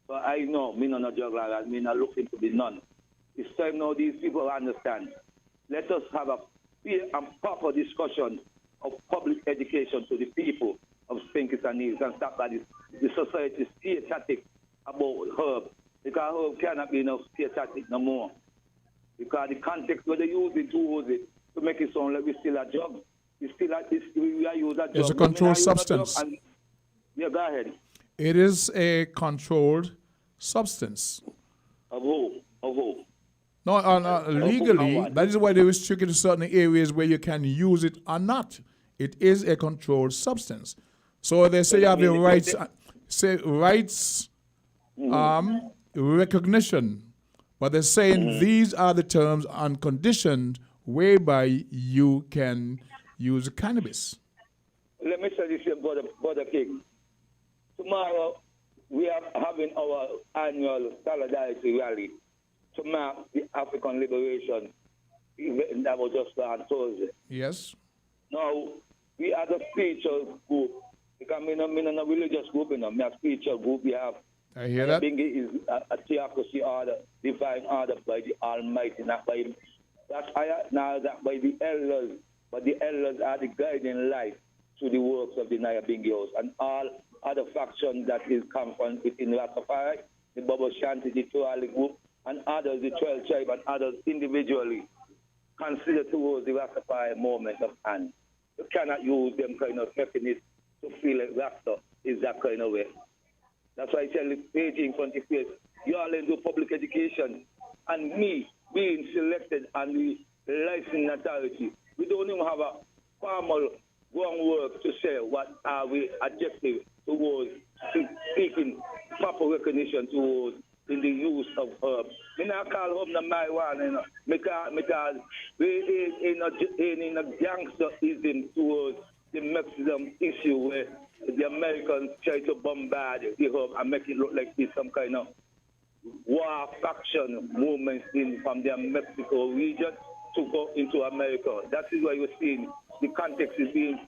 So I know, me not a drug lord, and me not looking to be none. It's time now these people understand. Let us have a fair and proper discussion of public education to the people of Spinkers and Neils and stop that the society is theatric about herb. Because herb cannot be enough theatric no more. Because the context where they use it to make it sound like we still a drug. We are using a drug. It's a controlled substance. Yeah, go ahead. It is a controlled substance. Of who? Of who? No, legally, that is why they restrict it to certain areas where you can use it or not. It is a controlled substance. So they say you have the rights, recognition, but they're saying these are the terms and conditions whereby you can use cannabis. Let me say this here, Brother King. Tomorrow, we are having our annual solidarity rally to mark the African liberation event that was just on Thursday. Yes. Now, we are the spiritual group. Because I'm not a religious group, I'm a spiritual group. We have. I hear that. Is a theocracy order, divine order by the Almighty, not by by the elders. But the elders are the guiding light to the works of the Nyabingios and all other factions that is come from within Rastafari, the Bobo Shanti, the Tuali group, and others, the 12 tribe, and others individually consider towards the Rastafari moment of hand. You cannot use them kind of mechanisms to feel like Rasta is that kind of way. That's why I tell the page in front of you, you all into public education, and me being selected and the licensing authority, we don't even have a formal groundwork to say what are we objective towards seeking proper recognition towards in the use of herbs. I not call home the marijuana, because we in a gangsterism towards the Mexican issue where the Americans try to bombard the herb and make it look like it's some kind of war faction movement from the Mexico region to go into America. That is why you're seeing the context is being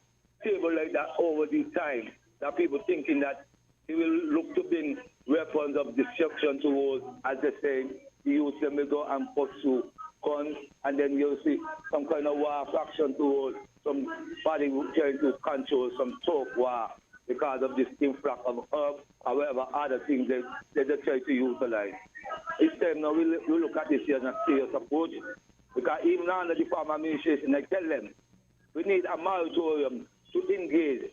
tabled like that over the time. That people thinking that they will look to bring weapons of destruction towards, as they say, the youth them will go and pursue guns, and then you'll see some kind of war faction towards somebody trying to control some talk war because of this influx of herbs, however, other things they try to utilize. It's time now we look at this here as a serious approach, because even under the farm administration, I tell them, we need a moratorium to engage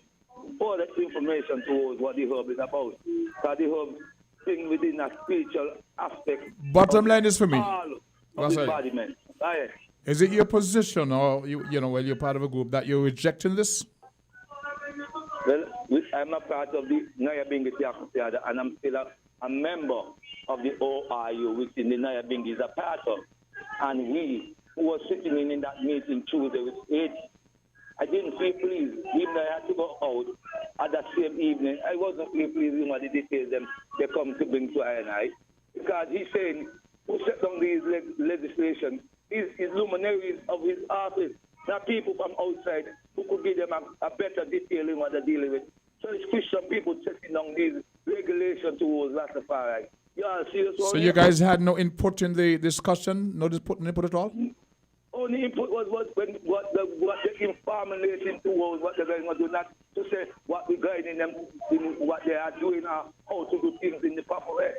all the information towards what the herb is about. Because the herb thing within a spiritual aspect. Bottom line is for me. All of the body, man. Is it your position, or you're part of a group that you're rejecting this? Well, I'm a part of the Nyabingi Theocracy, and I'm still a member of the ORU, which the Nyabingi is a part of. And we who were sitting in that meeting Tuesday with 8, I didn't feel pleased. Even though I had to go out at that same evening, I wasn't feel pleased with what the details they come to bring to I. Because he's saying, who set down these legislation, these luminaries of his office, not people from outside who could give them a better detail in what they're dealing with. So it's Christian people setting down these regulations towards Rastafari. Yeah, serious one. So you guys had no input in the discussion? No input at all? Only input was what the information towards what they're going to do, not to say what we're guiding them in what they are doing or how to do things in the proper way.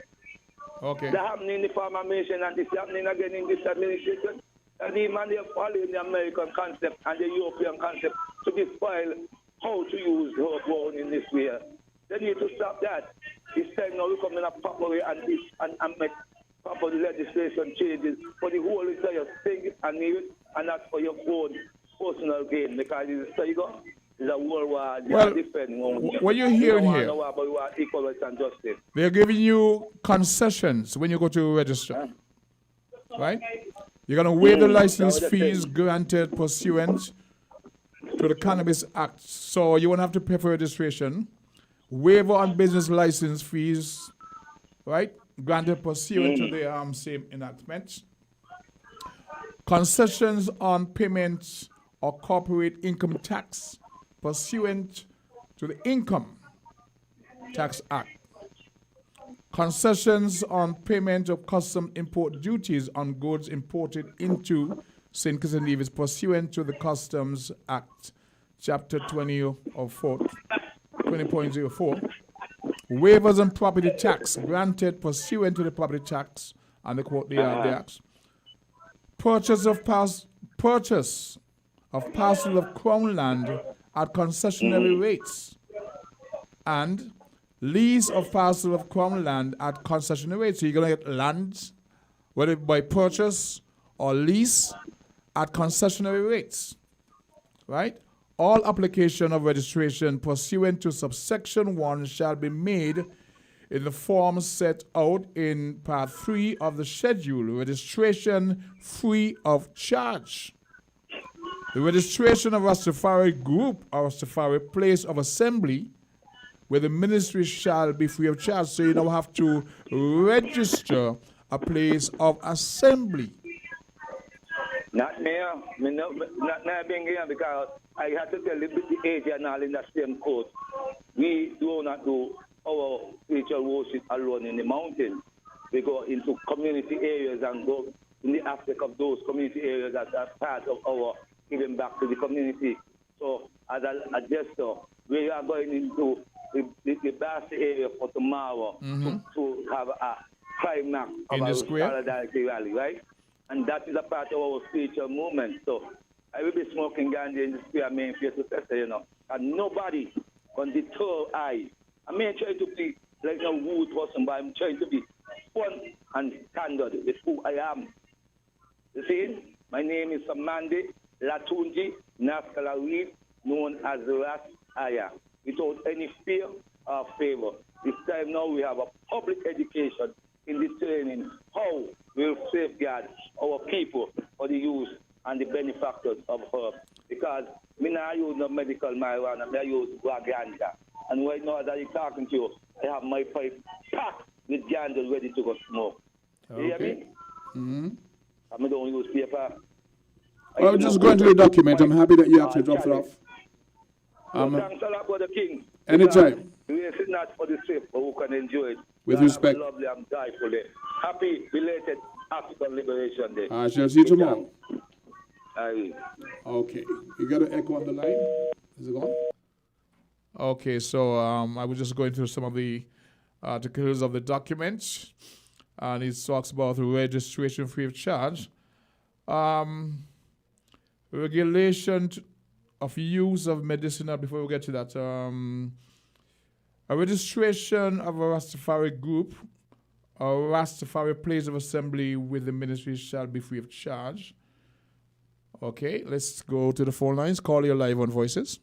Okay. They're happening in the information and it's happening again in this administration. And even they're following the American concept and the European concept to define how to use herb grown in this way. They need to stop that. It's time now we come in a proper way and make proper legislation changes for the whole entire thing and need it, and not for your own personal gain, because it's a world war. Well, defending what you're hearing here, but we want equal rights and justice. they're giving you concessions when you go to register, right? You're going to waive the license fees granted pursuant to the Cannabis Act. So you won't have to pay for registration. Waiver on business license fees, right? Granted pursuant to the same enactment. Concessions on payments or corporate income tax pursuant to the Income Tax Act. Concessions on payment of custom import duties on goods imported into St. Kitts and Nevis pursuant to the Customs Act, Chapter 20.04. Waivers on property tax granted pursuant to the property tax and the acts. Purchase of parcel of crown land at concessionary rates, and lease of parcel of crown land at concessionary rates. So you're going to get land, whether by purchase or lease, at concessionary rates, right? All application of registration pursuant to subsection 1 shall be made in the form set out in Part 3 of the schedule, registration free of charge. The registration of Rastafari group or Rastafari place of assembly where the ministry shall be free of charge. So you don't have to register a place of assembly. Not me, not being here because I had to tell the age and all in the same court. We do not do our spiritual worship alone in the mountain. We go into community areas and go in the aspect of those community areas that are part of our giving back to the community. So as a gesture, we are going into the Bassi area for tomorrow to have a climax of our solidarity rally, right? And that is a part of our spiritual movement. So I will be smoking ganja in the square main face to test, and nobody can deter I. I may try to be like a rude person, but I'm trying to be fun and standard with who I am. You see, my name is Samandi Latunji Naskala Reed, known as Ras Aya, without any fear or favor. This time now we have a public education in the training how we'll safeguard our people for the use and the benefactors of herbs. Because me not use no medical marijuana, I use ganja. And right now as I'm talking to you, I have my pipe packed with ganja ready to go smoke. You hear me? I don't use paper. Well, I'm just going to the document. I'm happy that you actually dropped it off. Thanks a lot for the king. Anytime. Race is not for the safe, but who can enjoy it. With respect. Lovely and joyful day. Happy belated African Liberation Day. I shall see you tomorrow. Aye. Okay. You got an echo on the line? Is it gone? Okay, so I was just going through some of the articles of the documents, and it talks about registration free of charge. Regulation of use of medicinal, before we get to that, a registration of a Rastafari group or Rastafari place of assembly with the ministry shall be free of charge. Okay, let's go to the phone lines. Call your live on Voices.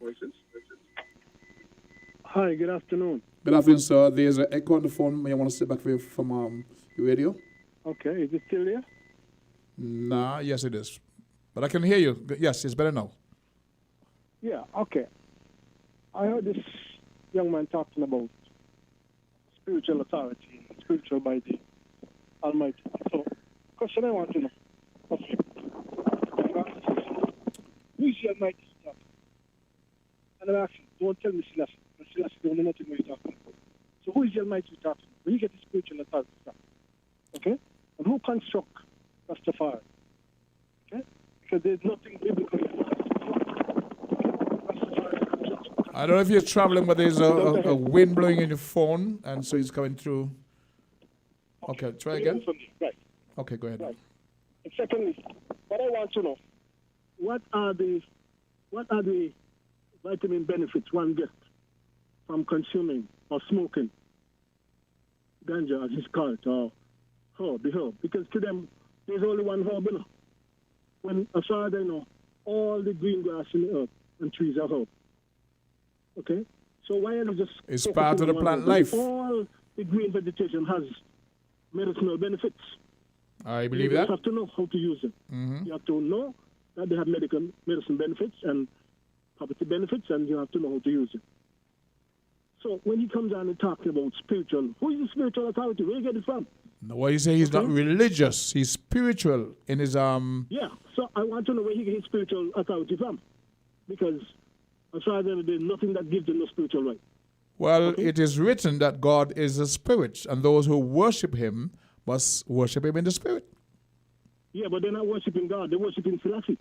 Hi, good afternoon. Good afternoon, sir. There's an echo on the phone. May I want to step back from your radio? Okay, is it still there? Nah, yes it is. But I can hear you. Yes, it's better now. Yeah, okay. I heard this young man talking about spiritual authority, spiritual by the Almighty. So, question I want to know, who is the Almighty talking? And I'm asking, don't tell me Selassie. Selassie don't know nothing what you're talking about. So who is the Almighty talking? When you get the spiritual authority talking, Okay? And who construct Rastafari? Okay? Because there's nothing biblical. I don't know if you're traveling, but there's a wind blowing in your phone, and so it's coming through. Okay, try again. Right. Okay, go ahead. Right. And secondly, what I want to know, what are the vitamin benefits one gets from consuming or smoking ganja, as it's called, or the herb? Because to them, there's only one herb, you know. When, as far as I know, all the green grass in the earth and trees are herb. Okay? So why are they just... It's part of the plant life. All the green vegetation has medicinal benefits. I believe you that. You have to know how to use it. Mm-hmm. You have to know that they have medicine benefits and property benefits, and you have to know how to use it. So when he comes on and talking about spiritual, who is the spiritual authority? Where you get it from? No, what you say, he's not religious. He's spiritual in his Yeah, so I want to know where he gets his spiritual authority from, because as far as I know, there's nothing that gives him no spiritual right. Well, it is written that God is a spirit, and those who worship him must worship him in the spirit. Yeah, but they're not worshiping God. They're worshiping Selassie,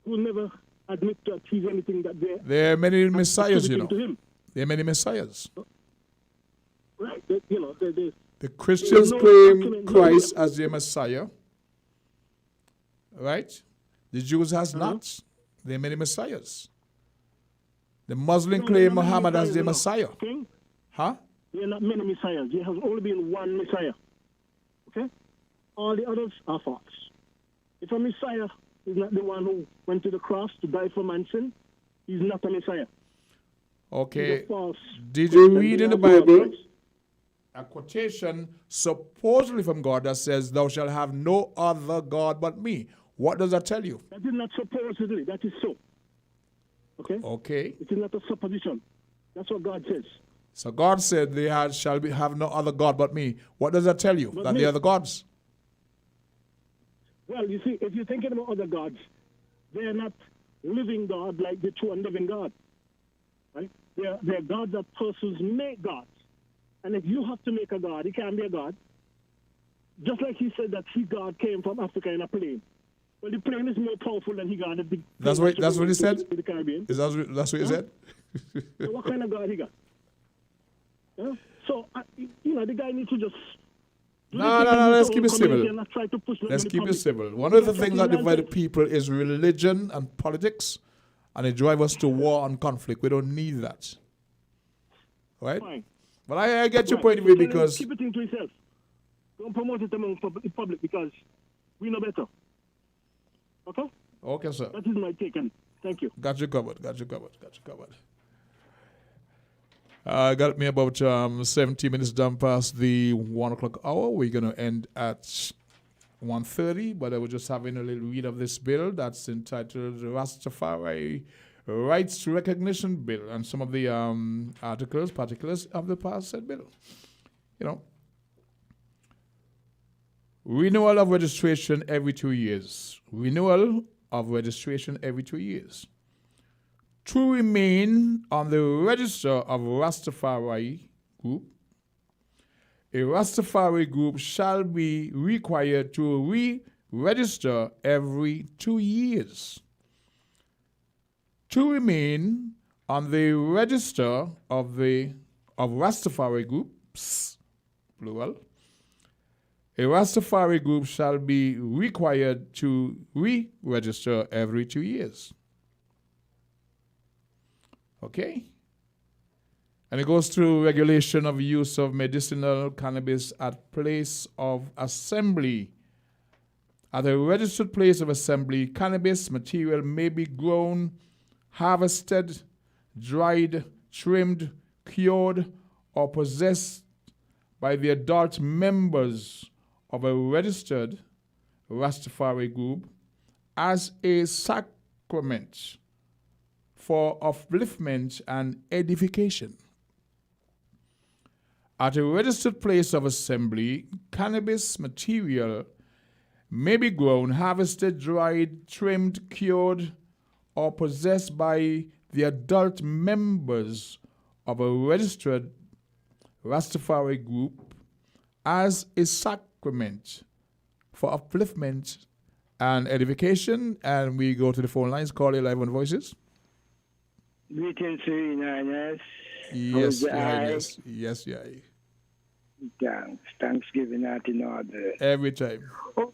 who never admit that he's anything that they're... There are many messiahs, you know. To him. There are many messiahs. Right. The Christians claim Christ as their messiah. Right? The Jews has not. There are many messiahs. The Muslim claim Muhammad as their messiah. King? Huh? There are not many messiahs. There has only been one messiah. Okay? All the others are false. If a messiah is not the one who went to the cross to die for man's sin, he's not a messiah. Okay. Did you read in the Bible a quotation supposedly from God that says, "Thou shalt have no other God but me"? What does that tell you? That is not supposedly. That is so. Okay? Okay. It is not a supposition. That's what God says. So God said they have no other God but me. What does that tell you? But that they are the gods? Well, you see, if you're thinking about other gods, they're not living God like the true and living God. Right? They're gods that persons make gods. And if you have to make a god, he can't be a god. Just like he said that his God came from Africa in a plane. Well, the plane is more powerful than he got. That's what he said? The Caribbean. Is that's what he said? So what kind of God he got? Yeah? So, the guy needs to just... No, let's keep it civil. Let's keep it civil. One of the things that divide people is religion and politics, and they drive us to war and conflict. We don't need that. Right? Fine. But I get your point of view because... Keep it to yourself. Don't promote it among the public because we know better. Okay? Okay, sir. That is my take, and thank you. Got you covered. Got me about 17 minutes down past the 1 o'clock hour. We're going to end at 1:30, but I was just having a little read of this bill that's entitled Rastafari Rights Recognition Bill and some of the particulars of the past said bill. Renewal of registration every 2 years. To remain on the register of Rastafari group, a Rastafari group shall be required to re-register every 2 years. To remain on the register of Rastafari groups, plural, a Rastafari group shall be required to re-register every 2 years. Okay? And it goes through regulation of use of medicinal cannabis at place of assembly. At a registered place of assembly, cannabis material may be grown, harvested, dried, trimmed, cured, or possessed by the adult members of a registered Rastafari group as a sacrament for upliftment and edification. At a registered place of assembly, cannabis material may be grown, harvested, dried, trimmed, cured, or possessed by the adult members of a registered Rastafari group as a sacrament sacrament for upliftment and edification. And we go to the phone lines. Call your live on Voices. Greetings to you, Highness. Yes, Your Highness. Yes, Your Highness. Thanks. Thanksgiving out in order. Every time. Oh,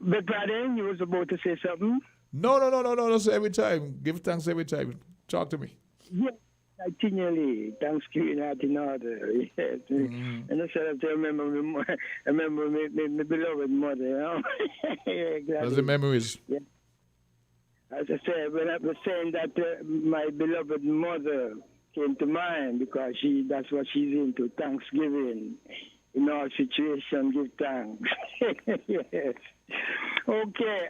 but pardon, you was about to say something? No. So every time. Give thanks every time. Talk to me. Yes, continually. Thanksgiving out in order. Yes. And I said I remember my beloved mother, you know. Yeah, What's the memories? Yeah. As I said, when I was saying that my beloved mother came to mind because that's what she's into, Thanksgiving. In all situations, give thanks. Yes. Okay.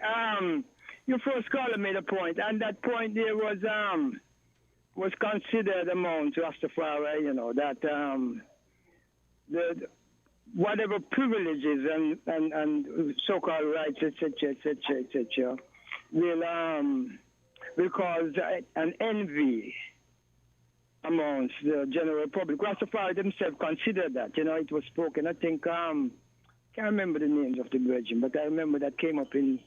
Your first caller made a point, and that point there was considered among Rastafari, you know, that the whatever privileges and so-called rights, etc., will cause an envy amongst the general public. Rastafari themselves considered that. You know, it was spoken. I think can't remember the names of the virgin, but I remember that came up in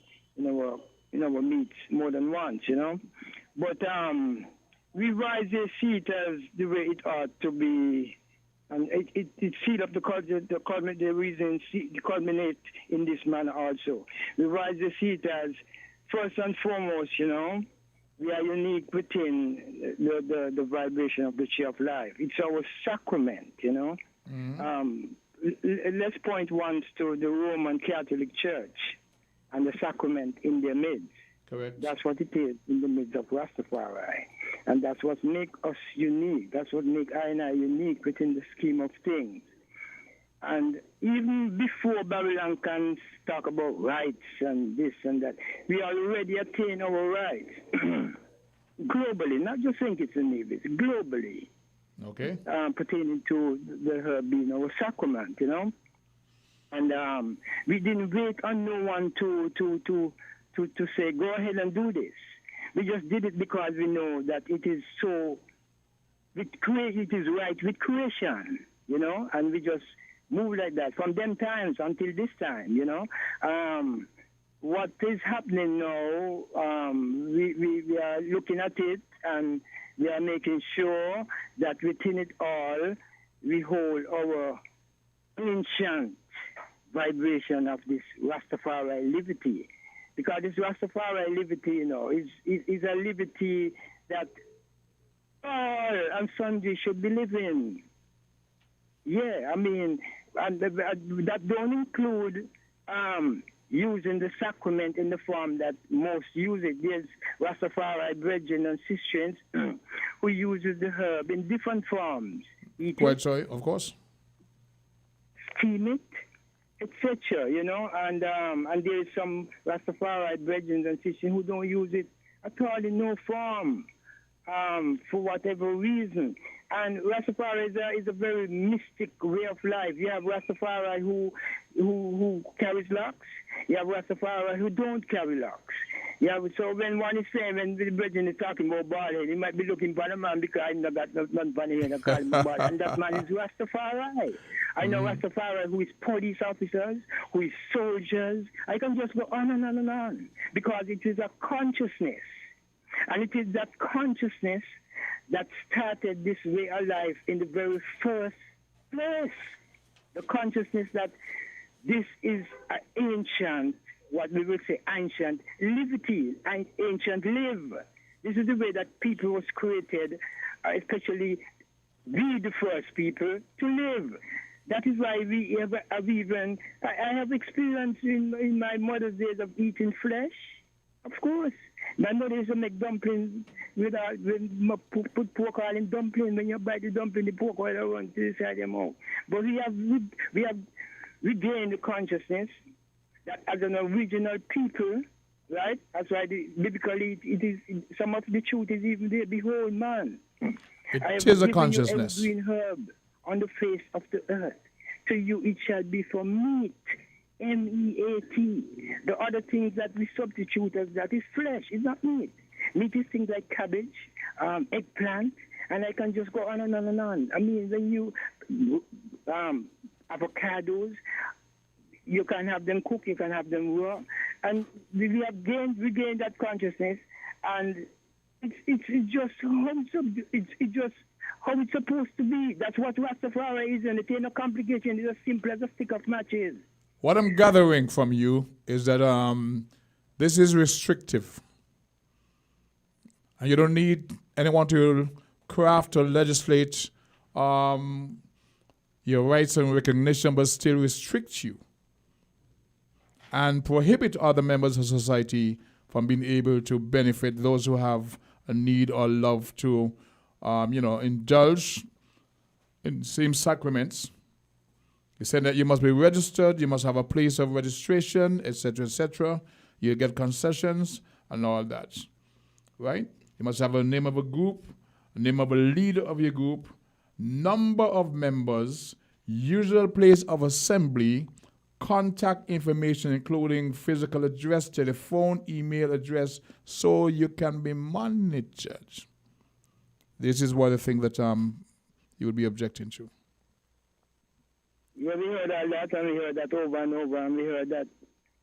our meets more than once. You know, but we rise their seat as the way it ought to be, and it sealed up the reason culminate in this manner also. We rise the seat as first and foremost, you know, we are unique within the vibration of the tree of life. It's our sacrament, you know. Let's point once to the Roman Catholic Church and the sacrament in their midst. Correct. That's what it is in the midst of Rastafari. And that's what makes us unique. That's what makes I and I unique within the scheme of things. And even before Babylon can talk about rights and this and that, we already attain our rights globally, not just think it's in Nevis, globally. Okay. Pertaining to the herb being our sacrament, you know. And we didn't wait on no one to say, go ahead and do this. We just did it because we know that it is so, it is right with creation, you know, and we just move like that from them times until this time, you know. What is happening now, we are looking at it and we are making sure that within it all we hold our ancient vibration of this Rastafari liberty. Because this Rastafari liberty, you know, is a liberty that all and sundry should be living. Yeah, I mean, and that don't include using the sacrament in the form that most use it. There's Rastafari brethren and sisters who uses the herb in different forms. Quite so, of course. Steam it, etc. You know, and there's some Rastafari brethren and sisters who don't use it at all in no form, for whatever reason. And Rastafari is a very mystic way of life. You have Rastafari who carries locks. You have Rastafari who don't carry locks. So when one is saying, when the brethren is talking about bald head, he might be looking for a man because I not got none funny head and call him bald. And that man is Rastafari. I know Rastafari who is police officers, who is soldiers. I can just go on and on and on because it is a consciousness. And it is that consciousness that started this way of life in the very first place. The consciousness that this is an ancient, what we will say ancient liberty, an ancient live. This is the way that people was created, especially we the first people, to live. That is why we have even, I have experience in my mother's days of eating flesh, of course. My mother used to make dumplings put pork oil in dumpling. When you bite the dumpling, the pork oil runs to the side of your mouth. But we have regained the consciousness that as an original people, right? That's why biblically it is some of the truth is even there. Behold, man, it is a consciousness. I have given you every green herb on the face of the earth. To you it shall be for meat. M-E-A-T. The other things that we substitute as that is flesh, it's not meat. Meat is things like cabbage, eggplant, and I can just go on and on and on. I mean, when you avocados, You can have them cook, you can have them raw. And we have regained that consciousness, and it's just how it's supposed to be. That's what Rastafari is, and it ain't no complication. It's as simple as a stick of matches. What I'm gathering from you is that this is restrictive. And you don't need anyone to craft or legislate your rights and recognition, but still restrict you and prohibit other members of society from being able to benefit those who have a need or love to, indulge in same sacraments. He said that you must be registered, you must have a place of registration, etc., etc. You get concessions and all that, right? You must have a name of a group, a name of a leader of your group, number of members, usual place of assembly, contact information including physical address, telephone, email address, so you can be monitored. This is one of the things that you would be objecting to. Yeah, we heard all that, and we heard that over and over, and we heard that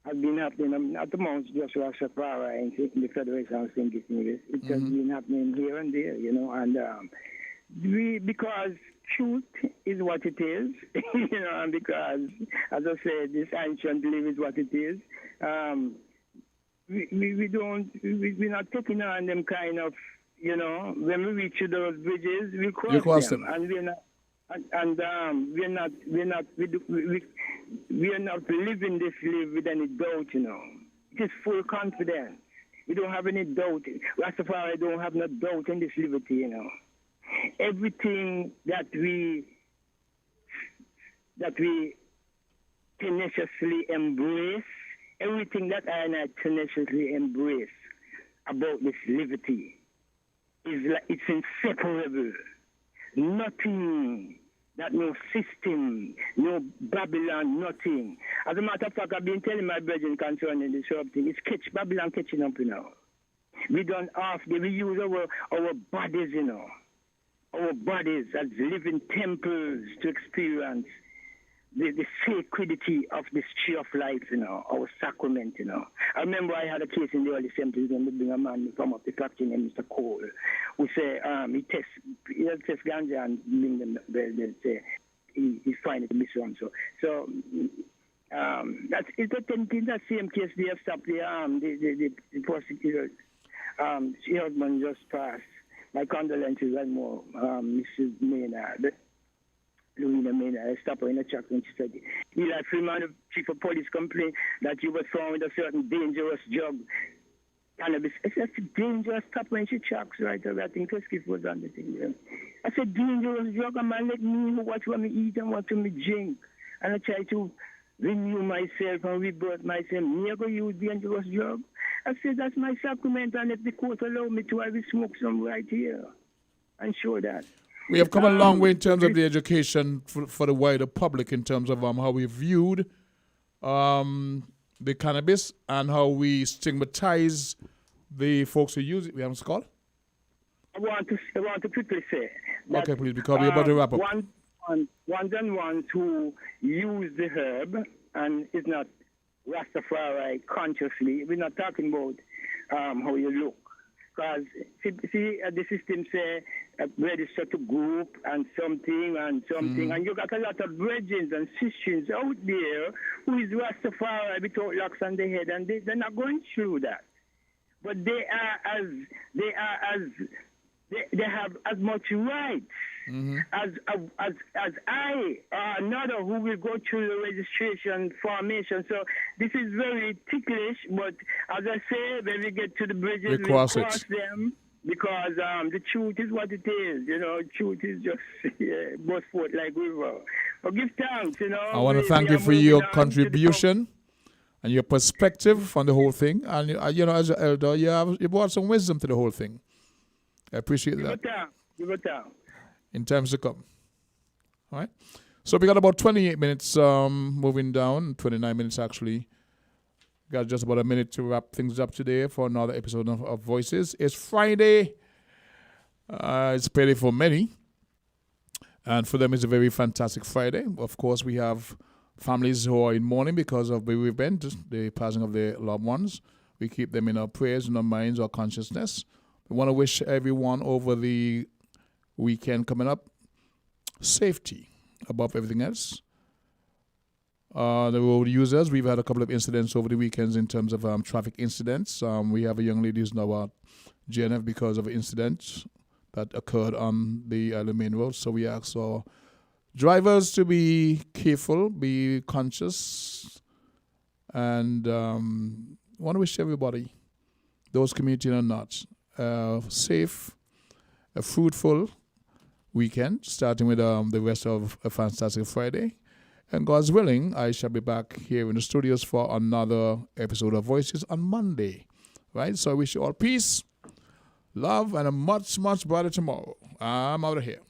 has been happening at the Mount just Rastafari in the Federation of St. Kitts. It has been happening here and there, and because truth is what it is, and because, as I said, this ancient belief is what it is. We're not taking on them kind of, when we reach those bridges, we cross them, and we're not. And we're not living this life with any doubt, It is full confidence. We don't have any doubt. Rastafari don't have no doubt in this liberty, Everything that we tenaciously embrace, everything that I and I tenaciously embrace about this liberty it's inseparable. Nothing, that no system, no Babylon, nothing. As a matter of fact, I've been telling my brethren concerning this sort of thing. It's Babylon catching up, We don't we use our bodies, our bodies as living temples to experience the sacredity of this tree of life, our sacrament, I remember I had a case in the early 70s when we bring a man from up the factory named Mr. Cole, who say he tests ganja and bring them, they say he find it to be so that's it's in that same case they have stopped the prosecutor. She husband just passed. My condolences and more, Mrs. Maynard. Louina Maynard, I stopped her in a chat when she said, Eli Freeman, the chief of police, complained that you were found with a certain dangerous drug, cannabis. I said, it's a dangerous stuff when she checks right away. I think Keskiff was on the thing. Yeah. I said, dangerous drug, a man let me know what me eat and what me drink. And I try to renew myself and rebirth myself. Me I go use dangerous drug. I said, that's my sacrament, and if the court allow me to, I will smoke some right here. And show that. We have come a long way in terms of the education for the wider public in terms of how we viewed the cannabis and how we stigmatize the folks who use it. We haven't called? I want to quickly say that, okay, please, because we're about to wrap up. Ones who use the herb and is not Rastafari consciously. We're not talking about how you look. Because, the system say register to group and something, and you got a lot of brethren and sisters out there who is Rastafari without locks on their head, and they're not going through that. But they have as much rights as I or another who will go through the registration formation. So this is very ticklish, but as I say, when we get to the bridges, we cross them, because the truth is what it is. Truth is just burst forth like river. But give thanks, I want to thank you for your contribution and your perspective on the whole thing. And as an elder, you brought some wisdom to the whole thing. I appreciate that. Give it down. In times to come. All right. So we got about 28 minutes moving down, 29 minutes actually. Got just about a minute to wrap things up today for another episode of Voices. It's Friday. It's payday for many. And for them, it's a very fantastic Friday. Of course, we have families who are in mourning because of bereavement, the passing of their loved ones. We keep them in our prayers, in our minds, our consciousness. We want to wish everyone over the weekend coming up safety above everything else. The road users, we've had a couple of incidents over the weekends in terms of traffic incidents. We have a young lady who's now at JNF because of an incident that occurred on the main road. So we ask our drivers to be careful, be conscious, and want to wish everybody, those community or not, safe, a fruitful weekend, starting with the rest of a fantastic Friday. And God's willing, I shall be back here in the studios for another episode of Voices on Monday. Right? So I wish you all peace, love, and a much, much brighter tomorrow. I'm out of here.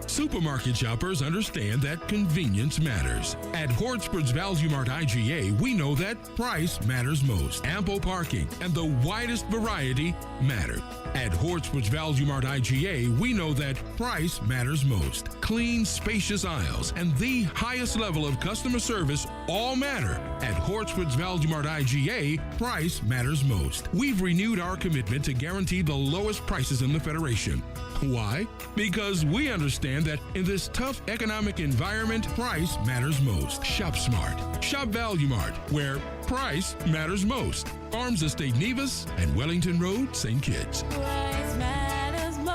Supermarket shoppers understand that convenience matters. At Hortsford's Value Mart IGA, we know that price matters most. Ample parking and the widest variety matter. At Hortsford's Value Mart IGA, we know that price matters most. Clean, spacious aisles and the highest level of customer service all matter. At Hortsford's Value Mart IGA, price matters most. We've renewed our commitment to guarantee the lowest prices in the Federation. Why? Because we understand that in this tough economic environment, price matters most. Shop smart. Shop Value Mart, where price matters most. Farms Estate Nevis and Wellington Road, St. Kitts. Price matters most.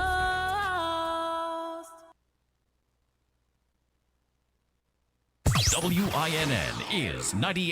WINN is 98.